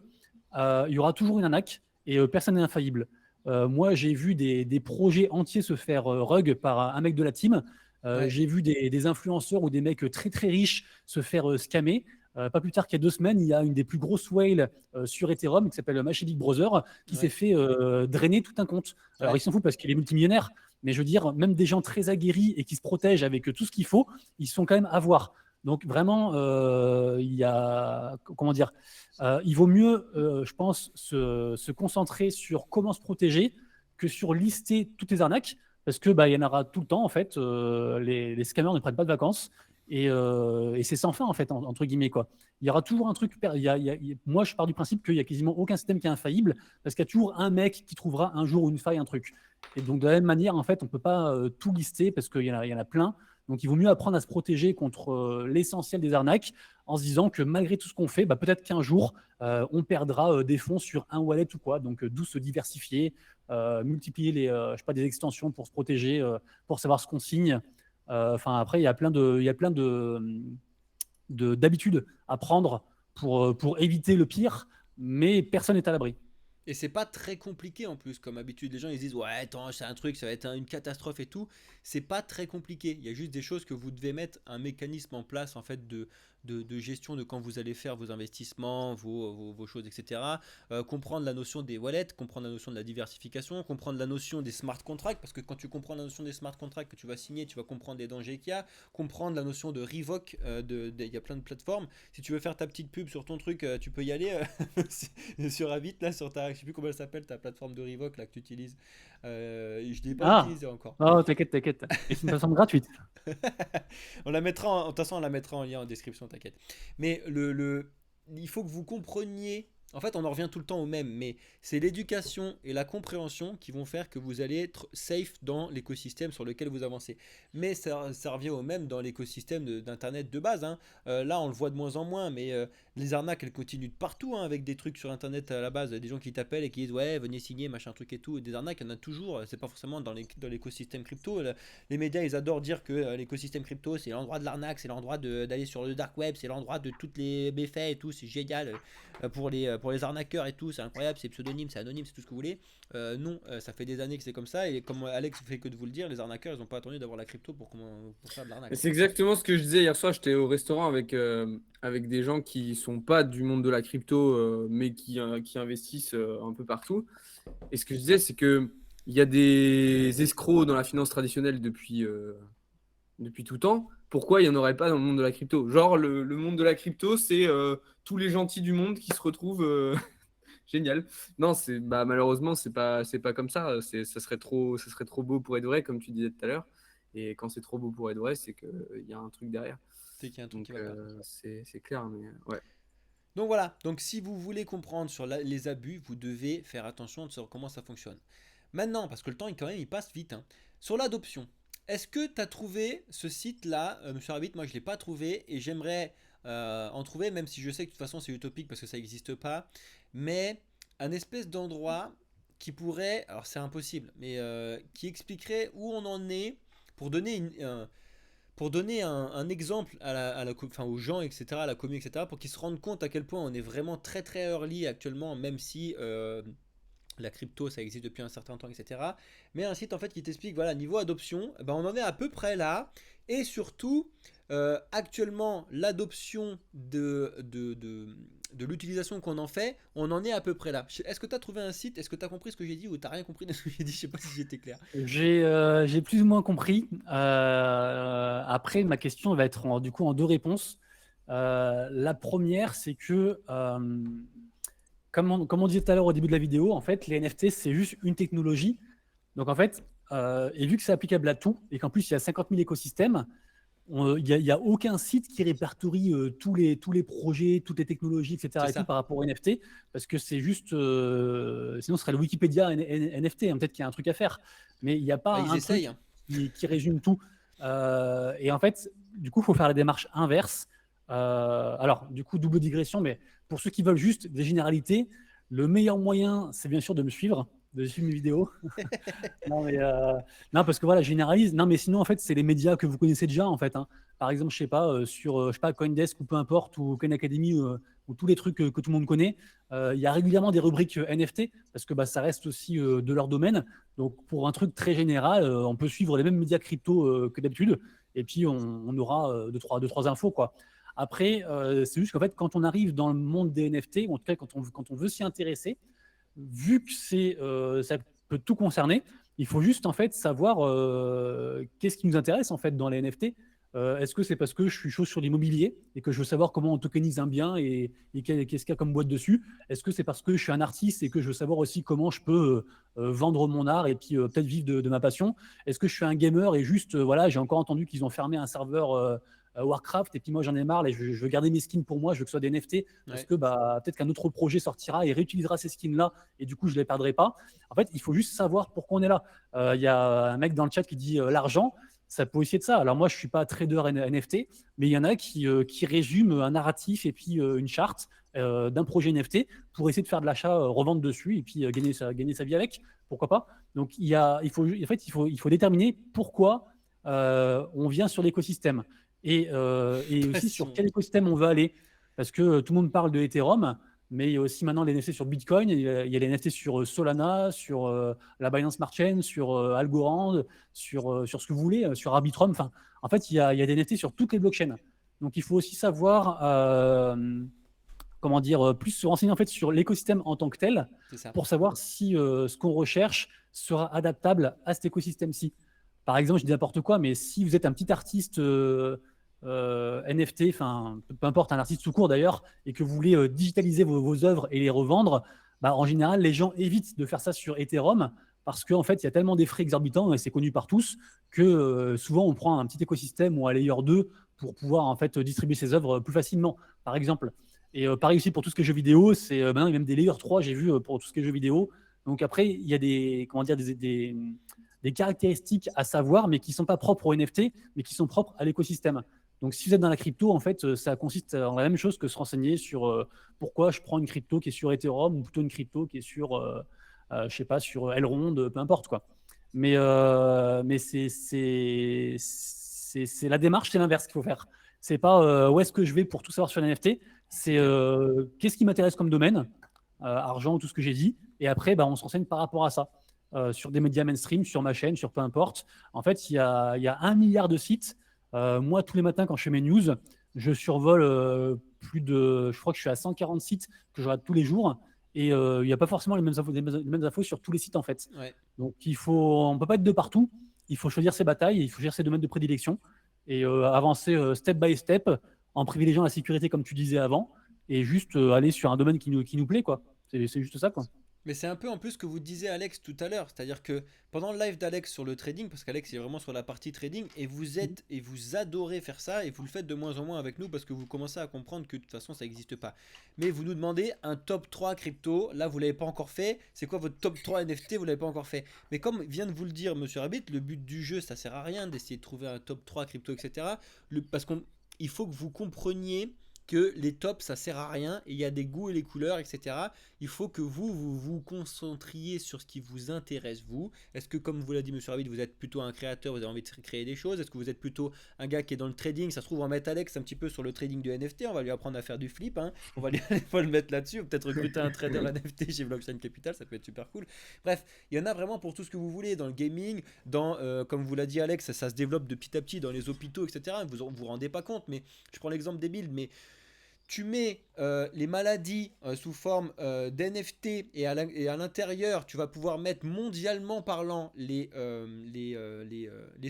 C: il y aura toujours une arnaque et personne n'est infaillible. Moi, j'ai vu des projets entiers se faire rug par un mec de la team.
A: Ouais.
C: J'ai vu des influenceurs ou des mecs très très riches se faire scammer. Pas plus tard qu'il y a 2 semaines, il y a une des plus grosses whales sur Ethereum qui s'appelle Mashalik Brother qui s'est
A: Ouais.
C: fait drainer tout un compte. Alors,
A: Ouais.
C: ils s'en foutent parce qu'il est multimillionnaire, mais je veux dire, même des gens très aguerris et qui se protègent avec tout ce qu'il faut, ils sont quand même à voir. Donc vraiment, il y a, comment dire, il vaut mieux, je pense, se concentrer sur comment se protéger que sur lister toutes les arnaques, parce que bah, il y en aura tout le temps en fait. Les scammers ne prennent pas de vacances et c'est sans fin en fait entre guillemets quoi. Il y aura toujours un truc. Moi, je pars du principe qu'il y a quasiment aucun système qui est infaillible, parce qu'il y a toujours un mec qui trouvera un jour une faille, un truc. Et donc, de la même manière, en fait, on ne peut pas tout lister parce qu'il y en a plein. Donc, il vaut mieux apprendre à se protéger contre l'essentiel des arnaques en se disant que malgré tout ce qu'on fait, peut-être qu'un jour, on perdra des fonds sur un wallet ou quoi. Donc, d'où se diversifier, multiplier des extensions pour se protéger, pour savoir ce qu'on signe. Après, il y a plein d'habitudes à prendre pour éviter le pire, mais personne n'est à l'abri.
A: Et c'est pas très compliqué en plus, comme habitude. Les gens ils se disent ouais, attends, c'est un truc, ça va être une catastrophe et tout. C'est pas très compliqué. Il y a juste des choses que vous devez mettre un mécanisme en place en fait de gestion de quand vous allez faire vos investissements, vos choses, etc. Comprendre la notion des wallets, comprendre la notion de la diversification, comprendre la notion des smart contracts, parce que quand tu comprends la notion des smart contracts que tu vas signer, tu vas comprendre les dangers qu'il y a, comprendre la notion de revoke, il y a plein de plateformes. Si tu veux faire ta petite pub sur ton truc, tu peux y aller sur Avit, là, sur ta, je sais plus comment elle s'appelle, ta plateforme de revoke là, que tu utilises. Je ne l'ai pas utilisé encore.
C: Oh, t'inquiète. Et c'est une plateforme gratuite.
A: De toute façon, on la mettra en lien en description, t'inquiète. Mais il faut que vous compreniez. En fait, on en revient tout le temps au même, mais c'est l'éducation et la compréhension qui vont faire que vous allez être safe dans l'écosystème sur lequel vous avancez. Mais ça revient au même dans l'écosystème d'Internet de base, hein. Là, on le voit de moins en moins, mais les arnaques, elles continuent de partout, hein, avec des trucs sur Internet à la base, des gens qui t'appellent et qui disent ouais, venez signer, machin truc et tout. Et des arnaques, il y en a toujours. C'est pas forcément dans l'écosystème crypto. Les médias, ils adorent dire que l'écosystème crypto, c'est l'endroit de l'arnaque, c'est l'endroit d'aller sur le dark web, c'est l'endroit de toutes les méfaits et tout. C'est génial pour les arnaqueurs et tout. C'est incroyable, c'est pseudonyme, c'est anonyme, c'est tout ce que vous voulez. Non, ça fait des années que c'est comme ça. Et comme Alex fait que de vous le dire, les arnaqueurs, ils n'ont pas attendu d'avoir la crypto pour faire de l'arnaque.
B: C'est exactement ce que je disais hier soir. J'étais au restaurant avec des gens qui sont pas du monde de la crypto, mais qui investissent un peu partout. Et ce que je disais, c'est que il y a des escrocs dans la finance traditionnelle depuis tout temps. Pourquoi il n'y en aurait pas dans le monde de la crypto? Genre, le monde de la crypto, c'est tous les gentils du monde qui se retrouvent. Génial. Non, malheureusement, c'est pas comme ça. Ça serait trop beau pour être vrai, comme tu disais tout à l'heure. Et quand c'est trop beau pour être vrai, c'est qu'il y a un truc derrière.
A: C'est qu'il y a un truc
B: Donc,
A: qui va pas.
B: c'est clair, mais ouais.
A: Donc voilà, donc si vous voulez comprendre sur les abus, vous devez faire attention sur comment ça fonctionne. Maintenant, parce que le temps il passe vite, hein. Sur l'adoption, est-ce que tu as trouvé ce site-là, Monsieur Rabbit? Moi je ne l'ai pas trouvé et j'aimerais en trouver, même si je sais que de toute façon c'est utopique parce que ça n'existe pas, mais un espèce d'endroit qui pourrait, alors c'est impossible, mais qui expliquerait où on en est pour donner un exemple aux gens, etc., à la commune, etc., pour qu'ils se rendent compte à quel point on est vraiment très très early actuellement, même si la crypto ça existe depuis un certain temps, etc. Mais un site en fait qui t'explique, voilà, niveau adoption, on en est à peu près là, et surtout, actuellement, l'adoption de l'utilisation qu'on en fait, on en est à peu près là. Est-ce que tu as trouvé un site? Est-ce que tu as compris ce que j'ai dit ou tu n'as rien compris de ce que j'ai dit? Je sais pas si j'étais clair.
C: J'ai plus ou moins compris. Après, ma question va être du coup en deux réponses. La première, c'est que, comme on disait tout à l'heure au début de la vidéo, en fait, les NFT, c'est juste une technologie. Donc, en fait, et vu que c'est applicable à tout, et qu'en plus, il y a 50 000 écosystèmes, il n'y a aucun site qui répertorie tous les projets, toutes les technologies, etc. et tout par rapport aux NFT, parce que c'est juste, sinon ce serait le Wikipédia NFT, hein, peut-être qu'il y a un truc à faire, mais il n'y a pas un truc qui résume tout. Et en fait, du coup, il faut faire la démarche inverse. Alors, du coup, double digression, mais pour ceux qui veulent juste des généralités, le meilleur moyen, c'est bien sûr de me suivre, de suivre mes vidéos. Non, parce que voilà, généralise. Non, mais sinon, en fait, c'est les médias que vous connaissez déjà, en fait, hein. Par exemple, je sais pas, sur Coindesk ou peu importe, ou Khan Academy, ou tous les trucs que tout le monde connaît, il y a régulièrement des rubriques NFT, parce que ça reste aussi de leur domaine. Donc, pour un truc très général, on peut suivre les mêmes médias crypto que d'habitude, et puis on aura deux, trois infos, quoi. Après, c'est juste qu'en fait, quand on arrive dans le monde des NFT, ou en tout cas quand on veut s'y intéresser, vu que ça peut tout concerner, il faut juste en fait savoir qu'est-ce qui nous intéresse en fait dans les NFT. Est-ce que c'est parce que je suis chaud sur l'immobilier et que je veux savoir comment on tokenise un bien et qu'est-ce qu'il y a comme boîte dessus? Est-ce que c'est parce que je suis un artiste et que je veux savoir aussi comment je peux vendre mon art et puis peut-être vivre de ma passion? Est-ce que je suis un gamer et juste, voilà, j'ai encore entendu qu'ils ont fermé un serveur Warcraft et puis moi j'en ai marre et je veux garder mes skins pour moi, je veux que ce soit des NFT parce que peut-être qu'un autre projet sortira et réutilisera ces skins là et du coup je les perdrai pas. En fait, il faut juste savoir pourquoi on est là. Il y a un mec dans le chat qui dit l'argent. ça peut aussi être ça. Alors moi, je suis pas trader NFT, mais il y en a qui résument un narratif et puis une charte d'un projet NFT pour essayer de faire de l'achat, revendre dessus et puis gagner sa vie avec. Pourquoi pas? Donc il faut déterminer pourquoi on vient sur l'écosystème et aussi sur
A: Passion.
C: quel écosystème on veut aller. Parce que tout le monde parle de Ethereum, mais il y a aussi maintenant les NFT sur Bitcoin, il y a les NFT sur Solana, sur la Binance Smart Chain, sur Algorand, sur ce que vous voulez, sur Arbitrum. Enfin, en fait, il y a des NFT sur toutes les blockchains. Donc, il faut aussi savoir, comment dire, plus se renseigner en fait sur l'écosystème en tant que tel
A: C'est ça.
C: pour savoir si ce qu'on recherche sera adaptable à cet écosystème-ci. Par exemple, je dis n'importe quoi, mais si vous êtes un petit artiste NFT, enfin, peu importe, un artiste tout court d'ailleurs, et que vous voulez digitaliser vos œuvres et les revendre, bah, en général, les gens évitent de faire ça sur Ethereum parce qu'en fait, il y a tellement des frais exorbitants, et c'est connu par tous, que souvent on prend un petit écosystème ou un layer 2 pour pouvoir en fait distribuer ses œuvres plus facilement, par exemple. Et pareil aussi pour tout ce qui est jeux vidéo, c'est maintenant il y a même des layer 3, j'ai vu pour tout ce qui est jeux vidéo. Donc après, il y a des, comment dire, des caractéristiques à savoir, mais qui ne sont pas propres au NFT, mais qui sont propres à l'écosystème. Donc, si vous êtes dans la crypto, en fait, ça consiste en la même chose que se renseigner sur pourquoi je prends une crypto qui est sur Ethereum ou plutôt une crypto qui est sur, je sais pas, sur Elrond, peu importe quoi. Mais c'est la démarche, c'est l'inverse qu'il faut faire. C'est pas où est-ce que je vais pour tout savoir sur les NFT, c'est qu'est-ce qui m'intéresse comme domaine, argent, tout ce que j'ai dit, et après, bah, on se renseigne par rapport à ça. Sur des médias mainstream, sur ma chaîne, sur peu importe. En fait, il y a 1 milliard de sites. Moi, tous les matins, quand je fais mes news, je survole je crois que je suis à 140 sites que je regarde tous les jours. Et il n'y a pas forcément les mêmes infos sur tous les sites, en fait.
A: Ouais.
C: Donc, on ne peut pas être de partout. Il faut choisir ses batailles, il faut choisir ses domaines de prédilection et avancer step by step en privilégiant la sécurité, comme tu disais avant, et juste aller sur un domaine qui nous plaît, quoi. C'est juste ça, quoi.
A: Mais c'est un peu en plus ce que vous disiez Alex tout à l'heure, c'est-à-dire que pendant le live d'Alex sur le trading, parce qu'Alex est vraiment sur la partie trading, et vous adorez faire ça, et vous le faites de moins en moins avec nous parce que vous commencez à comprendre que de toute façon ça n'existe pas. Mais vous nous demandez un top 3 crypto, là vous l'avez pas encore fait, c'est quoi votre top 3 NFT, vous l'avez pas encore fait. Mais comme vient de vous le dire Monsieur Rabbit, le but du jeu ça sert à rien d'essayer de trouver un top 3 crypto, etc. Parce qu'il faut que vous compreniez que les tops ça sert à rien, et il y a des goûts et les couleurs, etc. Il faut que vous concentriez sur ce qui vous intéresse, vous. Est-ce que, comme vous l'a dit Monsieur Rabbit, vous êtes plutôt un créateur, vous avez envie de créer des choses? Est-ce que vous êtes plutôt un gars qui est dans le trading? Ça se trouve, on va mettre Alex un petit peu sur le trading de NFT, on va lui apprendre à faire du flip, hein. On va faut le mettre là-dessus, peut-être recruter un trader NFT chez Blockchain Capital, ça peut être super cool. Bref, il y en a vraiment pour tout ce que vous voulez, dans le gaming, comme vous l'a dit Alex, ça se développe de petit à petit dans les hôpitaux, etc. Vous rendez pas compte, mais je prends l'exemple des builds, mais tu mets les maladies sous forme d'NFT, et à l'intérieur, tu vas pouvoir mettre mondialement parlant les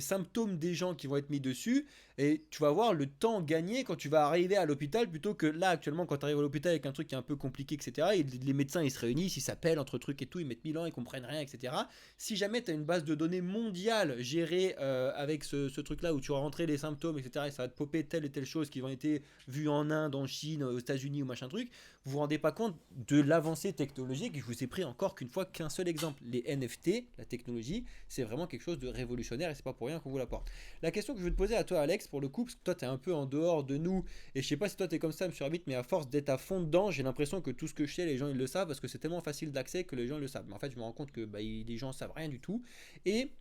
A: symptômes des gens qui vont être mis dessus, et tu vas voir le temps gagné quand tu vas arriver à l'hôpital, plutôt que là actuellement quand tu arrives à l'hôpital avec un truc qui est un peu compliqué, etc. Et les médecins ils se réunissent, ils s'appellent entre trucs et tout, ils mettent 1000 ans, ils comprennent rien, etc. Si jamais tu as une base de données mondiale gérée avec ce truc là où tu vas rentrer les symptômes, etc., et ça va te popper telle et telle chose qui vont être vues en Inde, en Chine, aux États-Unis ou machin truc, vous vous rendez pas compte de l'avancée technologique. Je vous ai pris encore qu'un seul exemple. Les NFT, la technologie, c'est vraiment quelque chose de révolutionnaire, et c'est pas pour rien qu'on vous l'apporte. La question que je veux te poser à toi Alex, pour le coup, parce que toi t'es un peu en dehors de nous, et je sais pas si toi t'es comme ça Monsieur Rabbit, mais à force d'être à fond dedans, j'ai l'impression que tout ce que je sais, les gens ils le savent, parce que c'est tellement facile d'accès que les gens ils le savent. Mais en fait je me rends compte que les gens savent rien du tout. Et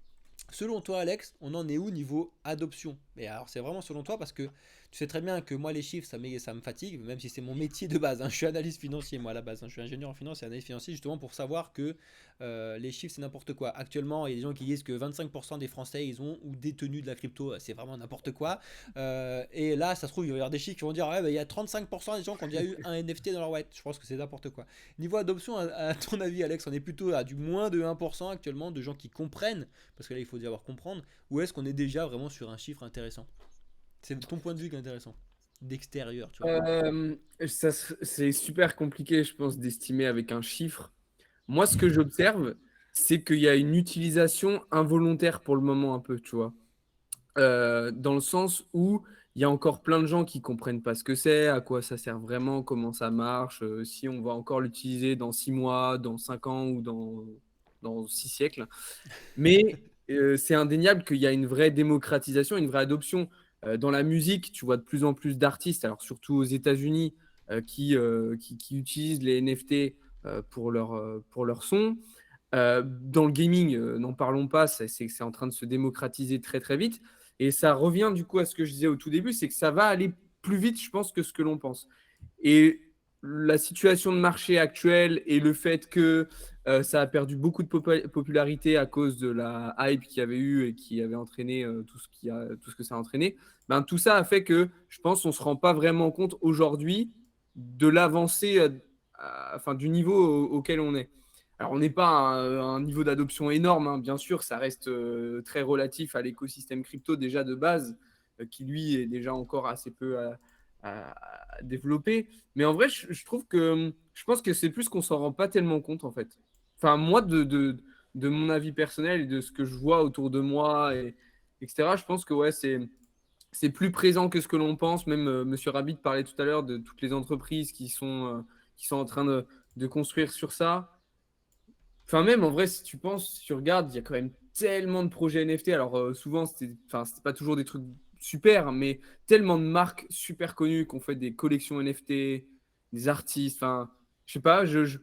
A: selon toi, Alex, on en est où niveau adoption? Mais alors, c'est vraiment selon toi, parce que tu sais très bien que moi, les chiffres, ça me fatigue, même si c'est mon métier de base, hein. Je suis analyste financier, moi, à la base, hein. Je suis ingénieur en finance et analyste financier, justement pour savoir que les chiffres, c'est n'importe quoi. Actuellement, il y a des gens qui disent que 25% des Français, ils ont ou détenu de la crypto. C'est vraiment n'importe quoi. Et là, ça se trouve, il va y avoir des chiffres qui vont dire ouais, il y a 35% des gens qui ont déjà eu un NFT dans leur wallet. Je pense que c'est n'importe quoi. Niveau adoption, à ton avis, Alex, on est plutôt à du moins de 1% actuellement de gens qui comprennent, parce que là, il faut déjà comprendre, ou est-ce qu'on est déjà vraiment sur un chiffre intéressant? C'est ton point de vue qui est intéressant, d'extérieur, tu vois.
B: C'est super compliqué, je pense, d'estimer avec un chiffre. Moi, ce que j'observe, c'est qu'il y a une utilisation involontaire pour le moment un peu, tu vois. Dans le sens où il y a encore plein de gens qui comprennent pas ce que c'est, à quoi ça sert vraiment, comment ça marche, si on va encore l'utiliser dans 6 mois, dans 5 ans ou dans 6 siècles. Mais c'est indéniable qu'il y a une vraie démocratisation, une vraie adoption. Dans la musique, tu vois de plus en plus d'artistes, alors surtout aux États-Unis, qui utilisent les NFT pour leur son. Dans le gaming, n'en parlons pas, c'est en train de se démocratiser très très vite. Et ça revient du coup à ce que je disais au tout début, c'est que ça va aller plus vite, je pense, que ce que l'on pense. Et la situation de marché actuelle et le fait que ça a perdu beaucoup de popularité à cause de la hype qu'il y avait eu et qui avait entraîné tout ce que ça a entraîné, ben, tout ça a fait que je pense qu'on ne se rend pas vraiment compte aujourd'hui de l'avancée, enfin, du niveau auquel on est. Alors, on n'est pas à un niveau d'adoption énorme, hein, bien sûr, ça reste très relatif à l'écosystème crypto déjà de base, qui lui est déjà encore assez peu à développer. Mais en vrai, je pense que c'est plus qu'on s'en rend pas tellement compte en fait. Enfin, moi, de mon avis personnel et de ce que je vois autour de moi, etc., je pense que ouais, c'est plus présent que ce que l'on pense. Même Monsieur Rabbit parlait tout à l'heure de toutes les entreprises qui sont en train de construire sur ça. Enfin, même en vrai, si tu penses, si tu regardes, il y a quand même tellement de projets NFT. Alors, souvent, c'était pas toujours des trucs super, mais tellement de marques super connues qui ont fait des collections NFT, des artistes. Enfin, je sais pas, je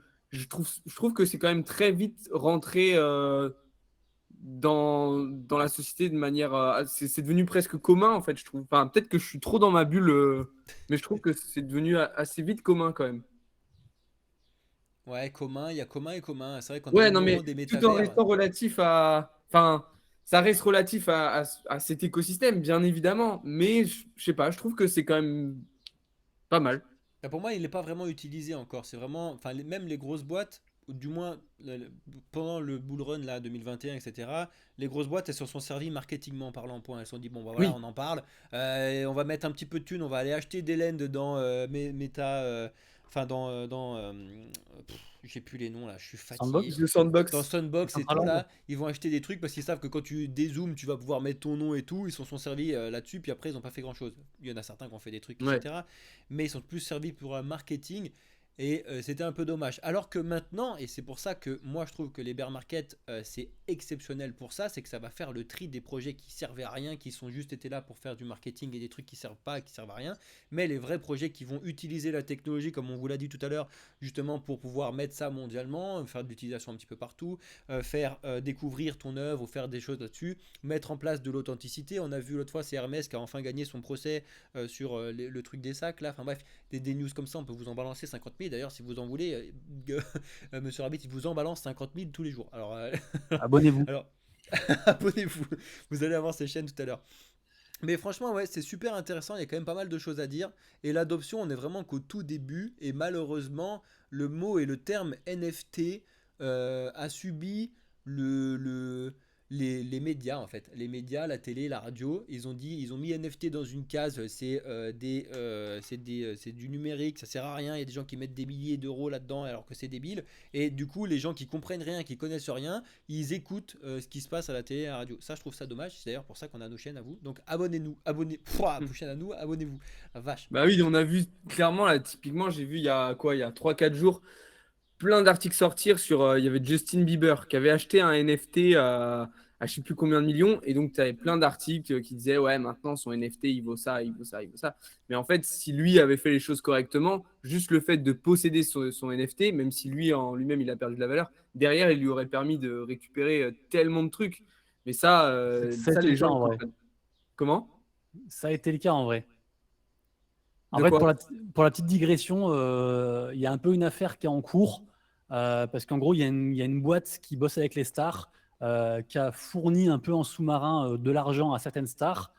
B: trouve que c'est quand même très vite rentré dans la société de manière. C'est devenu presque commun, en fait, je trouve. Enfin, peut-être que je suis trop dans ma bulle, mais je trouve que c'est devenu assez vite commun quand même.
A: Ouais, commun, il y a commun et commun. C'est vrai qu'on est
B: Ouais,
A: au
B: non,
A: moment
B: mais
A: des
B: tout en
A: métavers.
B: restant relatif à. Enfin, ça reste relatif à cet écosystème, bien évidemment. Mais je sais pas, je trouve que c'est quand même pas mal.
A: Bah, pour moi, il n'est pas vraiment utilisé encore. C'est vraiment, enfin, même les grosses boîtes, ou du moins pendant le bull run là, 2021, etc., les grosses boîtes, elles se sont servies marketingment parlant. Point. Elles se sont dit, bon, bah, voilà,
B: Oui,
A: on en parle. On va mettre un petit peu de thunes, on va aller acheter des lends dans Meta, enfin, j'ai plus les noms là, je suis fatigué.
C: Sandbox,
B: le
A: Dans
B: sandbox.
A: Sunbox et tout
C: Decentraland.
A: là, ils vont acheter des trucs parce qu'ils savent que quand tu dézoomes, tu vas pouvoir mettre ton nom et tout. Ils s'en sont servis là-dessus, puis après ils n'ont pas fait grand-chose. Il y en a certains qui ont fait des trucs,
B: Ouais.
A: etc. Mais ils sont plus servis pour un marketing. Et c'était un peu dommage. Alors que maintenant, et c'est pour ça que moi je trouve que les bear markets c'est exceptionnel pour ça, c'est que ça va faire le tri des projets qui servaient à rien, qui sont juste été là pour faire du marketing et des trucs qui servent pas, qui servent à rien. Mais les vrais projets qui vont utiliser la technologie, comme on vous l'a dit tout à l'heure, justement pour pouvoir mettre ça mondialement, faire de l'utilisation un petit peu partout, faire découvrir ton œuvre ou faire des choses là-dessus, mettre en place de l'authenticité. On a vu l'autre fois, c'est Hermès qui a enfin gagné son procès sur le truc des sacs là. Enfin bref, des news comme ça, on peut vous en balancer 50 000. D'ailleurs, si vous en voulez, Monsieur Rabbit, il vous en balance 50 000 tous les jours. Alors,
C: Abonnez-vous.
A: alors abonnez-vous. Vous allez avoir ces chaînes tout à l'heure. Mais franchement, ouais, c'est super intéressant. Il y a quand même pas mal de choses à dire. Et l'adoption, on est vraiment qu'au tout début. Et malheureusement, le mot et le terme NFT a subi les médias, en fait. Les médias, la télé, la radio, ils ont mis NFT dans une case. C'est du numérique, ça sert à rien. Il y a des gens qui mettent des milliers d'euros là-dedans alors que c'est débile. Et du coup, les gens qui comprennent rien, qui connaissent rien, ils écoutent ce qui se passe à la télé et à la radio. Ça, je trouve ça dommage. C'est d'ailleurs pour ça qu'on a nos chaînes à vous. Donc abonnez-nous. Pouah, vos chaînes à nous, abonnez-vous. La vache.
B: Bah oui, on a vu clairement, là, typiquement, j'ai vu il y a quoi, il y a 3 4 jours, plein d'articles sortir sur. Il y avait Justin Bieber qui avait acheté un NFT à je sais plus combien de millions. Et donc, tu avais plein d'articles qui disaient, ouais, maintenant, son NFT, il vaut ça, il vaut ça, il vaut ça. Mais en fait, si lui avait fait les choses correctement, juste le fait de posséder son NFT, même si lui, en lui-même, il a perdu de la valeur, derrière, il lui aurait permis de récupérer tellement de trucs. Mais
C: Ça a
B: ça
C: été
B: les
C: le cas
B: gens ne
C: en vrai.
B: comprennent. Comment?
C: Ça a été le cas en vrai. En
B: De
C: fait,
B: quoi?
C: pour la petite digression, il y a un peu une affaire qui est en cours, parce qu'en gros, il y a une boîte qui bosse avec les stars, qui a fourni un peu en sous-marin de l'argent à certaines stars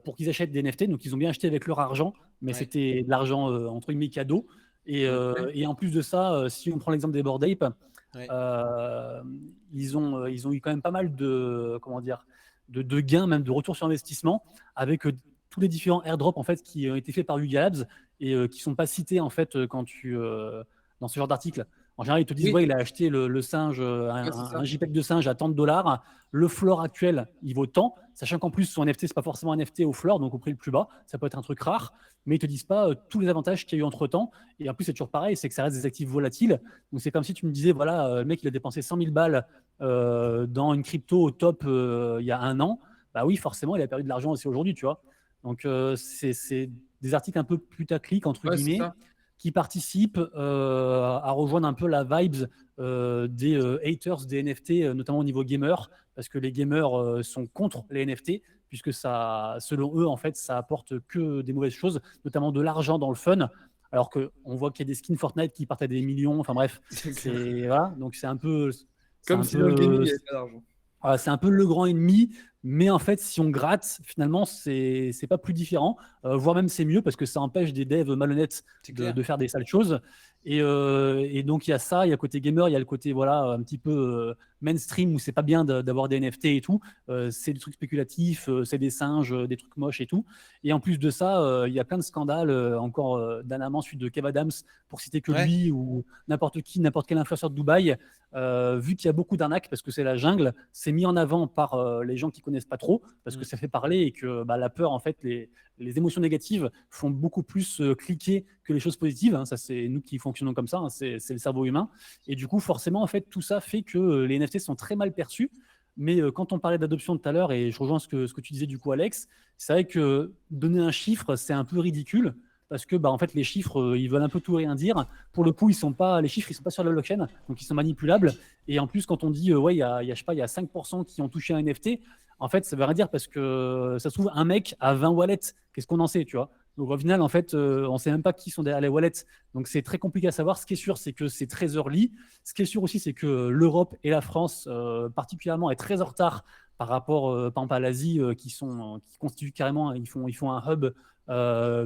C: pour qu'ils achètent des NFT. Donc, ils ont bien acheté avec leur argent, mais
A: Ouais.
C: c'était de l'argent, entre guillemets, cadeau.
B: Ok.
C: Et en plus de ça, si on prend l'exemple des Bored Ape,
A: Ouais.
C: euh, ils ont eu quand même pas mal de, comment dire, de gains, même de retour sur investissement, avec tous les différents airdrops en fait qui ont été faits par Yuga Labs et qui sont pas cités en fait dans ce genre d'article. En général, ils te disent,
B: Oui.
C: ouais, il a acheté le singe,
B: Ouais, c'est ça.
C: un JPEG de singe à tant de dollars. Le floor actuel, il vaut tant. Sachant qu'en plus, son NFT, c'est pas forcément un NFT au floor, donc au prix le plus bas. Ça peut être un truc rare, mais ils te disent pas tous les avantages qu'il y a eu entre temps. Et en plus, c'est toujours pareil, c'est que ça reste des actifs volatiles. Donc c'est comme si tu me disais, voilà, le mec, il a dépensé 100 000 balles dans une crypto au top il y a un an. Bah oui, forcément, il a perdu de l'argent aussi aujourd'hui, tu vois. Donc c'est des articles un peu putaclic, entre
B: Ouais, c'est
C: guillemets,
B: ça.
C: qui participent à rejoindre un peu la vibes des haters des NFT, notamment au niveau gamer, parce que les gamers sont contre les NFT, puisque ça, selon eux, en fait, ça apporte que des mauvaises choses, notamment de l'argent dans le fun, alors qu'on voit qu'il y a des skins Fortnite qui partent à des millions, enfin bref,
A: C'est clair.
C: c'est voilà, donc c'est
B: Comme
C: un
B: si dans le gaming, il
C: peu,
B: n'y avait pas d'argent.
C: voilà, c'est un peu le grand ennemi, mais en fait, si on gratte, finalement, c'est pas plus différent, voire même c'est mieux parce que ça empêche des devs malhonnêtes
A: C'est clair.
C: de faire des sales choses. Et donc, il y a ça, il y a le côté gamer, il y a le côté voilà, un petit peu mainstream où c'est pas bien d'avoir des NFT et tout. C'est des trucs spéculatifs, c'est des singes, des trucs moches et tout. Et en plus de ça, il y a plein de scandales, encore dernièrement, suite de Kev Adams, pour citer que
A: Ouais.
C: lui ou n'importe qui, n'importe quel influenceur de Dubaï. Vu qu'il y a beaucoup d'arnaques parce que c'est la jungle, c'est mis en avant par les gens qui connaissent pas trop parce que
A: Mm.
C: ça fait parler et que bah, la peur, en fait, les émotions négatives font beaucoup plus cliquer que les choses positives. Hein. Ça, c'est nous qui fonctionnons comme ça. Hein. C'est le cerveau humain. Et du coup, forcément, en fait, tout ça fait que les NFT sont très mal perçus. Mais quand on parlait d'adoption tout à l'heure, et je rejoins ce que tu disais du coup, Alex, c'est vrai que donner un chiffre, c'est un peu ridicule parce que bah, en fait, les chiffres, ils veulent un peu tout et rien dire. Pour le coup, les chiffres, ils sont pas sur la blockchain, donc ils sont manipulables. Et en plus, quand on dit, ouais, je sais pas, il y a 5% qui ont touché un NFT, en fait, ça veut rien dire parce que ça se trouve, un mec a 20 wallets. Qu'est-ce qu'on en sait, tu vois? Donc au final, en fait, on ne sait même pas qui sont derrière les wallets. Donc c'est très compliqué à savoir. Ce qui est sûr, c'est que c'est très early. Ce qui est sûr aussi, c'est que l'Europe et la France, particulièrement, est très en retard par rapport, par exemple, à l'Asie, qui constituent carrément, ils font un hub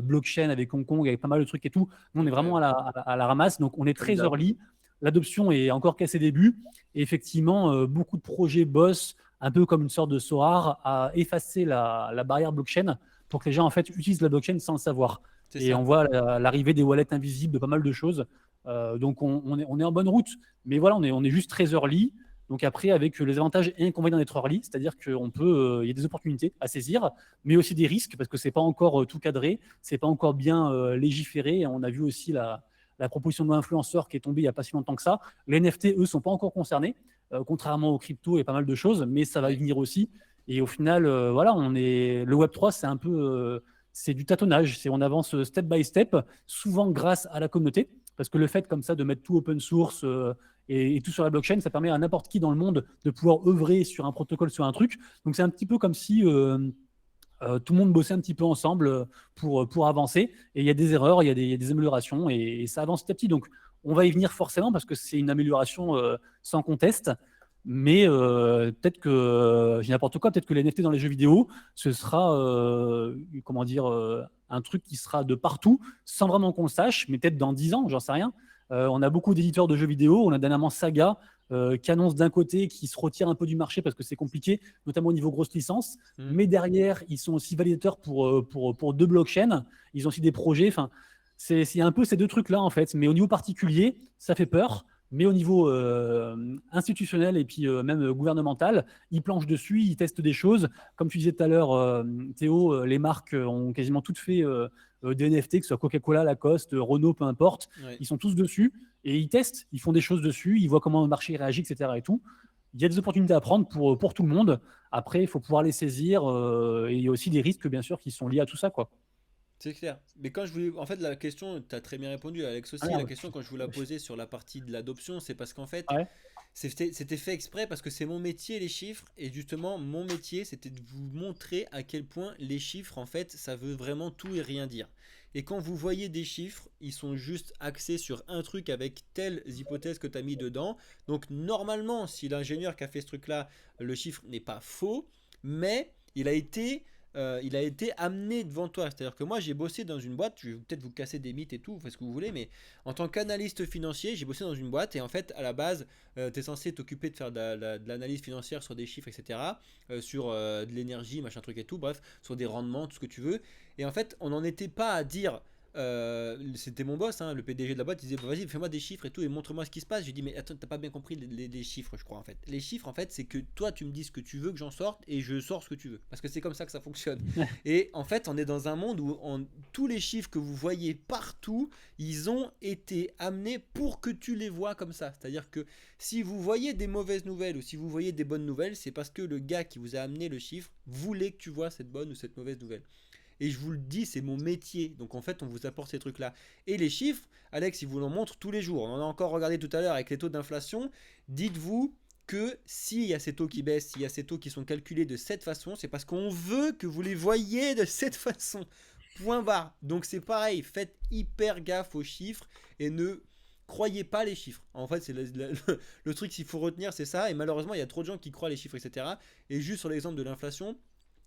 C: blockchain avec Hong Kong, avec pas mal de trucs et tout. Nous, on est vraiment
A: Incroyable.
C: à la ramasse. Donc on est
B: Comme
C: très
B: d'hab.
C: early. L'adoption est encore qu'à ses débuts. Et effectivement, beaucoup de projets bossent un peu comme une sorte de SOAR à effacer la barrière blockchain pour que les gens en fait utilisent la blockchain sans le savoir.
A: C'est
C: Et on
A: ça.
C: voit l'arrivée des wallets invisibles de pas mal de choses. Donc on est en bonne route. Mais voilà, on est juste très early. Donc après, avec les avantages et inconvénients d'être early, c'est-à-dire qu'il y a des opportunités à saisir, mais aussi des risques parce que c'est pas encore tout cadré, c'est pas encore bien légiféré. On a vu aussi la proposition de l'influenceur qui est tombée il n'y a pas si longtemps que ça. Les NFT, eux, sont pas encore concernés, contrairement aux crypto et pas mal de choses, mais ça va y
A: Ouais.
C: venir aussi. Et au final, voilà, le Web3, c'est un peu, c'est du tâtonnage, on avance step by step, souvent grâce à la communauté, parce que le fait comme ça de mettre tout open source et tout sur la blockchain, ça permet à n'importe qui dans le monde de pouvoir œuvrer sur un protocole, sur un truc. Donc c'est un petit peu comme si tout le monde bossait un petit peu ensemble pour avancer. Et il y a des erreurs, il y a des améliorations et ça avance petit à petit. Donc, on va y venir forcément parce que c'est une amélioration sans conteste. Mais peut-être que, j'ai n'importe quoi, peut-être que les NFT dans les jeux vidéo, ce sera, comment dire, un truc qui sera de partout, sans vraiment qu'on le sache, mais peut-être dans 10 ans, j'en sais rien. On a beaucoup d'éditeurs de jeux vidéo. On a dernièrement Saga qui annonce d'un côté, qui se retire un peu du marché parce que c'est compliqué, notamment au niveau grosse licence.
A: Mm.
C: Mais derrière, ils sont aussi validateurs pour deux blockchains. Ils ont aussi des projets. Enfin, c'est un peu ces deux trucs-là, en fait. Mais au niveau particulier, ça fait peur. Mais au niveau institutionnel et puis même gouvernemental, ils planchent dessus, ils testent des choses. Comme tu disais tout à l'heure, Théo, les marques ont quasiment toutes fait des NFT, que ce soit Coca-Cola, Lacoste, Renault, peu importe.
A: Ouais.
C: Ils sont tous dessus et ils testent, ils font des choses dessus, ils voient comment le marché réagit, etc. Et tout. Il y a des opportunités à prendre pour tout le monde. Après, il faut pouvoir les saisir et il y a aussi des risques, bien sûr, qui sont liés à tout ça, quoi.
A: C'est clair. Mais quand je voulais. En fait, la question, tu as très bien répondu, Alex
C: Ah
A: aussi. La
C: non,
A: question, quand je vous la posais sur la partie de l'adoption, c'est parce qu'en fait,
C: ouais.
A: c'était fait exprès parce que c'est mon métier, les chiffres. Et justement, mon métier, c'était de vous montrer à quel point les chiffres, en fait, ça veut vraiment tout et rien dire. Et quand vous voyez des chiffres, ils sont juste axés sur un truc avec telles hypothèses que tu as mis dedans. Donc, normalement, si l'ingénieur qui a fait ce truc-là, le chiffre n'est pas faux, mais il a été amené devant toi. C'est-à-dire que moi, j'ai bossé dans une boîte, je vais peut-être vous casser des mythes et tout, vous faites ce que vous voulez, mais en tant qu'analyste financier, j'ai bossé dans une boîte et en fait, à la base, tu es censé t'occuper de faire de l'analyse financière sur des chiffres, etc., sur de l'énergie, machin truc et tout, bref, sur des rendements, tout ce que tu veux. Et en fait, on n'en était pas à dire c'était mon boss, hein, le PDG de la boîte, il disait bah, vas-y fais-moi des chiffres et tout et montre-moi ce qui se passe. J'ai dit mais attends, t'as pas bien compris les chiffres, je crois en fait. Les chiffres en fait c'est que toi tu me dis ce que tu veux que j'en sorte et je sors ce que tu veux parce que c'est comme ça que ça fonctionne. Et en fait on est dans un monde où tous les chiffres que vous voyez partout, ils ont été amenés pour que tu les vois comme ça. C'est-à-dire que si vous voyez des mauvaises nouvelles ou si vous voyez des bonnes nouvelles, c'est parce que le gars qui vous a amené le chiffre voulait que tu vois cette bonne ou cette mauvaise nouvelle. Et je vous le dis, c'est mon métier. Donc en fait, on vous apporte ces trucs-là. Et les chiffres, Alex, il vous en montre tous les jours. On en a encore regardé tout à l'heure avec les taux d'inflation. Dites-vous que s'il y a ces taux qui baissent, s'il y a ces taux qui sont calculés de cette façon, c'est parce qu'on veut que vous les voyiez de cette façon. Point barre. Donc c'est pareil, faites hyper gaffe aux chiffres et ne croyez pas les chiffres. En fait, c'est le truc qu'il faut retenir, c'est ça. Et malheureusement, il y a trop de gens qui croient les chiffres, etc. Et juste sur l'exemple de l'inflation,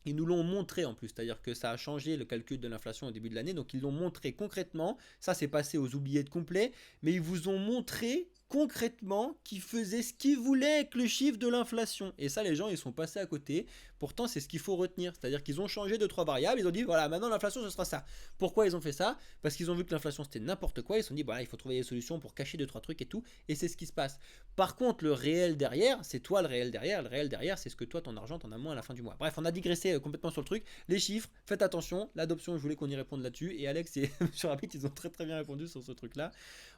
A: ils nous l'ont montré en plus, c'est-à-dire que ça a changé le calcul de l'inflation au début de l'année, donc ils l'ont montré concrètement, ça c'est passé aux oubliettes complets, mais ils vous ont montré concrètement qu'ils faisaient ce qu'ils voulaient avec le chiffre de l'inflation. Et ça les gens ils sont passés à côté, pourtant c'est ce qu'il faut retenir, c'est-à-dire qu'ils ont changé 2-3 variables, ils ont dit voilà maintenant l'inflation ce sera ça. Pourquoi ils ont fait ça? Parce qu'ils ont vu que l'inflation c'était n'importe quoi, ils se sont dit voilà il faut trouver des solutions pour cacher 2-3 trucs et tout, et c'est ce qui se passe. Par contre, le réel derrière, c'est toi le réel derrière. Le réel derrière, c'est ce que toi, ton argent, t'en as moins à la fin du mois. Bref, on a digressé complètement sur le truc. Les chiffres, faites attention. L'adoption, je voulais qu'on y réponde là-dessus. Et Alex et sur Rapid, ils ont très très bien répondu sur ce truc-là.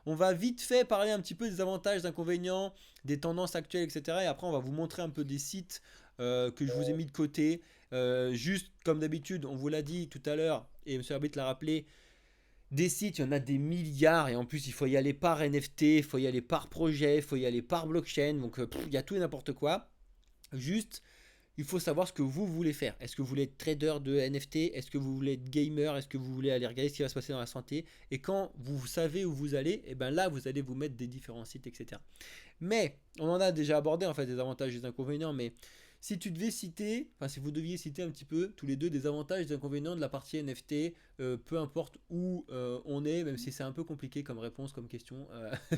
A: On va vite fait parler un petit peu des avantages, des inconvénients, des tendances actuelles, etc. Et après, on va vous montrer un peu des sites que je vous ai mis de côté. Juste comme d'habitude, on vous l'a dit tout à l'heure, et M. Arbitre l'a rappelé, des sites, il y en a des milliards et en plus il faut y aller par NFT, il faut y aller par projet, il faut y aller par blockchain, donc il y a tout et n'importe quoi. Juste, il faut savoir ce que vous voulez faire. Est-ce que vous voulez être trader de NFT? Est-ce que vous voulez être gamer? Est-ce que vous voulez aller regarder ce qui va se passer dans la santé? Et quand vous savez où vous allez, et ben là vous allez vous mettre des différents sites, etc. Mais on en a déjà abordé en fait des avantages et des inconvénients, mais si tu devais citer, enfin si vous deviez citer un petit peu tous les deux des avantages et des inconvénients de la partie NFT, peu importe où on est, même si c'est un peu compliqué comme réponse, comme question,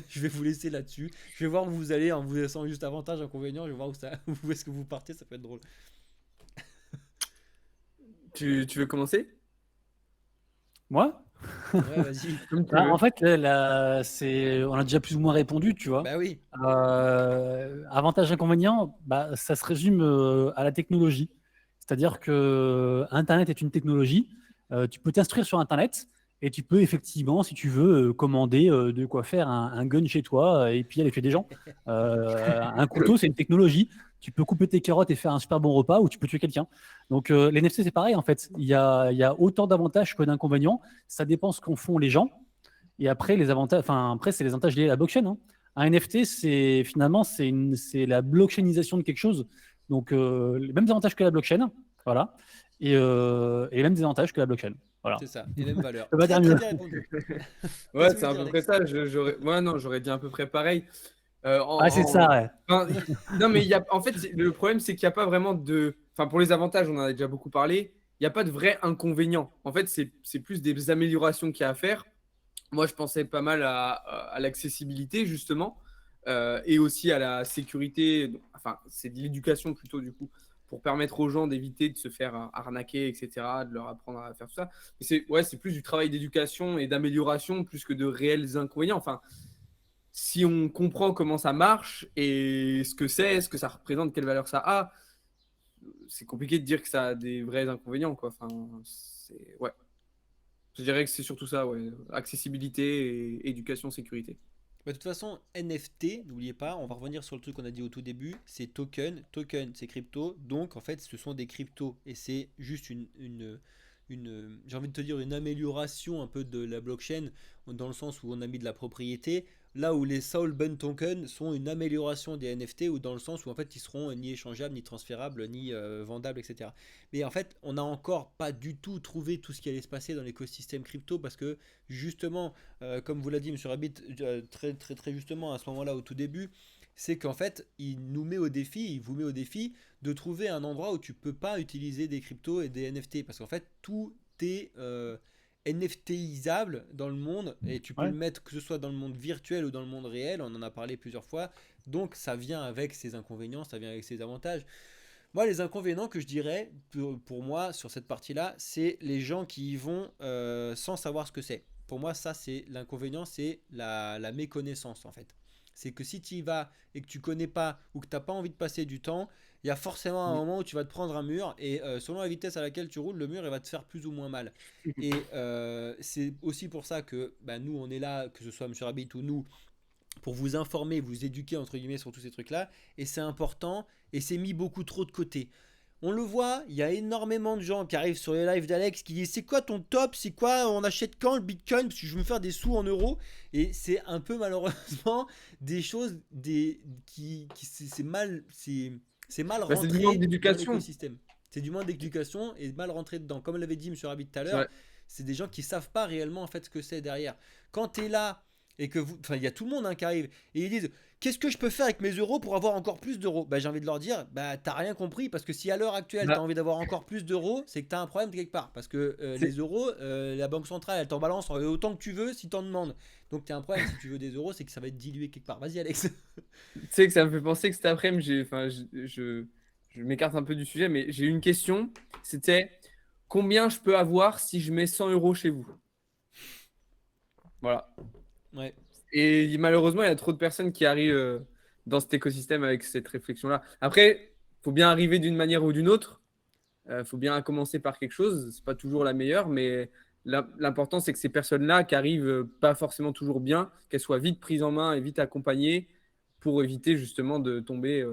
A: je vais vous laisser là-dessus. Je vais voir où vous allez en vous laissant juste avantages, inconvénients, je vais voir où est-ce que vous partez, ça peut être drôle.
B: Tu veux commencer?
C: Moi?
A: Ouais, vas-y.
B: Comme tu
C: Bah,
B: veux.
C: en fait, là, on a déjà plus ou moins répondu, tu vois.
A: Bah oui.
C: Avantage, inconvénient, bah, ça se résume à la technologie. C'est-à-dire que Internet est une technologie. Tu peux t'instruire sur Internet et tu peux effectivement, si tu veux, commander de quoi faire un gun chez toi et puis aller tuer des gens. Un couteau, c'est une technologie. Tu peux couper tes carottes et faire un super bon repas ou tu peux tuer quelqu'un. Donc les NFT, c'est pareil en fait. Il y a autant d'avantages que d'inconvénients. Ça dépend ce qu'en font les gens. Et après, les avantages, enfin, après, c'est les avantages liés à la blockchain, hein. Un NFT, c'est finalement, c'est la blockchainisation de quelque chose. Donc, les mêmes avantages que la blockchain, voilà, et les mêmes désavantages que la blockchain. Voilà.
A: C'est ça, et même valeur.
C: Je peux pas
A: Très
C: dire
A: très
C: mieux.
A: bien répondu.
B: Ouais,
A: Qu'est-ce que
B: c'est
A: vous
B: à
A: dire,
B: peu près
A: Alex?
B: ça. Ouais, non, j'aurais dit à peu près pareil.
C: Ah, c'est ça, ouais.
B: Enfin, non, mais en fait, le problème, c'est qu'il n'y a pas vraiment de. Enfin, pour les avantages, on en a déjà beaucoup parlé. Il n'y a pas de vrai inconvénient. En fait, c'est plus des améliorations qu'il y a à faire. Moi, je pensais pas mal à l'accessibilité, justement, et aussi à la sécurité. Enfin, c'est de l'éducation plutôt, du coup, pour permettre aux gens d'éviter de se faire arnaquer, etc., de leur apprendre à faire tout ça. Ouais, c'est plus du travail d'éducation et d'amélioration plus que de réels inconvénients. Enfin, si on comprend comment ça marche et ce que ça représente, quelle valeur ça a, c'est compliqué de dire que ça a des vrais inconvénients, quoi. Enfin, ouais. Je dirais que c'est surtout ça, ouais. Accessibilité et éducation, sécurité.
A: Bah, de toute façon, NFT, n'oubliez pas, on va revenir sur le truc qu'on a dit au tout début, c'est token. Token, c'est crypto. Donc, en fait, ce sont des cryptos. Et c'est juste j'ai envie de te dire, une amélioration un peu de la blockchain, dans le sens où on a mis de la propriété. Là où les Soulbound tokens sont une amélioration des NFT, ou dans le sens où en fait ils seront ni échangeables, ni transférables, ni vendables, etc. Mais en fait, on n'a encore pas du tout trouvé tout ce qui allait se passer dans l'écosystème crypto parce que justement, comme vous l'a dit M. Rabbit très, très, très justement à ce moment-là au tout début, c'est qu'en fait, il vous met au défi de trouver un endroit où tu peux pas utiliser des cryptos et des NFT parce qu'en fait, tout est NFTisable dans le monde et tu peux
C: Ouais.
A: le mettre que ce soit dans le monde virtuel ou dans le monde réel, on en a parlé plusieurs fois, donc ça vient avec ses inconvénients, ça vient avec ses avantages. Moi, les inconvénients que je dirais pour moi sur cette partie-là, c'est les gens qui y vont sans savoir ce que c'est. pour moi, ça, c'est l'inconvénient, c'est la méconnaissance, en fait. C'est que si tu y vas et que tu connais pas ou que tu n'as pas envie de passer du temps, il y a forcément un
B: Mm.
A: moment où tu vas te prendre un mur et selon la vitesse à laquelle tu roules, le mur il va te faire plus ou moins mal. Et c'est aussi pour ça que bah, nous, on est là, que ce soit M. Rabbit ou nous, pour vous informer, vous éduquer entre guillemets sur tous ces trucs-là. Et c'est important et c'est mis beaucoup trop de côté. On le voit, il y a énormément de gens qui arrivent sur les lives d'Alex qui disent c'est quoi ton top, c'est quoi, on achète quand le Bitcoin parce que je veux me faire des sous en euros. Et c'est un peu malheureusement des choses c'est mal
B: Bah, c'est du manque
A: rentré dans
B: d'éducation.
A: l'écosystème. C'est du manque d'éducation et mal rentré dedans. Comme l'avait dit M. Rabbit tout à
B: C'est
A: l'heure,
B: vrai.
A: c'est des gens qui savent pas réellement en fait ce que c'est derrière. Quand tu es là et que vous, enfin il y a tout le monde hein, qui arrive et ils disent qu'est-ce que je peux faire avec mes euros pour avoir encore plus d'euros. Bah j'ai envie de leur dire bah t'as rien compris parce que si à l'heure actuelle t'as
B: Bah,
A: envie d'avoir encore plus d'euros c'est que t'as un problème quelque part parce que les
B: c'est
A: euros la banque centrale elle t'en balance autant que tu veux si t'en demandes donc t'as un problème si tu veux des euros c'est que ça va être dilué quelque part. Vas-y Alex.
B: Tu sais que ça me fait penser que cet après-midi, je m'écarte un peu du sujet, mais j'ai eu une question. C'était combien je peux avoir si je mets 100 euros chez vous? Voilà.
A: Ouais.
B: Et malheureusement, il y a trop de personnes qui arrivent dans cet écosystème avec cette réflexion-là. Après, il faut bien arriver d'une manière ou d'une autre. Il faut bien commencer par quelque chose. C'est pas toujours la meilleure, mais l'important, c'est que ces personnes-là qui arrivent pas forcément toujours bien, qu'elles soient vite prises en main et vite accompagnées pour éviter justement de tomber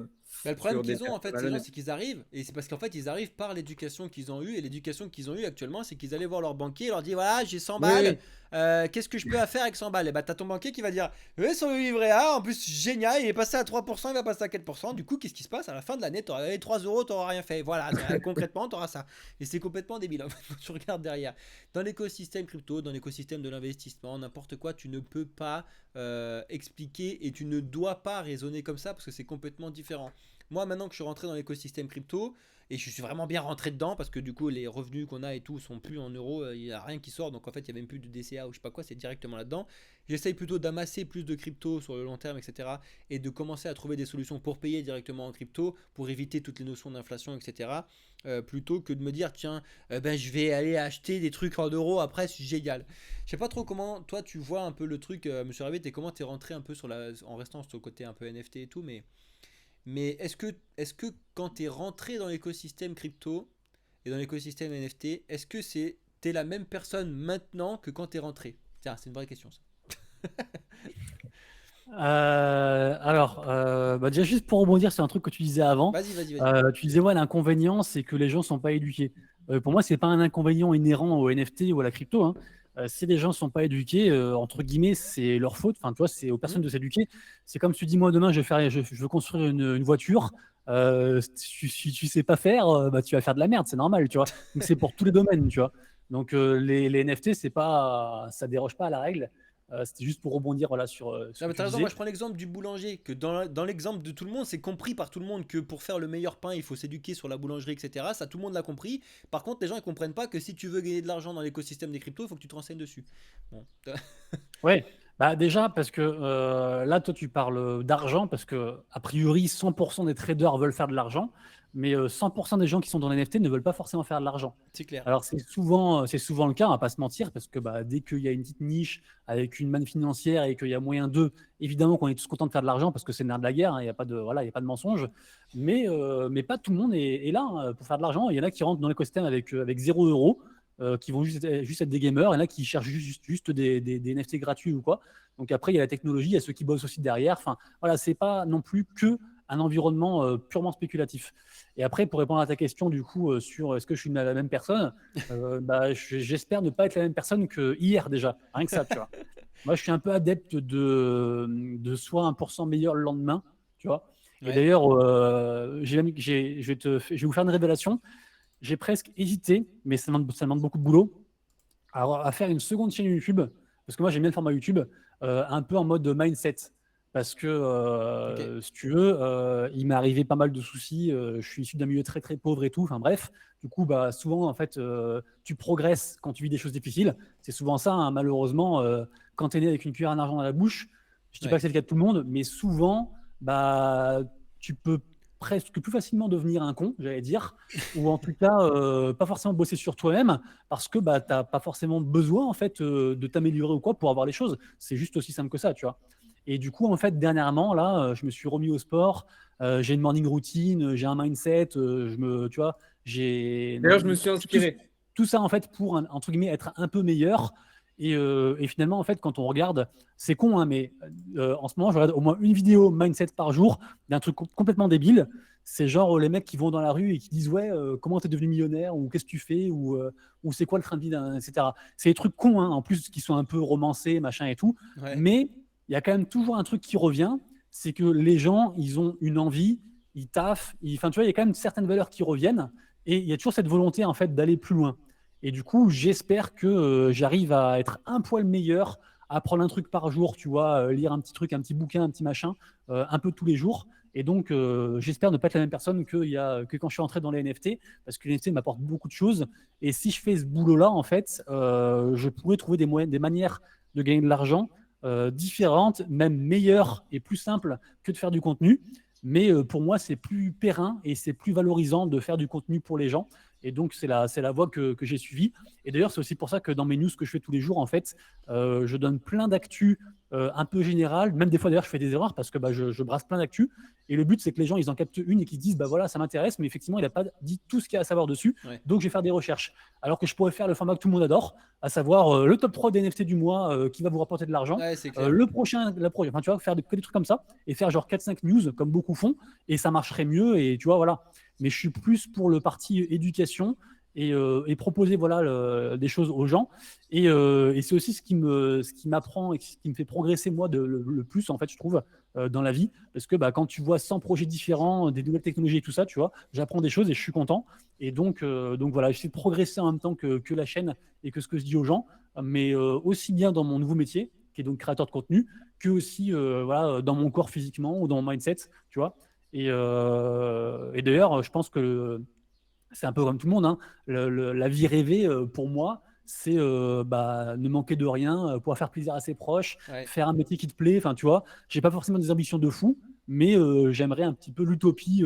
A: Bah, le problème
B: sur des
A: qu'ils ont en
B: personnes
A: fait, ces gens,
B: malhonnêtes.
A: c'est qu'ils arrivent, et c'est parce qu'en fait, ils arrivent par l'éducation qu'ils ont eue, et l'éducation qu'ils ont eue actuellement, c'est qu'ils allaient voir leur banquier et leur disent voilà, j'ai 100
B: Oui,
A: balles,
B: oui.
A: qu'est-ce que je peux faire avec 100 balles? Et bah, t'as ton banquier qui va dire oui, sur le livret A, en plus, génial, il est passé à 3%, il va passer à 4%, du coup, qu'est-ce qui se passe? À la fin de l'année, t'auras les 3 euros, t'auras rien fait, voilà, concrètement, t'auras ça. Et c'est complètement débile, en fait, quand tu regardes derrière. Dans l'écosystème crypto, dans l'écosystème de l'investissement, n'importe quoi, tu ne peux pas expliquer et tu ne dois pas raisonner comme ça parce que c'est complètement différent. Moi, maintenant que je suis rentré dans l'écosystème crypto, et je suis vraiment bien rentré dedans, parce que du coup, les revenus qu'on a et tout sont plus en euros, il n'y a rien qui sort, donc en fait, il n'y a même plus de DCA ou je sais pas quoi, c'est directement là-dedans. J'essaye plutôt d'amasser plus de crypto sur le long terme, etc. Et de commencer à trouver des solutions pour payer directement en crypto, pour éviter toutes les notions d'inflation, etc. Plutôt que de me dire, tiens, ben, je vais aller acheter des trucs en euros après, c'est génial. Je sais pas trop comment, toi, tu vois un peu le truc, Monsieur Rabbit, et comment tu es rentré un peu en restant sur le côté un peu NFT et tout, mais est-ce que quand tu es rentré dans l'écosystème crypto et dans l'écosystème NFT, est-ce que t'es la même personne maintenant que quand tu es rentré? Tiens, c'est une vraie question ça.
C: Bah déjà, juste pour rebondir sur un truc que tu disais avant,
A: Vas-y, vas-y, vas-y.
C: tu disais, ouais, l'inconvénient, c'est que les gens sont pas éduqués. Pour moi, c'est pas un inconvénient inhérent au NFT ou à la crypto, hein. Si les gens sont pas éduqués, entre guillemets, c'est leur faute. Enfin, tu vois, c'est aux
A: Hmm.
C: personnes de s'éduquer. C'est comme si tu dis, moi, demain, je veux construire une voiture. Si tu sais pas faire, bah, tu vas faire de la merde, c'est normal, tu vois. Donc, c'est pour tous les domaines, tu vois. Donc, les NFT, ça déroge pas à la règle. C'était juste pour rebondir voilà, sur ce
A: Non,
C: que
A: mais
C: tu
A: t'as raison, moi
C: disais.
A: je prends l'exemple du boulanger, que dans l'exemple de tout le monde, c'est compris par tout le monde que pour faire le meilleur pain, il faut s'éduquer sur la boulangerie, etc. Ça, tout le monde l'a compris. Par contre, les gens ils comprennent pas que si tu veux gagner de l'argent dans l'écosystème des cryptos, il faut que tu te renseignes dessus. Bon.
C: Ouais, bah déjà parce que là, toi, tu parles d'argent parce que a priori, 100% des traders veulent faire de l'argent, mais 100% des gens qui sont dans les NFT ne veulent pas forcément faire de l'argent.
A: C'est clair.
C: Alors c'est souvent le cas, on va pas se mentir, parce que bah, dès qu'il y a une petite niche avec une manne financière et qu'il y a moyen d'eux, évidemment qu'on est tous contents de faire de l'argent parce que c'est le nerf de la guerre, hein, il n'y a pas de voilà, il y a pas de mensonge, mais pas tout le monde est là hein, pour faire de l'argent. Il y en a qui rentrent dans l'écosystème avec 0 euros. Qui vont juste être des gamers, il y en a qui cherchent juste des NFT gratuits ou quoi. Donc après, il y a la technologie, il y a ceux qui bossent aussi derrière. Enfin, voilà, c'est pas non plus que un environnement purement spéculatif. Et après, pour répondre à ta question, du coup, sur est-ce que je suis la même personne, bah, j'espère ne pas être la même personne que hier déjà. Rien que ça, tu vois. Moi, je suis un peu adepte de soit 1% meilleur le lendemain, tu vois. Et
A: Ouais.
C: d'ailleurs, je vais vous faire une révélation. J'ai presque hésité, mais ça demande beaucoup de boulot, à faire une seconde chaîne YouTube, parce que moi j'aime bien le format YouTube, un peu en mode mindset. Parce que,
A: Ok.
C: si tu veux, il m'est arrivé pas mal de soucis. Je suis issu d'un milieu très très pauvre et tout. Enfin bref, du coup, bah, souvent, en fait, tu progresses quand tu vis des choses difficiles. C'est souvent ça, hein, malheureusement, quand tu es né avec une cuillère en argent dans la bouche. Je dis pas
A: Ouais.
C: que c'est le cas de tout le monde, mais souvent, bah, tu peux presque plus facilement devenir un con, j'allais dire, ou en tout cas pas forcément bosser sur toi-même parce que bah, tu n'as pas forcément besoin en fait de t'améliorer ou quoi pour avoir les choses. C'est juste aussi simple que ça, tu vois. Et du coup, en fait, dernièrement, là, je me suis remis au sport, j'ai une morning routine, j'ai un mindset, tu vois, j'ai
B: D'ailleurs, je me suis
C: tout,
B: inspiré.
C: tout ça en fait pour entre guillemets être un peu meilleur. Et finalement, en fait, quand on regarde, c'est con, hein, mais en ce moment, je regarde au moins une vidéo mindset par jour d'un truc complètement débile. C'est genre les mecs qui vont dans la rue et qui disent ouais, comment t'es devenu millionnaire ou qu'est-ce que tu fais ou c'est quoi le train de vie, etc. C'est des trucs cons, hein, en plus qui sont un peu romancés, machin et tout.
A: Ouais.
C: Mais il y a quand même toujours un truc qui revient, c'est que les gens, ils ont une envie, ils taffent, enfin tu vois, il y a quand même certaines valeurs qui reviennent et il y a toujours cette volonté en fait d'aller plus loin. Et du coup, j'espère que j'arrive à être un poil meilleur, à prendre un truc par jour, tu vois, lire un petit truc, un petit bouquin, un petit machin, un peu tous les jours. Et donc, j'espère ne pas être la même personne que quand je suis entré dans les NFT, parce que les NFT m'apportent beaucoup de choses. Et si je fais ce boulot-là, en fait, je pourrais trouver des manières de gagner de l'argent différentes, même meilleures et plus simples que de faire du contenu. Mais pour moi, c'est plus périn et c'est plus valorisant de faire du contenu pour les gens. Et donc, c'est la voie que j'ai suivie. Et d'ailleurs, c'est aussi pour ça que dans mes news que je fais tous les jours, en fait, je donne plein d'actu un peu générales. Même des fois, d'ailleurs, je fais des erreurs parce que bah, je brasse plein d'actu. Et le but, c'est que les gens, ils en captent une et qu'ils se disent, bah voilà, ça m'intéresse, mais effectivement, il n'a pas dit tout ce qu'il y a à savoir dessus.
A: Ouais.
C: Donc, je vais faire des recherches. Alors que je pourrais faire le format que tout le monde adore, à savoir le top 3 des NFT du mois qui va vous rapporter de l'argent.
A: Ouais, c'est clair.
C: Le prochain, enfin, tu vois, faire que des trucs comme ça et faire genre 4-5 news comme beaucoup font et ça marcherait mieux. Et tu vois, voilà. Mais je suis plus pour le parti éducation et proposer voilà, des choses aux gens. Et c'est aussi ce qui m'apprend et ce qui me fait progresser moi le plus, en fait, je trouve, dans la vie. Parce que bah, quand tu vois 100 projets différents, des nouvelles technologies et tout ça, tu vois, j'apprends des choses et je suis content. Et donc voilà, j'essaie de progresser en même temps que la chaîne et que ce que je dis aux gens, mais aussi bien dans mon nouveau métier, qui est donc créateur de contenu, que aussi voilà, dans mon corps physiquement ou dans mon mindset, tu vois. Et d'ailleurs, je pense que c'est un peu comme tout le monde, hein. La vie rêvée, pour moi, c'est bah, ne manquer de rien, pouvoir faire plaisir à ses proches,
A: Ouais.
C: faire un métier qui te plaît. Enfin, tu vois, j'ai pas forcément des ambitions de fou, mais j'aimerais un petit peu l'utopie,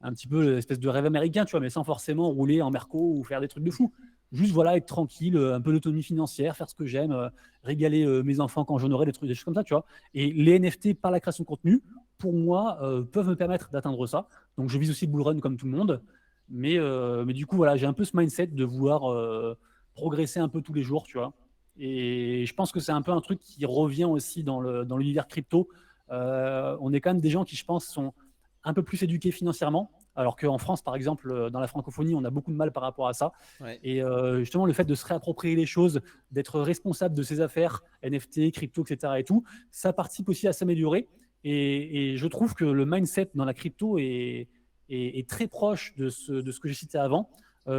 C: un petit peu l'espèce de rêve américain, tu vois, mais sans forcément rouler en merco ou faire des trucs de fou. Juste voilà, être tranquille, un peu d'autonomie financière, faire ce que j'aime, régaler mes enfants quand j'en aurai, des choses comme ça, tu vois. Et les NFT par la création de contenu, pour moi, peuvent me permettre d'atteindre ça. Donc je vise aussi le bull run comme tout le monde. Mais du coup, voilà, j'ai un peu ce mindset de vouloir progresser un peu tous les jours, tu vois. Et je pense que c'est un peu un truc qui revient aussi dans l'univers crypto. On est quand même des gens qui, je pense, sont un peu plus éduqués financièrement, alors qu'en France, par exemple, dans la francophonie, on a beaucoup de mal par rapport à ça.
A: Ouais.
C: Et justement, le fait de se réapproprier les choses, d'être responsable de ses affaires, NFT, crypto, etc. et tout, ça participe aussi à s'améliorer. Et je trouve que le mindset dans la crypto est très proche de ce que j'ai cité avant,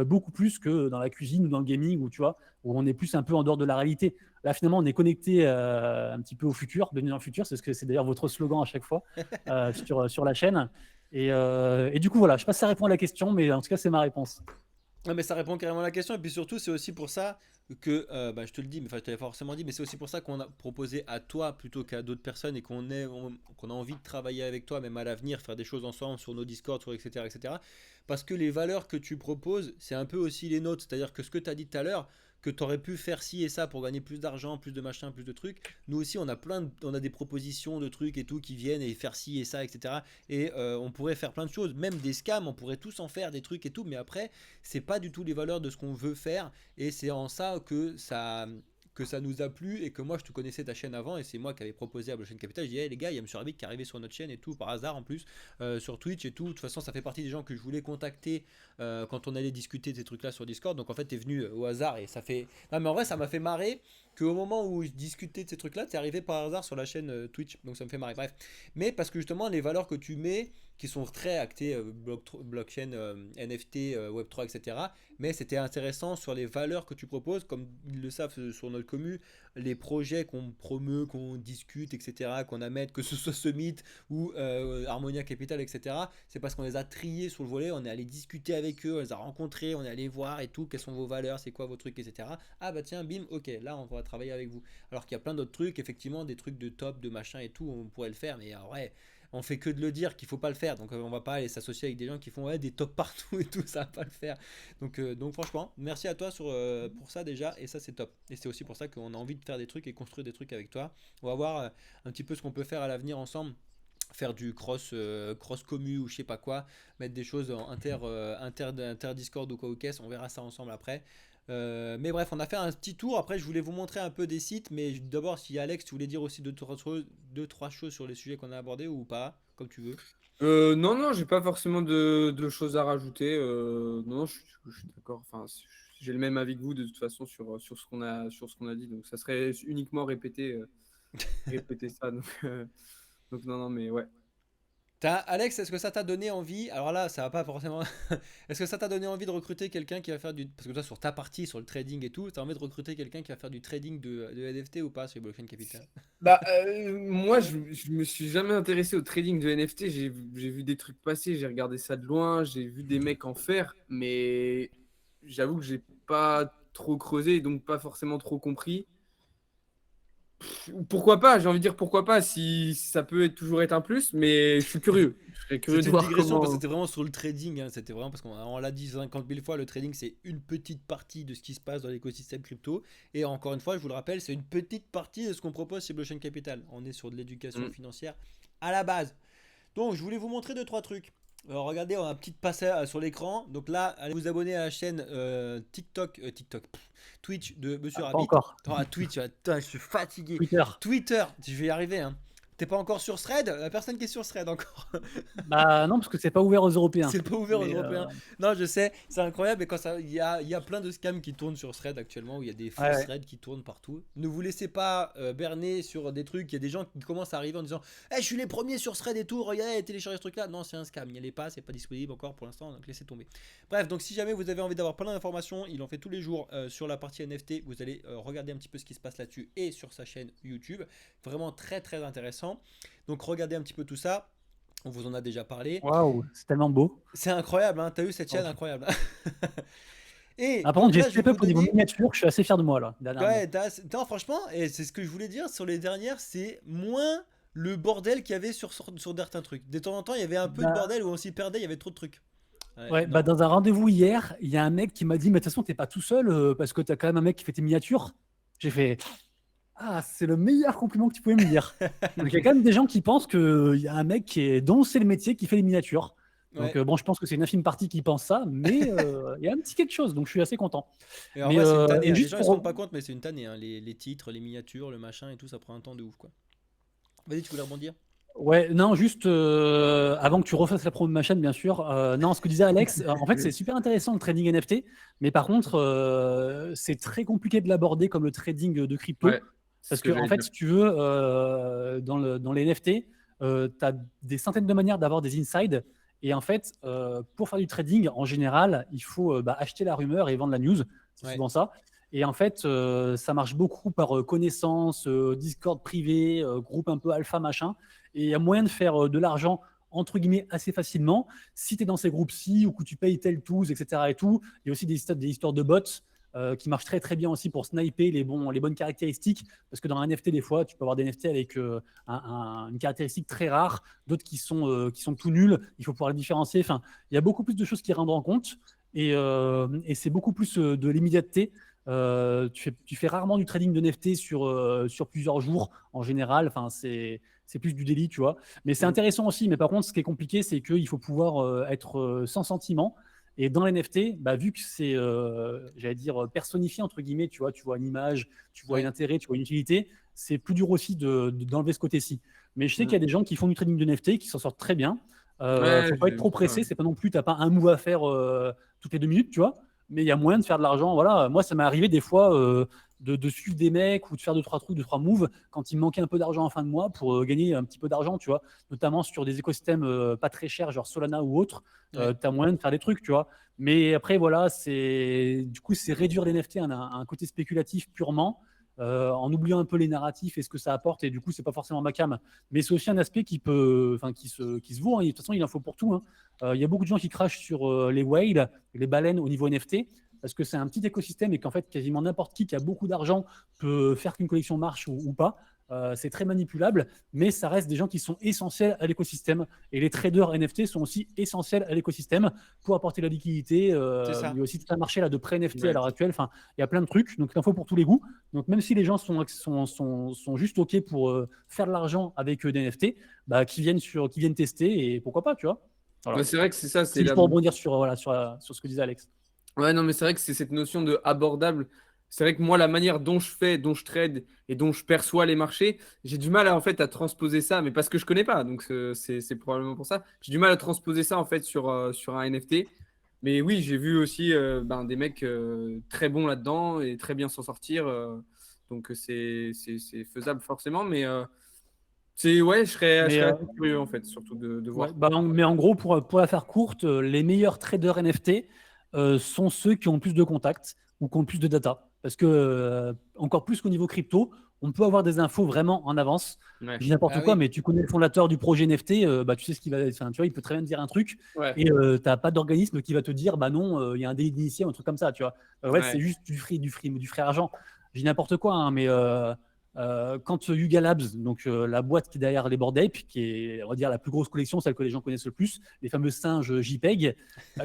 C: beaucoup plus que dans la cuisine ou dans le gaming, où, tu vois, où on est plus un peu en dehors de la réalité. Là, finalement, on est connecté un petit peu au futur, bienvenue dans le futur, c'est d'ailleurs votre slogan à chaque fois sur la chaîne. Et du coup, voilà, je ne sais pas si ça répond à la question, mais en tout cas, c'est ma réponse.
A: Ouais, mais ça répond carrément à la question. Et puis surtout, c'est aussi pour ça que, bah, je te le dis, mais enfin, je te l'ai forcément dit, mais c'est aussi pour ça qu'on a proposé à toi plutôt qu'à d'autres personnes et qu'on a envie de travailler avec toi, même à l'avenir, faire des choses ensemble sur nos Discord, sur etc., etc. Parce que les valeurs que tu proposes, c'est un peu aussi les nôtres. C'est-à-dire que ce que tu as dit tout à l'heure, que tu aurais pu faire ci et ça pour gagner plus d'argent, plus de machin, plus de trucs. Nous aussi, on a des propositions de trucs et tout qui viennent et faire ci et ça, etc. Et on pourrait faire plein de choses, même des scams, on pourrait tous en faire des trucs et tout. Mais après, c'est pas du tout les valeurs de ce qu'on veut faire. Et c'est en ça que ça nous a plu et que moi je te connaissais ta chaîne avant et c'est moi qui avais proposé à Blockchain Capital. Je dis hey, les gars, il y a Monsieur Rabbit qui est arrivé sur notre chaîne et tout par hasard en plus sur Twitch et tout. De toute façon, ça fait partie des gens que je voulais contacter quand on allait discuter de ces trucs là sur Discord. Donc en fait, t'es venu au hasard et ça fait. Non, mais en vrai, ça m'a fait marrer qu'au moment où je discutais de ces trucs là, t'es arrivé par hasard sur la chaîne Twitch. Donc ça me fait marrer. Bref, mais parce que justement, les valeurs que tu mets qui sont très actées blockchain, NFT, Web3, etc. Mais c'était intéressant sur les valeurs que tu proposes, comme ils le savent sur notre commu, les projets qu'on promeut, qu'on discute, etc., qu'on amène, que ce soit Summit ou Harmonia Capital, etc. C'est parce qu'on les a triés sur le volet, on est allé discuter avec eux, on les a rencontrés, on est allé voir et tout, quelles sont vos valeurs, c'est quoi vos trucs, etc. Ah bah tiens, bim, ok, là on va travailler avec vous. Alors qu'il y a plein d'autres trucs, effectivement, des trucs de top, de machin et tout, on pourrait le faire, mais en vrai on fait que de le dire qu'il faut pas le faire. Donc on va pas aller s'associer avec des gens qui font ouais, des tops partout et tout, ça va pas le faire. Donc franchement, merci à toi pour ça déjà, et ça c'est top. Et c'est aussi pour ça qu'on a envie de faire des trucs et construire des trucs avec toi. On va voir un petit peu ce qu'on peut faire à l'avenir ensemble. Faire du cross commu ou je sais pas quoi, mettre des choses en inter Discord ou quoi ou qu'est-ce, on verra ça ensemble après. Mais bref, on a fait un petit tour. Après, je voulais vous montrer un peu des sites, mais d'abord, si Alex, tu voulais dire aussi deux, trois choses sur les sujets qu'on a abordés ou pas, comme tu veux.
B: Non, non, j'ai pas forcément de choses à rajouter. Non, je suis d'accord. Enfin, j'ai le même avis que vous de toute façon sur sur ce qu'on a dit. Donc, ça serait uniquement répéter ça. Donc, non, non, mais ouais.
A: Alex, est-ce que ça t'a donné envie? Alors là, ça va pas forcément. Est-ce que ça t'a donné envie de recruter quelqu'un qui va faire du. Parce que toi, sur ta partie, sur le trading et tout, t'as envie de recruter quelqu'un qui va faire du trading de NFT ou pas sur les blockchain capital?
B: Moi, je me suis jamais intéressé au trading de NFT. J'ai vu des trucs passer, j'ai regardé ça de loin, j'ai vu des mecs en faire, mais j'avoue que j'ai pas trop creusé, donc pas forcément trop compris. Pourquoi pas? J'ai envie de dire pourquoi pas, si ça peut toujours être un plus, mais je suis curieux. Je serais curieux
A: C'est
B: de
A: une
B: voir
A: digression parce que
B: comment.
A: c'était vraiment sur le trading, hein. C'était vraiment parce qu'on l'a dit 50 000 fois, le trading c'est une petite partie de ce qui se passe dans l'écosystème crypto. Et encore une fois, je vous le rappelle, c'est une petite partie de ce qu'on propose chez Blockchain Capital. On est sur de l'éducation
B: Mm.
A: financière à la base. Donc je voulais vous montrer deux trois trucs. Alors, regardez, on a un petit passage sur l'écran. Donc là, allez vous abonner à la chaîne Twitch de Monsieur
C: Pas
A: Rabbit.
C: encore.
A: Twitch, putain, je suis fatigué.
C: Twitter.
A: Twitter, je vais y arriver, hein. T'es pas encore sur Thread? La personne qui est sur Thread encore.
C: Bah non, parce que c'est pas ouvert aux Européens.
A: C'est pas ouvert aux
C: Mais
A: Européens. Non, je sais, c'est incroyable. Et quand ça, il y a plein de scams qui tournent sur Thread actuellement, où il y a des fausses
C: ouais, ouais.
A: threads qui tournent partout. Ne vous laissez pas berner sur des trucs. Il y a des gens qui commencent à arriver en disant je suis les premiers sur Thread et tout, regardez, téléchargez ce truc-là. Non, c'est un scam. Il n'y allait pas, c'est pas disponible encore pour l'instant, donc laissez tomber. Bref, donc si jamais vous avez envie d'avoir plein d'informations, il en fait tous les jours sur la partie NFT. Vous allez regarder un petit peu ce qui se passe là-dessus et sur sa chaîne YouTube. Vraiment très très intéressant. Donc regardez un petit peu tout ça. On vous en a déjà parlé.
C: Waouh, c'est tellement beau.
A: C'est incroyable, hein. T'as eu cette chaîne
C: Oh.
A: incroyable. Et
C: Ah, par contre,
A: donc
C: j'ai
A: là, je vais
C: step
A: vous
C: up au niveau
A: donner.
C: miniature, je suis assez fier de moi là, dernièrement.
A: Ouais, non, franchement, et c'est ce que je voulais dire sur les dernières, c'est moins le bordel qu'il y avait sur certains trucs. De temps en temps, il y avait un peu de
C: Bah,
A: bordel où on s'y perdait, il y avait trop de trucs. Ouais,
C: ouais, bah
A: non.
C: dans un rendez-vous hier, il y a un mec qui m'a dit, mais de toute façon, t'es pas tout seul parce que t'as quand même un mec qui fait tes miniatures. J'ai fait, ah, c'est le meilleur compliment que tu pouvais me dire. Donc il y a quand même des gens qui pensent qu'il y a un mec dont c'est le métier qui fait les miniatures. Donc
A: Ouais.
C: bon, je pense que c'est une infime partie qui pense ça, mais il y a un petit quelque chose, donc je suis assez content.
A: Et en
C: Mais
A: vrai, c'est une tannée,
C: et
A: hein. Les
C: juste
A: gens ils se rendent
C: pour,
A: pas compte, mais c'est une tannée, hein. Les titres, les miniatures, le machin et tout, ça prend un temps de ouf, quoi. Vas-y, tu voulais rebondir?
C: ouais, non, juste avant que tu refasses la promo de ma chaîne, bien sûr. Non, ce que disait Alex, en fait, c'est super intéressant le trading NFT, mais par contre, c'est très compliqué de l'aborder comme le trading de crypto,
B: Ouais, c'est
C: parce
B: ce
C: que
B: que
C: en
B: j'allais
C: fait,
B: dire.
C: si tu veux, dans les NFT, tu as des centaines de manières d'avoir des insides, et en fait, pour faire du trading, en général, il faut acheter la rumeur et vendre la news, c'est
A: Ouais.
C: souvent ça. Et en fait, ça marche beaucoup par connaissance, Discord privé, groupe un peu alpha, machin. Et il y a moyen de faire de l'argent, entre guillemets, assez facilement. Si tu es dans ces groupes-ci ou que tu payes tel tools, etc. Et tout, il y a aussi des histoires de bots qui marchent très très bien aussi pour sniper les bonnes caractéristiques. Parce que dans un NFT, des fois, tu peux avoir des NFT avec une caractéristique très rare, d'autres qui sont tout nuls. Il faut pouvoir les différencier. Enfin, il y a beaucoup plus de choses qui rentrent en compte. Et c'est beaucoup plus de l'immédiateté. Tu fais rarement du trading de NFT sur plusieurs jours en général. Enfin, c'est plus du daily, tu vois. Mais c'est
B: Mm.
C: intéressant aussi. Mais par contre, ce qui est compliqué, c'est qu'il faut pouvoir être sans sentiment. Et dans les NFT, vu que c'est, j'allais dire, personnifié, entre guillemets, tu vois une image, tu vois un
A: Ouais.
C: intérêt, tu vois une utilité, c'est plus dur aussi d'enlever ce côté-ci. Mais je sais qu'il y a
B: Mm.
C: des gens qui font du trading de NFT qui s'en sortent très bien.
B: Ouais,
C: Faut pas
B: j'ai
C: être
B: vu
C: trop
B: ça.
C: pressé, c'est pas non plus, t'as pas un move à faire toutes les 2 minutes, tu vois. Mais il y a moyen de faire de l'argent. Voilà, moi, ça m'est arrivé des fois de suivre des mecs ou de faire 2-3 trucs, 2-3 moves quand il me manquait un peu d'argent en fin de mois pour gagner un petit peu d'argent, tu vois. Notamment sur des écosystèmes pas très chers, genre Solana ou autre.
A: Ouais.
C: Tu as moyen de faire des trucs, tu vois. Mais après, voilà, du coup, c'est réduire les NFT à un côté spéculatif purement. En oubliant un peu les narratifs et ce que ça apporte, et du coup, c'est pas forcément ma cam. Mais c'est aussi un aspect qui se vaut, hein. De toute façon, il en faut pour tout, hein. Il y a beaucoup de gens qui crachent sur les whales, les baleines au niveau NFT, parce que c'est un petit écosystème et qu'en fait, quasiment n'importe qui a beaucoup d'argent peut faire qu'une collection marche ou pas. c'est très manipulable, mais ça reste des gens qui sont essentiels à l'écosystème. Et les traders NFT sont aussi essentiels à l'écosystème pour apporter la liquidité.
A: C'est ça.
C: Il y a aussi tout un marché là, de pré-NFT à
B: Ouais.
C: l'heure actuelle. Enfin, il y a plein de trucs. Donc, il en faut pour tous les goûts. Donc, même si les gens sont juste OK pour faire de l'argent avec des NFT, bah, qui viennent tester et pourquoi pas, tu vois. Voilà.
B: Ouais, c'est vrai que c'est ça,
C: C'est
B: c'est
C: juste
B: la.
C: pour rebondir sur ce que disait Alex.
B: Ouais, non, mais c'est vrai que c'est cette notion de abordable. C'est vrai que moi, la manière dont je fais, dont je trade et dont je perçois les marchés, j'ai du mal en fait à transposer ça, mais parce que je connais pas, donc c'est probablement pour ça. J'ai du mal à transposer ça en fait sur un NFT. Mais oui, j'ai vu aussi des mecs très bons là-dedans et très bien s'en sortir. Donc c'est faisable forcément, mais ouais, je
C: Mais
B: serais assez curieux en fait, surtout de
C: ouais,
B: voir.
C: mais en gros, pour la faire courte, les meilleurs traders NFT sont ceux qui ont le plus de contacts ou qui ont le plus de data. Parce que, encore plus qu'au niveau crypto, on peut avoir des infos vraiment en avance.
B: Ouais.
C: Je dis n'importe
A: Ah
C: quoi,
A: oui.
C: mais tu connais le fondateur du projet NFT, bah, tu sais ce qu'il va. Enfin, tu vois, il peut très bien te dire un truc
B: Ouais.
C: et tu n'as pas d'organisme qui va te dire, bah non, il y a un délit d'initié, un truc comme ça, tu vois. Ouais, c'est
B: Ouais.
C: juste du frais argent. Je dis n'importe quoi, hein, mais quand Yuga Labs, donc la boîte qui est derrière les Bored Ape, qui est, on va dire, la plus grosse collection, celle que les gens connaissent le plus, les fameux singes JPEG,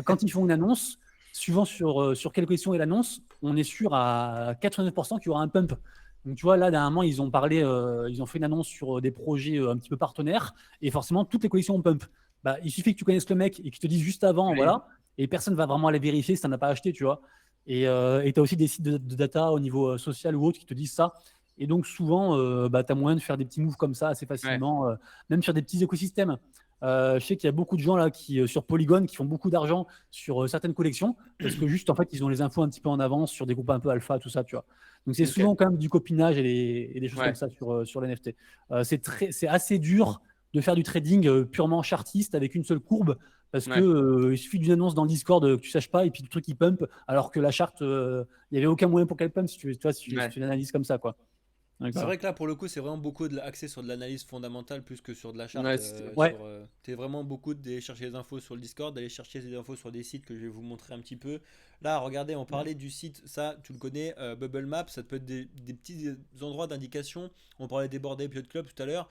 C: quand ils font une annonce, suivant sur quelle collection est l'annonce, on est sûr à 89% qu'il y aura un pump. Donc tu vois, là, dernièrement, ils ont fait une annonce sur des projets un petit peu partenaires, et forcément, toutes les collections ont pump. Bah, il suffit que tu connaisses le mec et qu'il te dise juste avant,
B: Oui.
C: voilà, et personne ne va vraiment aller vérifier si tu n'en as pas acheté, tu vois. Et tu as aussi des sites de data au niveau social ou autre qui te disent ça. Et donc, souvent, bah, tu as moyen de faire des petits moves comme ça assez
B: Ouais.
C: facilement, même sur des petits écosystèmes. Je sais qu'il y a beaucoup de gens là sur Polygon qui font beaucoup d'argent sur certaines collections parce que juste en fait ils ont les infos un petit peu en avance sur des groupes un peu alpha, tout ça, tu vois. Donc c'est
B: Ok.
C: souvent quand même du copinage et des choses comme
B: Ouais.
C: ça sur les NFT. C'est assez dur de faire du trading purement chartiste avec une seule courbe parce que
B: Ouais.
C: il suffit d'une annonce dans le Discord que tu saches pas et puis le truc il pump alors que la charte il n'y avait aucun moyen pour qu'elle pump si tu vois, si
B: Ouais.
C: tu l'analyses comme ça, quoi. Donc,
A: C'est
C: voilà.
A: vrai que là, pour le coup, c'est vraiment beaucoup axé sur de l'analyse fondamentale plus que sur de la charte.
B: Ouais,
C: Ouais,
A: T'es vraiment beaucoup d'aller chercher des infos sur le Discord, d'aller chercher des infos sur des sites que je vais vous montrer un petit peu. Là, regardez, on parlait du site, ça, tu le connais, Bubble Map, ça peut être des petits endroits d'indication. On parlait des Bored Ape Yacht Club tout à l'heure.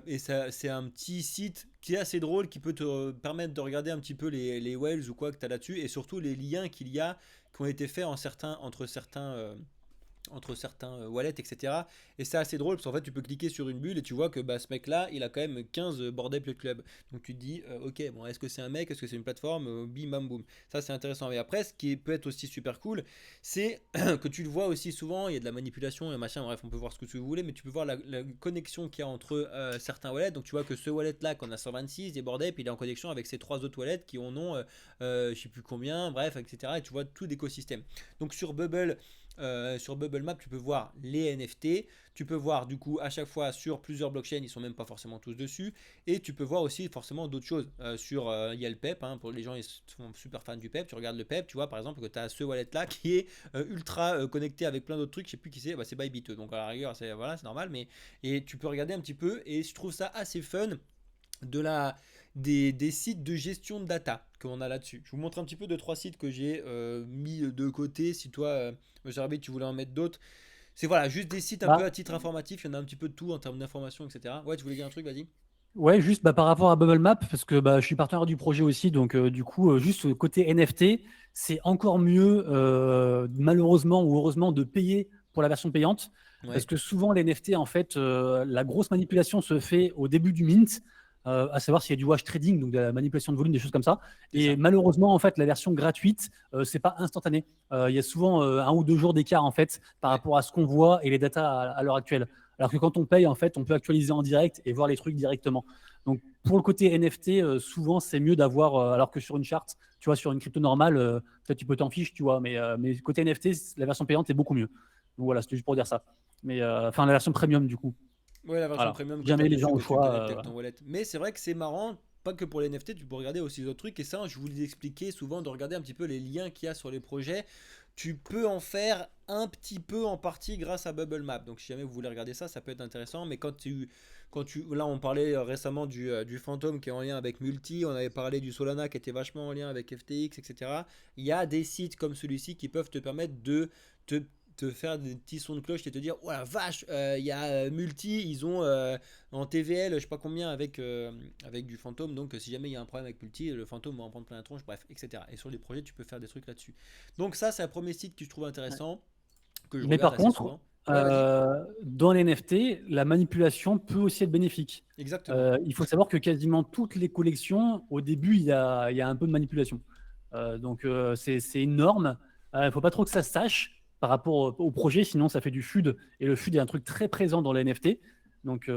A: Et ça, c'est un petit site qui est assez drôle, qui peut te permettre de regarder un petit peu les whales ou quoi que tu as là-dessus, et surtout les liens qu'il y a, qui ont été faits entre certains wallets, etc. Et c'est assez drôle parce qu'en fait, tu peux cliquer sur une bulle et tu vois que bah, ce mec-là, il a quand même 15 Bored Ape Club. Donc tu te dis, ok, bon, est-ce que c'est un mec, est-ce que c'est une plateforme, bim bam boum. Ça, c'est intéressant. Mais après, ce qui peut être aussi super cool, c'est que tu le vois aussi souvent, il y a de la manipulation et machin, bref, on peut voir ce que tu veux, mais tu peux voir la connexion qu'il y a entre certains wallets. Donc tu vois que ce wallet-là, qu'on a 126, des Bored Ape, il est en connexion avec ces trois autres wallets qui en ont, je sais plus combien, bref, etc. Et tu vois tout l'écosystème. Donc sur Bubble Map, tu peux voir les NFT, tu peux voir du coup à chaque fois sur plusieurs blockchains, ils sont même pas forcément tous dessus, et tu peux voir aussi forcément d'autres choses. Il y a le PEP, hein, pour les gens qui sont super fans du PEP, tu regardes le PEP, tu vois par exemple que tu as ce wallet là qui est ultra connecté avec plein d'autres trucs, je sais plus qui c'est, bah, c'est Bybit, donc à la rigueur c'est normal, mais et tu peux regarder un petit peu, et je trouve ça assez fun de la, des sites de gestion de data qu'on a là-dessus. Je vous montre un petit peu de trois sites que j'ai mis de côté. Si toi, monsieur Rabi, tu voulais en mettre d'autres, c'est voilà, juste des sites un peu
C: bah,
A: à titre informatif. Il y en a un petit peu de tout en termes d'information, etc. Ouais, tu voulais dire un truc, vas-y.
C: ouais, juste bah, par rapport à Bubble Map, parce que bah, je suis partenaire du projet aussi, donc du coup, juste côté NFT, c'est encore mieux, malheureusement ou heureusement, de payer pour la version payante, parce
A: Ouais,
C: que souvent les NFT, en fait, la grosse manipulation se fait au début du mint, à savoir s'il y a du wash trading, donc de la manipulation de volume, des choses comme ça.
A: c'est
C: Et
A: ça.
C: malheureusement, en fait, la version gratuite, c'est pas instantané. Il y a souvent 1 ou 2 jours d'écart, en fait, par
A: Ouais.
C: rapport à ce qu'on voit et les datas à l'heure actuelle. Alors que quand on paye, en fait, on peut actualiser en direct et voir les trucs directement. Donc, pour le côté NFT, souvent, c'est mieux d'avoir, alors que sur une charte, tu vois, sur une crypto normale, peut-être tu peux t'en fiche, tu vois, mais côté NFT, la version payante est beaucoup mieux. Donc voilà, c'était juste pour dire ça. Mais enfin, la version premium, du coup.
A: Ouais, la version
C: Voilà.
A: premium
C: Si
A: que tu as
C: jamais les gens
A: dessus,
C: ont le
A: que tu connectes
C: choix.
A: avec ton wallet. Mais c'est vrai que c'est marrant, pas que pour les NFT, tu peux regarder aussi d'autres trucs. Et ça, je vous l'ai expliqué souvent, de regarder un petit peu les liens qu'il y a sur les projets. Tu peux en faire un petit peu en partie grâce à Bubble Map. Donc si jamais vous voulez regarder ça, ça peut être intéressant. Mais là on parlait récemment du Phantom qui est en lien avec Multi, on avait parlé du Solana qui était vachement en lien avec FTX, etc. Il y a des sites comme celui-ci qui peuvent te permettre de te te faire des petits sons de cloche et te dire oh la vache, il y a Multi, ils ont en TVL je sais pas combien avec du fantôme, donc si jamais il y a un problème avec Multi, le fantôme va en prendre plein la tronche, bref, etc. Et sur les projets tu peux faire des trucs là-dessus. Donc ça c'est un premier site que je trouve intéressant, que je
C: Mais
A: regarde
C: par
A: assez
C: contre,
A: souvent. Ouais, vas-y.
C: dans les NFT, la manipulation peut aussi être bénéfique.
A: Exactement.
C: Il faut savoir que quasiment toutes les collections, au début, il y a un peu de manipulation. Donc, c'est énorme. Il ne faut pas trop que ça se sache par rapport au projet, sinon ça fait du FUD. Et le FUD est un truc très présent dans les NFT. Donc,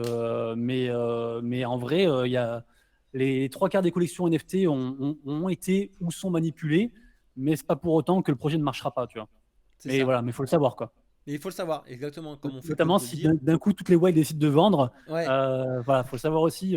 C: mais en vrai, il y a les trois quarts des collections NFT ont été ou sont manipulées, mais c'est pas pour autant que le projet ne marchera pas, tu vois.
A: C'est
C: Mais
A: ça.
C: voilà, mais il faut le savoir, quoi.
A: Mais il faut le savoir, exactement comme on fait pour
C: Notamment
A: te le
C: si
A: dire.
C: d'un coup toutes les whales décident de vendre,
A: Ouais.
C: voilà, faut savoir aussi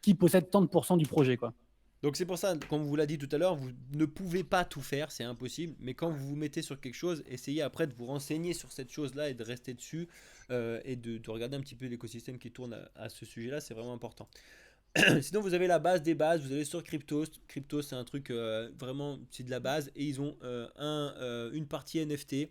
C: qui possède tant de pourcents du projet, quoi.
A: Donc c'est pour ça, comme vous l'a dit tout à l'heure, vous ne pouvez pas tout faire, c'est impossible. Mais quand vous vous mettez sur quelque chose, essayez après de vous renseigner sur cette chose-là et de rester dessus et de regarder un petit peu l'écosystème qui tourne à ce sujet-là, c'est vraiment important. Sinon, vous avez la base des bases, vous allez sur Cryptos. Cryptos, c'est un truc vraiment, c'est de la base. Et ils ont une partie NFT.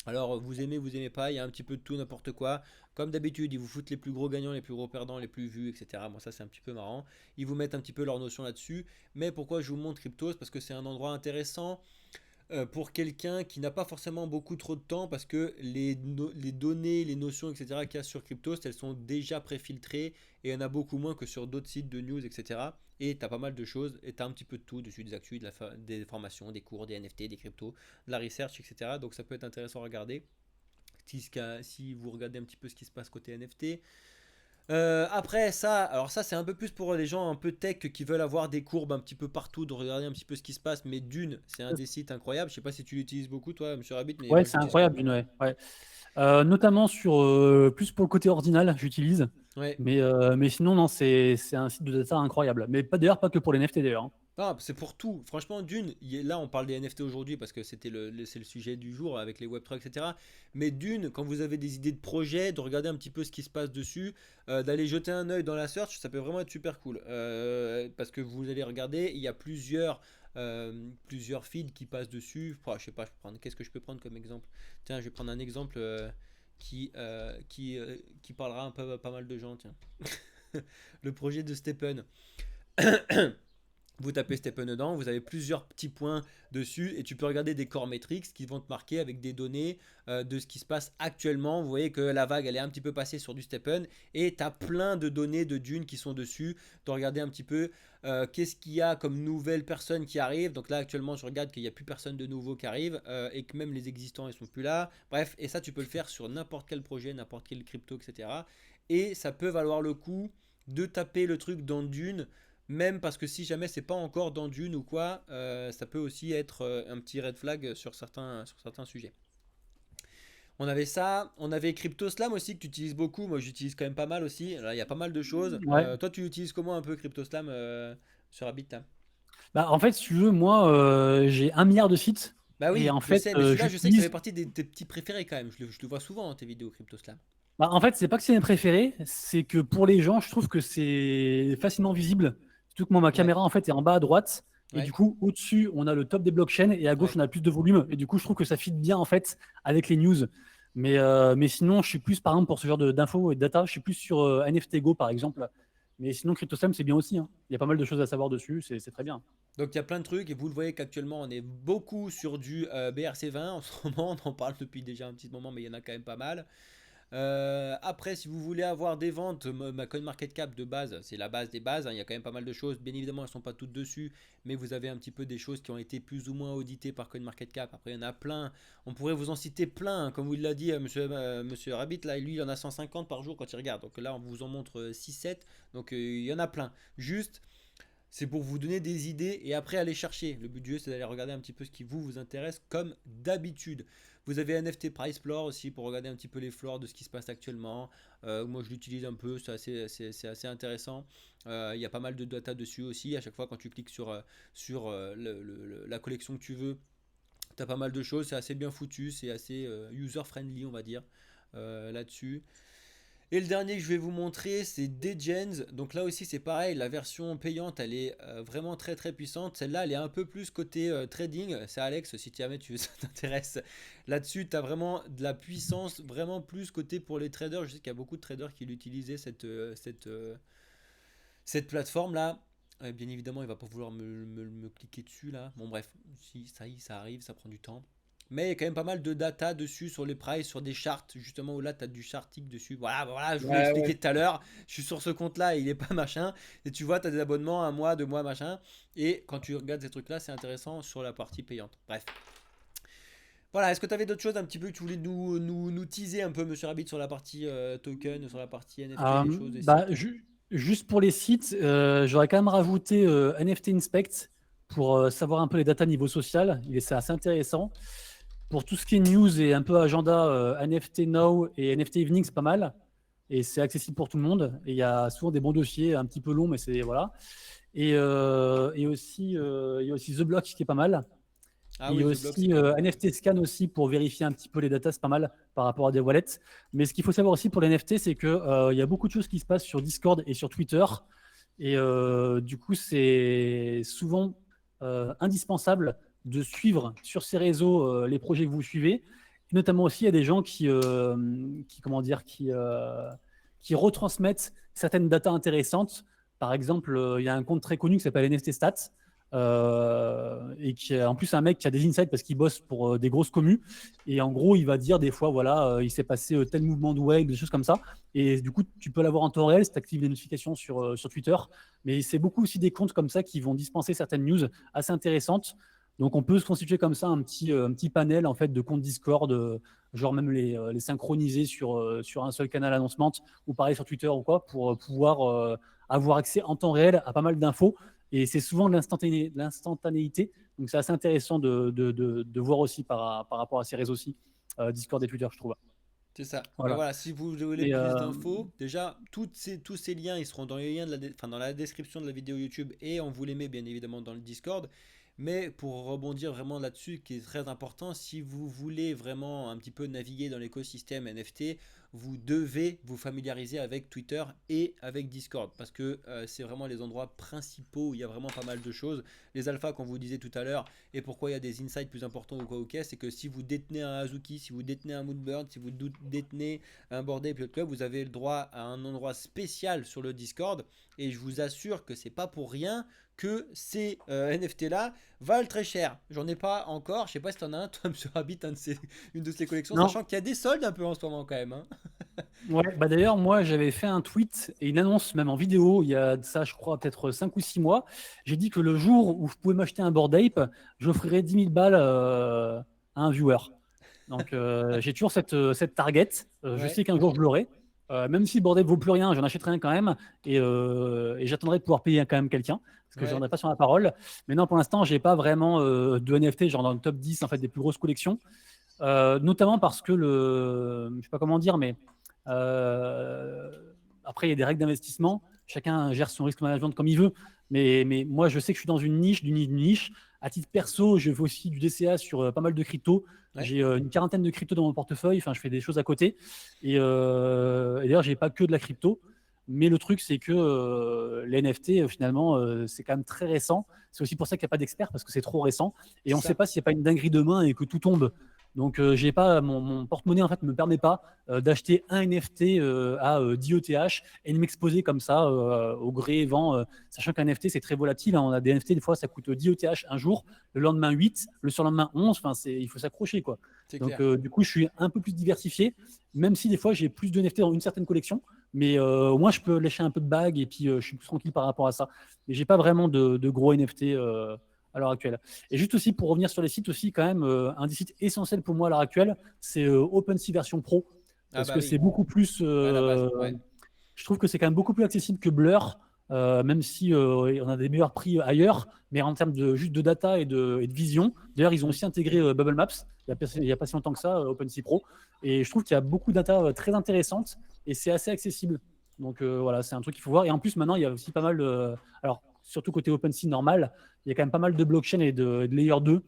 A: Alors, vous aimez pas, il y a un petit peu de tout, n'importe quoi. Comme d'habitude, ils vous foutent les plus gros gagnants, les plus gros perdants, les plus vus, etc. Bon, ça, c'est un petit peu marrant. Ils vous mettent un petit peu leur notion là-dessus. Mais pourquoi je vous montre Cryptos? Parce que c'est un endroit intéressant pour quelqu'un qui n'a pas forcément beaucoup trop de temps parce que les données, les notions, etc. qu'il y a sur Cryptos, elles sont déjà préfiltrées et il y en a beaucoup moins que sur d'autres sites de news, etc. Et tu as pas mal de choses et tu as un petit peu de tout dessus, des actus, des formations, des cours, des NFT, des cryptos, de la research, etc. Donc ça peut être intéressant à regarder si vous regardez un petit peu ce qui se passe côté NFT. Après ça, alors ça c'est un peu plus pour les gens un peu tech qui veulent avoir des courbes un petit peu partout, de regarder un petit peu ce qui se passe. Mais Dune, c'est un des sites incroyables. Je sais pas si tu l'utilises beaucoup toi, Monsieur Rabbit, mais
C: Ouais,
A: moi je
C: c'est
A: l'utilise.
C: incroyable, Dune, ouais. Ouais. Notamment sur plus pour le côté ordinal, j'utilise.
A: Ouais.
C: Mais sinon, non, c'est un site de data incroyable. Mais pas d'ailleurs, pas que pour les NFT d'ailleurs, hein.
A: Ah, c'est pour tout. Franchement, Dune, là on parle des NFT aujourd'hui parce que c'était c'est le sujet du jour avec les Web3, etc. Mais Dune, quand vous avez des idées de projet, de regarder un petit peu ce qui se passe dessus, d'aller jeter un œil dans la search, ça peut vraiment être super cool. Parce que vous allez regarder, il y a plusieurs feeds qui passent dessus. Oh, je sais pas, qu'est-ce que je peux prendre comme exemple? Tiens, je vais prendre un exemple qui parlera un peu pas mal de gens. Tiens, le projet de Stephen. Vous tapez Stephen dedans, vous avez plusieurs petits points dessus et tu peux regarder des core metrics qui vont te marquer avec des données de ce qui se passe actuellement. Vous voyez que la vague elle est un petit peu passée sur du Stephen et tu as plein de données de Dune qui sont dessus. Tu regarder un petit peu qu'est-ce qu'il y a comme nouvelles personnes qui arrivent. Donc là actuellement je regarde qu'il n'y a plus personne de nouveau qui arrive et que même les existants ils sont plus là. Bref, et ça tu peux le faire sur n'importe quel projet, n'importe quel crypto, etc. Et ça peut valoir le coup de taper le truc dans Dune. Même parce que si jamais c'est pas encore dans Dune ou quoi, ça peut aussi être un petit red flag sur certains sujets. On avait ça, on avait CryptoSlam aussi que tu utilises beaucoup. Moi j'utilise quand même pas mal aussi. Là il y a pas mal de choses.
C: Ouais.
A: Toi tu utilises comment un peu CryptoSlam sur Habit là?
C: Bah, en fait, si tu veux, moi, j'ai 1 milliard de sites.
A: Bah
C: Et
A: oui,
C: en
A: je
C: fait,
A: sais, mais celui-là je sais que ça fait
C: j'utilise.
A: partie des petits préférés quand même. Je le vois souvent dans tes vidéos CryptoSlam.
C: Bah, en fait, c'est pas que c'est mes préférés, c'est que pour les gens, je trouve que c'est facilement visible. Surtout que moi, ma
A: Ouais,
C: caméra, en fait, est en bas à droite. Et du
A: ouais,
C: coup, au-dessus, on a le top des blockchains et à gauche,
A: ouais.
C: on a plus de volume. Et du coup, je trouve que ça fit bien, en fait, avec les news. Mais sinon, je suis plus, par exemple, pour ce genre d'infos et de data, je suis plus sur NFT Go, par exemple. Mais sinon, CryptoSlam, c'est bien aussi, hein. Il y a pas mal de choses à savoir dessus, c'est très bien.
A: Donc il y a plein de trucs et vous le voyez qu'actuellement on est beaucoup sur du BRC20 en ce moment, on en parle depuis déjà un petit moment mais il y en a quand même pas mal. Après si vous voulez avoir des ventes, ma CoinMarketCap de base c'est la base des bases, hein, il y a quand même pas mal de choses, bien évidemment elles sont pas toutes dessus mais vous avez un petit peu des choses qui ont été plus ou moins auditées par CoinMarketCap. Après il y en a plein, on pourrait vous en citer plein, hein, comme il l'a dit monsieur Rabbit, là lui il en a 150 par jour quand il regarde, donc là on vous en montre 6-7, donc il y en a plein. Juste c'est pour vous donner des idées et après aller chercher. Le but du jeu, c'est d'aller regarder un petit peu ce qui vous intéresse comme d'habitude. Vous avez NFT Price Floor aussi pour regarder un petit peu les floors de ce qui se passe actuellement. Moi, je l'utilise un peu, c'est assez intéressant. Il y a pas mal de data dessus aussi. À chaque fois, quand tu cliques sur la collection que tu veux, tu as pas mal de choses. C'est assez bien foutu, c'est assez user-friendly, on va dire, là-dessus. Et le dernier que je vais vous montrer, c'est Degens. Donc là aussi, c'est pareil, la version payante, elle est vraiment très très puissante. Celle-là, elle est un peu plus côté trading. C'est Alex, si jamais ça t'intéresse. Là-dessus, tu as vraiment de la puissance, vraiment plus côté pour les traders. Je sais qu'il y a beaucoup de traders qui l'utilisaient, cette plateforme-là. Bien évidemment, il va pas vouloir me cliquer dessus là. Bon, bref, si ça y est, ça arrive, ça prend du temps. Mais il y a quand même pas mal de data dessus sur les prices, sur des charts, justement où là tu as du charting dessus. Voilà, je vous l'ai
B: Ouais,
A: expliqué
B: ouais.
A: tout à l'heure. Je suis sur ce compte-là, il est pas machin. Et tu vois, tu as des abonnements, un mois, 2 mois, machin. Et quand tu regardes ces trucs-là, c'est intéressant sur la partie payante. Bref. Voilà, est-ce que tu avais d'autres choses un petit peu que tu voulais nous teaser un peu, monsieur Rabbit, sur la partie token, sur la partie NFT, des choses, des
C: Bah,
A: sites?
C: juste pour les sites, j'aurais quand même rajouté NFT Inspect pour savoir un peu les datas niveau social. C'est assez intéressant. Pour tout ce qui est news et un peu agenda, NFT Now et NFT Evening, c'est pas mal. Et c'est accessible pour tout le monde. Et il y a souvent des bons dossiers, un petit peu longs, mais c'est voilà. Et aussi, il y a aussi The Block qui est pas mal.
A: Ah
C: Et il y
A: oui,
C: a
A: The Block, c'est
C: aussi
A: cool.
C: NFT Scan aussi pour vérifier un petit peu les datas, c'est pas mal par rapport à des wallets. Mais ce qu'il faut savoir aussi pour les NFT, c'est qu'il y a beaucoup de choses qui se passent sur Discord et sur Twitter. Et du coup, c'est souvent indispensable de suivre sur ces réseaux les projets que vous suivez. Et notamment aussi, il y a des gens comment dire, qui retransmettent certaines datas intéressantes. Par exemple, il y a un compte très connu qui s'appelle NFT Stats. Et qui est en plus un mec qui a des insights parce qu'il bosse pour des grosses communes et en gros il va dire des fois voilà il s'est passé tel mouvement de wave, des choses comme ça et du coup tu peux l'avoir en temps réel si tu actives les notifications sur Twitter, mais c'est beaucoup aussi des comptes comme ça qui vont dispenser certaines news assez intéressantes. Donc on peut se constituer comme ça un petit panel en fait de comptes Discord, genre même les synchroniser sur un seul canal annoncement ou pareil sur Twitter ou quoi pour pouvoir avoir accès en temps réel à pas mal d'infos. Et c'est souvent de l'instantanéité. Donc, c'est assez intéressant de voir aussi par rapport à ces réseaux-ci, Discord et Twitter, je trouve.
A: C'est ça. Mais
C: Voilà.
A: voilà, si vous voulez
C: Et,
A: plus d'infos, déjà, tous ces liens, ils seront dans les liens enfin, dans la description de la vidéo YouTube et on vous les met bien évidemment dans le Discord. Mais pour rebondir vraiment là-dessus, qui est très important, si vous voulez vraiment un petit peu naviguer dans l'écosystème NFT, vous devez vous familiariser avec Twitter et avec Discord parce que c'est vraiment les endroits principaux où il y a vraiment pas mal de choses. Les alphas, comme vous disiez tout à l'heure, et pourquoi il y a des insights plus importants ou quoi, ok, c'est que si vous détenez un Azuki, si vous détenez un Moonbird, si vous détenez un Bored Ape Yacht Club, vous avez le droit à un endroit spécial sur le Discord et je vous assure que c'est pas pour rien que ces NFT là valent très cher. J'en ai pas encore, je sais pas si t'en as un, toi, Monsieur Rabbit, une de ces collections,
C: non,
A: sachant qu'il y a des soldes un peu en ce moment quand même. Hein.
C: ouais, bah d'ailleurs, moi, j'avais fait un tweet et une annonce, même en vidéo, il y a de ça, je crois, peut-être 5 ou 6 mois. J'ai dit que le jour où vous pouvez m'acheter un Bored Ape, j'offrirai 10 000 balles à un viewer. Donc, j'ai toujours cette target. Je
A: Ouais,
C: sais qu'un jour, je l'aurai. Même si le Bored Ape vaut plus rien, j'en achèterai un quand même. Et j'attendrai de pouvoir payer quand même quelqu'un. Parce que je ne
A: ouais.
C: rendrai pas sur la parole. Mais non, pour l'instant, j'ai pas vraiment de NFT, genre dans le top 10 en fait, des plus grosses collections. Notamment parce que je sais pas comment dire, mais euh, après il y a des règles d'investissement. Chacun gère son risque management comme il veut. Mais moi, je sais que je suis dans une niche. À titre perso, je fais aussi du DCA sur pas mal de cryptos.
A: Ouais.
C: J'ai une quarantaine de cryptos dans mon portefeuille. Enfin, je fais des choses à côté. Et d'ailleurs, j'ai pas que de la crypto. Mais le truc, c'est que les NFT, finalement, c'est quand même très récent. C'est aussi pour ça qu'il n'y a pas d'experts, parce que c'est trop récent. Et on
A: C'est
C: ne sait
A: ça.
C: pas s'il n'y a pas une dinguerie demain et que tout tombe. Donc, j'ai pas, mon porte-monnaie en fait me permet pas d'acheter un NFT à 10 ETH et de m'exposer comme ça au gré et vent, sachant qu'un NFT c'est très volatile. Hein. On a des NFT, des fois ça coûte 10 ETH un jour, le lendemain 8, le surlendemain 11. Enfin, il faut s'accrocher quoi.
A: C'est
C: Donc,
A: clair.
C: du coup, je suis un peu plus diversifié, même si des fois j'ai plus de NFT dans une certaine collection. Mais au moins, je peux lécher un peu de bagues et puis je suis plus tranquille par rapport à ça. Mais j'ai pas vraiment de gros NFT à l'heure actuelle. Et juste aussi pour revenir sur les sites aussi, quand même, un des sites essentiels pour moi à l'heure actuelle, c'est OpenSea version Pro.
A: Ah
C: Parce
A: bah
C: que
A: oui,
C: c'est beaucoup plus.
A: à la base. Ouais.
C: Je trouve que c'est quand même beaucoup plus accessible que Blur, même si on a des meilleurs prix ailleurs, mais en termes juste de data et de vision. D'ailleurs, ils ont aussi intégré Bubble Maps, il y a pas si longtemps que ça, OpenSea Pro. Et je trouve qu'il y a beaucoup de data très intéressantes et c'est assez accessible. Donc voilà, c'est un truc qu'il faut voir. Et en plus, maintenant, il y a aussi pas mal. Alors, surtout côté OpenSea normal, il y a quand même pas mal de blockchain et de layer 2.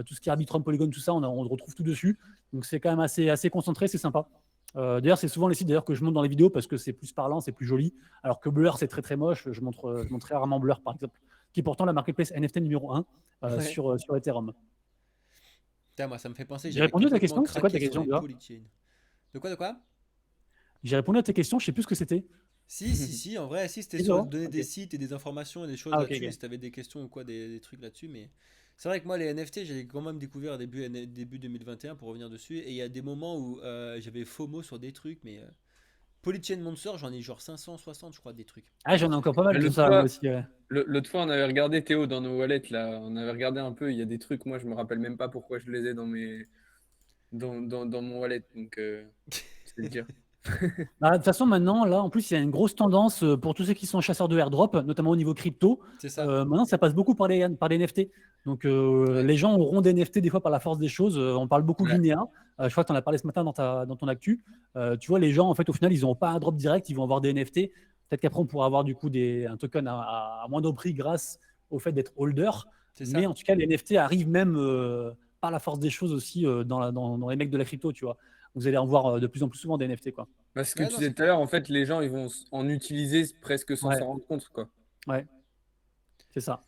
C: Tout ce qui est Arbitrum, Polygon, tout ça, on retrouve tout dessus. Donc c'est quand même assez concentré, c'est sympa. D'ailleurs, c'est souvent les sites d'ailleurs que je montre dans les vidéos parce que c'est plus parlant, c'est plus joli. Alors que Blur, c'est très très moche. Je montre très rarement Blur, par exemple, qui est pourtant la marketplace NFT numéro 1
A: Ouais.
C: sur Ethereum.
A: Putain, moi, ça me fait penser,
C: J'ai
A: j'avais
C: répondu à ta
A: complètement
C: question. C'est quoi ta
A: craqué sur
C: question
A: les
C: déjà?
A: polychains. De quoi?
C: J'ai répondu à ta question, je sais plus ce que c'était.
A: Si, en vrai, si, c'était
C: C'est
A: sur
C: bon.
A: donner
C: Ok.
A: des sites et des informations et des choses
C: Ah, ok,
A: là-dessus,
C: ok.
A: si t'avais des questions ou quoi, des trucs là-dessus, mais c'est vrai que moi, les NFT, j'ai quand même découvert début 2021 pour revenir dessus, et il y a des moments où j'avais FOMO sur des trucs, mais Polychain Monster, j'en ai genre 560, je crois, des trucs.
C: Ah, j'en ai encore pas mal de
B: L'autre
C: ça, moi
B: fois,
C: aussi. Ouais.
B: l'autre fois, on avait regardé Théo dans nos wallets, là. On avait regardé un peu. Il y a des trucs, moi, je me rappelle même pas pourquoi je les ai dans mon wallet. Donc, c'est le dire.
C: Bah, de toute façon, maintenant, là, en plus, il y a une grosse tendance pour tous ceux qui sont chasseurs de airdrop, notamment au niveau crypto.
A: C'est ça.
C: Maintenant, ça passe beaucoup par les NFT. Donc,
A: Ouais.
C: les gens auront des NFT des fois par la force des choses. On parle beaucoup de
B: Ouais.
C: Linéa. Je crois que tu en as parlé ce matin dans ton actu. Tu vois, les gens, en fait, au final, ils n'auront pas un drop direct, ils vont avoir des NFT. Peut-être qu'après, on pourra avoir du coup un token à moindre prix grâce au fait d'être holder.
A: C'est
C: Mais
A: ça.
C: en tout cas, les NFT arrivent même par la force des choses aussi dans les mecs de la crypto, tu vois. Vous allez en voir de plus en plus souvent des NFT, quoi.
B: Parce ce que
A: Ouais,
B: tu
A: non,
B: disais
A: c'est
B: tout à
A: clair.
B: l'heure, en fait, les gens, ils vont en utiliser presque sans
C: Ouais,
B: s'en rendre compte, quoi.
C: ouais, c'est ça.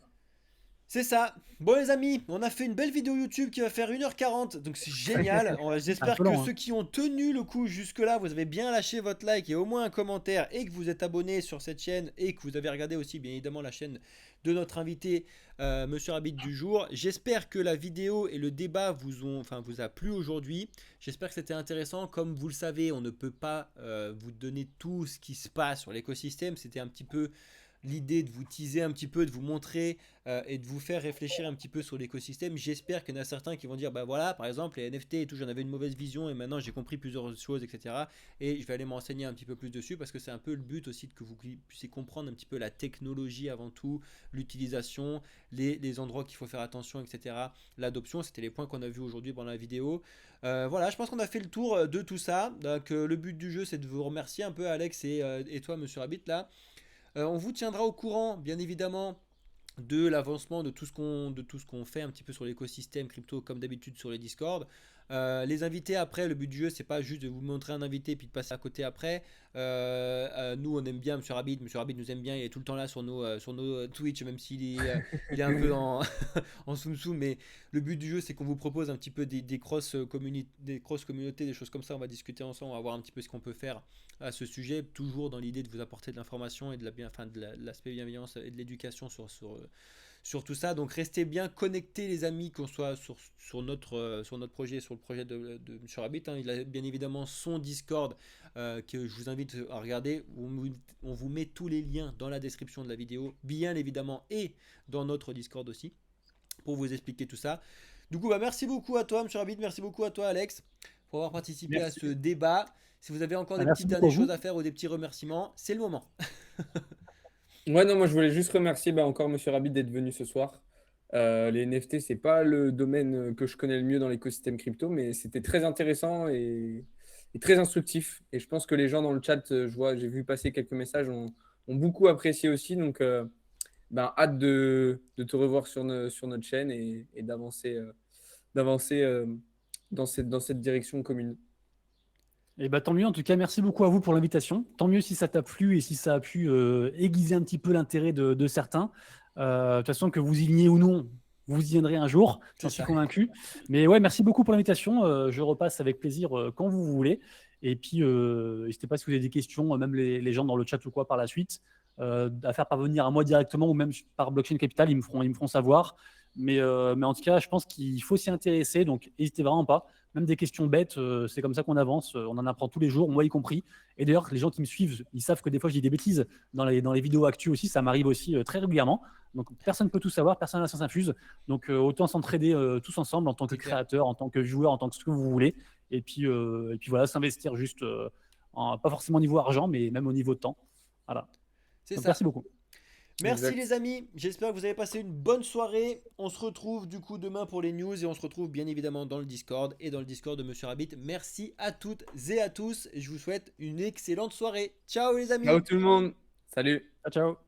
A: C'est ça. Bon les amis, on a fait une belle vidéo YouTube qui va faire 1h40, donc c'est génial.
C: Un
A: J'espère
C: peu
A: que
C: long, hein.
A: ceux qui ont tenu le coup jusque-là, vous avez bien lâché votre like et au moins un commentaire et que vous êtes abonné sur cette chaîne et que vous avez regardé aussi bien évidemment la chaîne de notre invité Monsieur Rabbit du jour. J'espère que la vidéo et le débat vous a plu aujourd'hui. J'espère que c'était intéressant. Comme vous le savez, on ne peut pas vous donner tout ce qui se passe sur l'écosystème. C'était un petit peu l'idée de vous teaser un petit peu, de vous montrer et de vous faire réfléchir un petit peu sur l'écosystème. J'espère qu'il y en a certains qui vont dire, bah voilà, par exemple, les NFT et tout, j'en avais une mauvaise vision et maintenant j'ai compris plusieurs choses, etc. Et je vais aller m'enseigner un petit peu plus dessus parce que c'est un peu le but aussi que vous puissiez comprendre un petit peu la technologie avant tout, l'utilisation, les endroits qu'il faut faire attention, etc. L'adoption, c'était les points qu'on a vus aujourd'hui pendant la vidéo. Voilà, je pense qu'on a fait le tour de tout ça. Donc le but du jeu, c'est de vous remercier un peu, Alex et toi, Monsieur Rabbit, là. On vous tiendra au courant, bien évidemment, de l'avancement de tout ce qu'on fait un petit peu sur l'écosystème crypto comme d'habitude sur les Discord. Les invités après, le but du jeu c'est pas juste de vous montrer un invité puis de passer à côté après. Nous on aime bien Monsieur Rabbit nous aime bien, il est tout le temps là sur nos Twitch même s'il est, il est un peu en, en soum soum, mais le but du jeu c'est qu'on vous propose un petit peu des cross communautés, des choses comme ça, on va discuter ensemble, on va voir un petit peu ce qu'on peut faire à ce sujet, toujours dans l'idée de vous apporter de l'information et de l'aspect bienveillance et de l'éducation sur tout ça. Donc restez bien connectés les amis, qu'on soit sur notre projet, sur le projet de M. Rabbit. Hein. Il a bien évidemment son Discord que je vous invite à regarder. On vous met tous les liens dans la description de la vidéo, bien évidemment, et dans notre Discord aussi, pour vous expliquer tout ça. Du coup, bah, merci beaucoup à toi M. Rabbit, merci beaucoup à toi Alex, pour avoir participé à
C: Merci.
A: ce débat. Si vous avez encore des
C: Merci
A: petites
C: beaucoup à
A: dernières choses
C: vous.
A: à faire ou des petits remerciements, c'est le moment.
B: Ouais, non, moi, je voulais juste remercier encore Monsieur Rabbit d'être venu ce soir. Les NFT, c'est pas le domaine que je connais le mieux dans l'écosystème crypto, mais c'était très intéressant et très instructif. Et je pense que les gens dans le chat, j'ai vu passer quelques messages, ont beaucoup apprécié aussi. Donc, hâte de te revoir sur notre chaîne et d'avancer dans cette direction commune.
C: Et bah, tant mieux, en tout cas, merci beaucoup à vous pour l'invitation. Tant mieux si ça t'a plu et si ça a pu aiguiser un petit peu l'intérêt de certains. De toute façon, que vous y veniez ou non, vous y viendrez un jour,
A: C'est
C: j'en suis
A: ça.
C: convaincu. Mais ouais, merci beaucoup pour l'invitation. Je repasse avec plaisir quand vous voulez. Et puis, n'hésitez pas si vous avez des questions, même les gens dans le chat ou quoi par la suite, à faire parvenir à moi directement ou même par Blockchain Capital, ils me feront savoir. Mais en tout cas, je pense qu'il faut s'y intéresser, donc n'hésitez vraiment pas. Même des questions bêtes, c'est comme ça qu'on avance. On en apprend tous les jours, moi y compris. Et d'ailleurs, les gens qui me suivent, ils savent que des fois, je dis des bêtises dans les vidéos actu aussi. Ça m'arrive aussi très régulièrement. Donc, personne ne peut tout savoir, personne n'a la science infuse. Donc, autant s'entraider tous ensemble en tant que
A: C'est clair.
C: créateur, en tant que joueur, en tant que ce que vous voulez. Et puis voilà, s'investir juste, pas forcément au niveau argent, mais même au niveau temps. Voilà.
A: C'est
C: Donc,
A: ça.
C: merci beaucoup.
A: Merci
B: Exact.
A: les amis, j'espère que vous avez passé une bonne soirée. On se retrouve du coup demain pour les news et on se retrouve bien évidemment dans le Discord et dans le Discord de Monsieur Rabbit. Merci à toutes et à tous et je vous souhaite une excellente soirée. Ciao les
B: Ciao
A: amis.
B: tout le monde. Salut.
C: Ciao, ciao.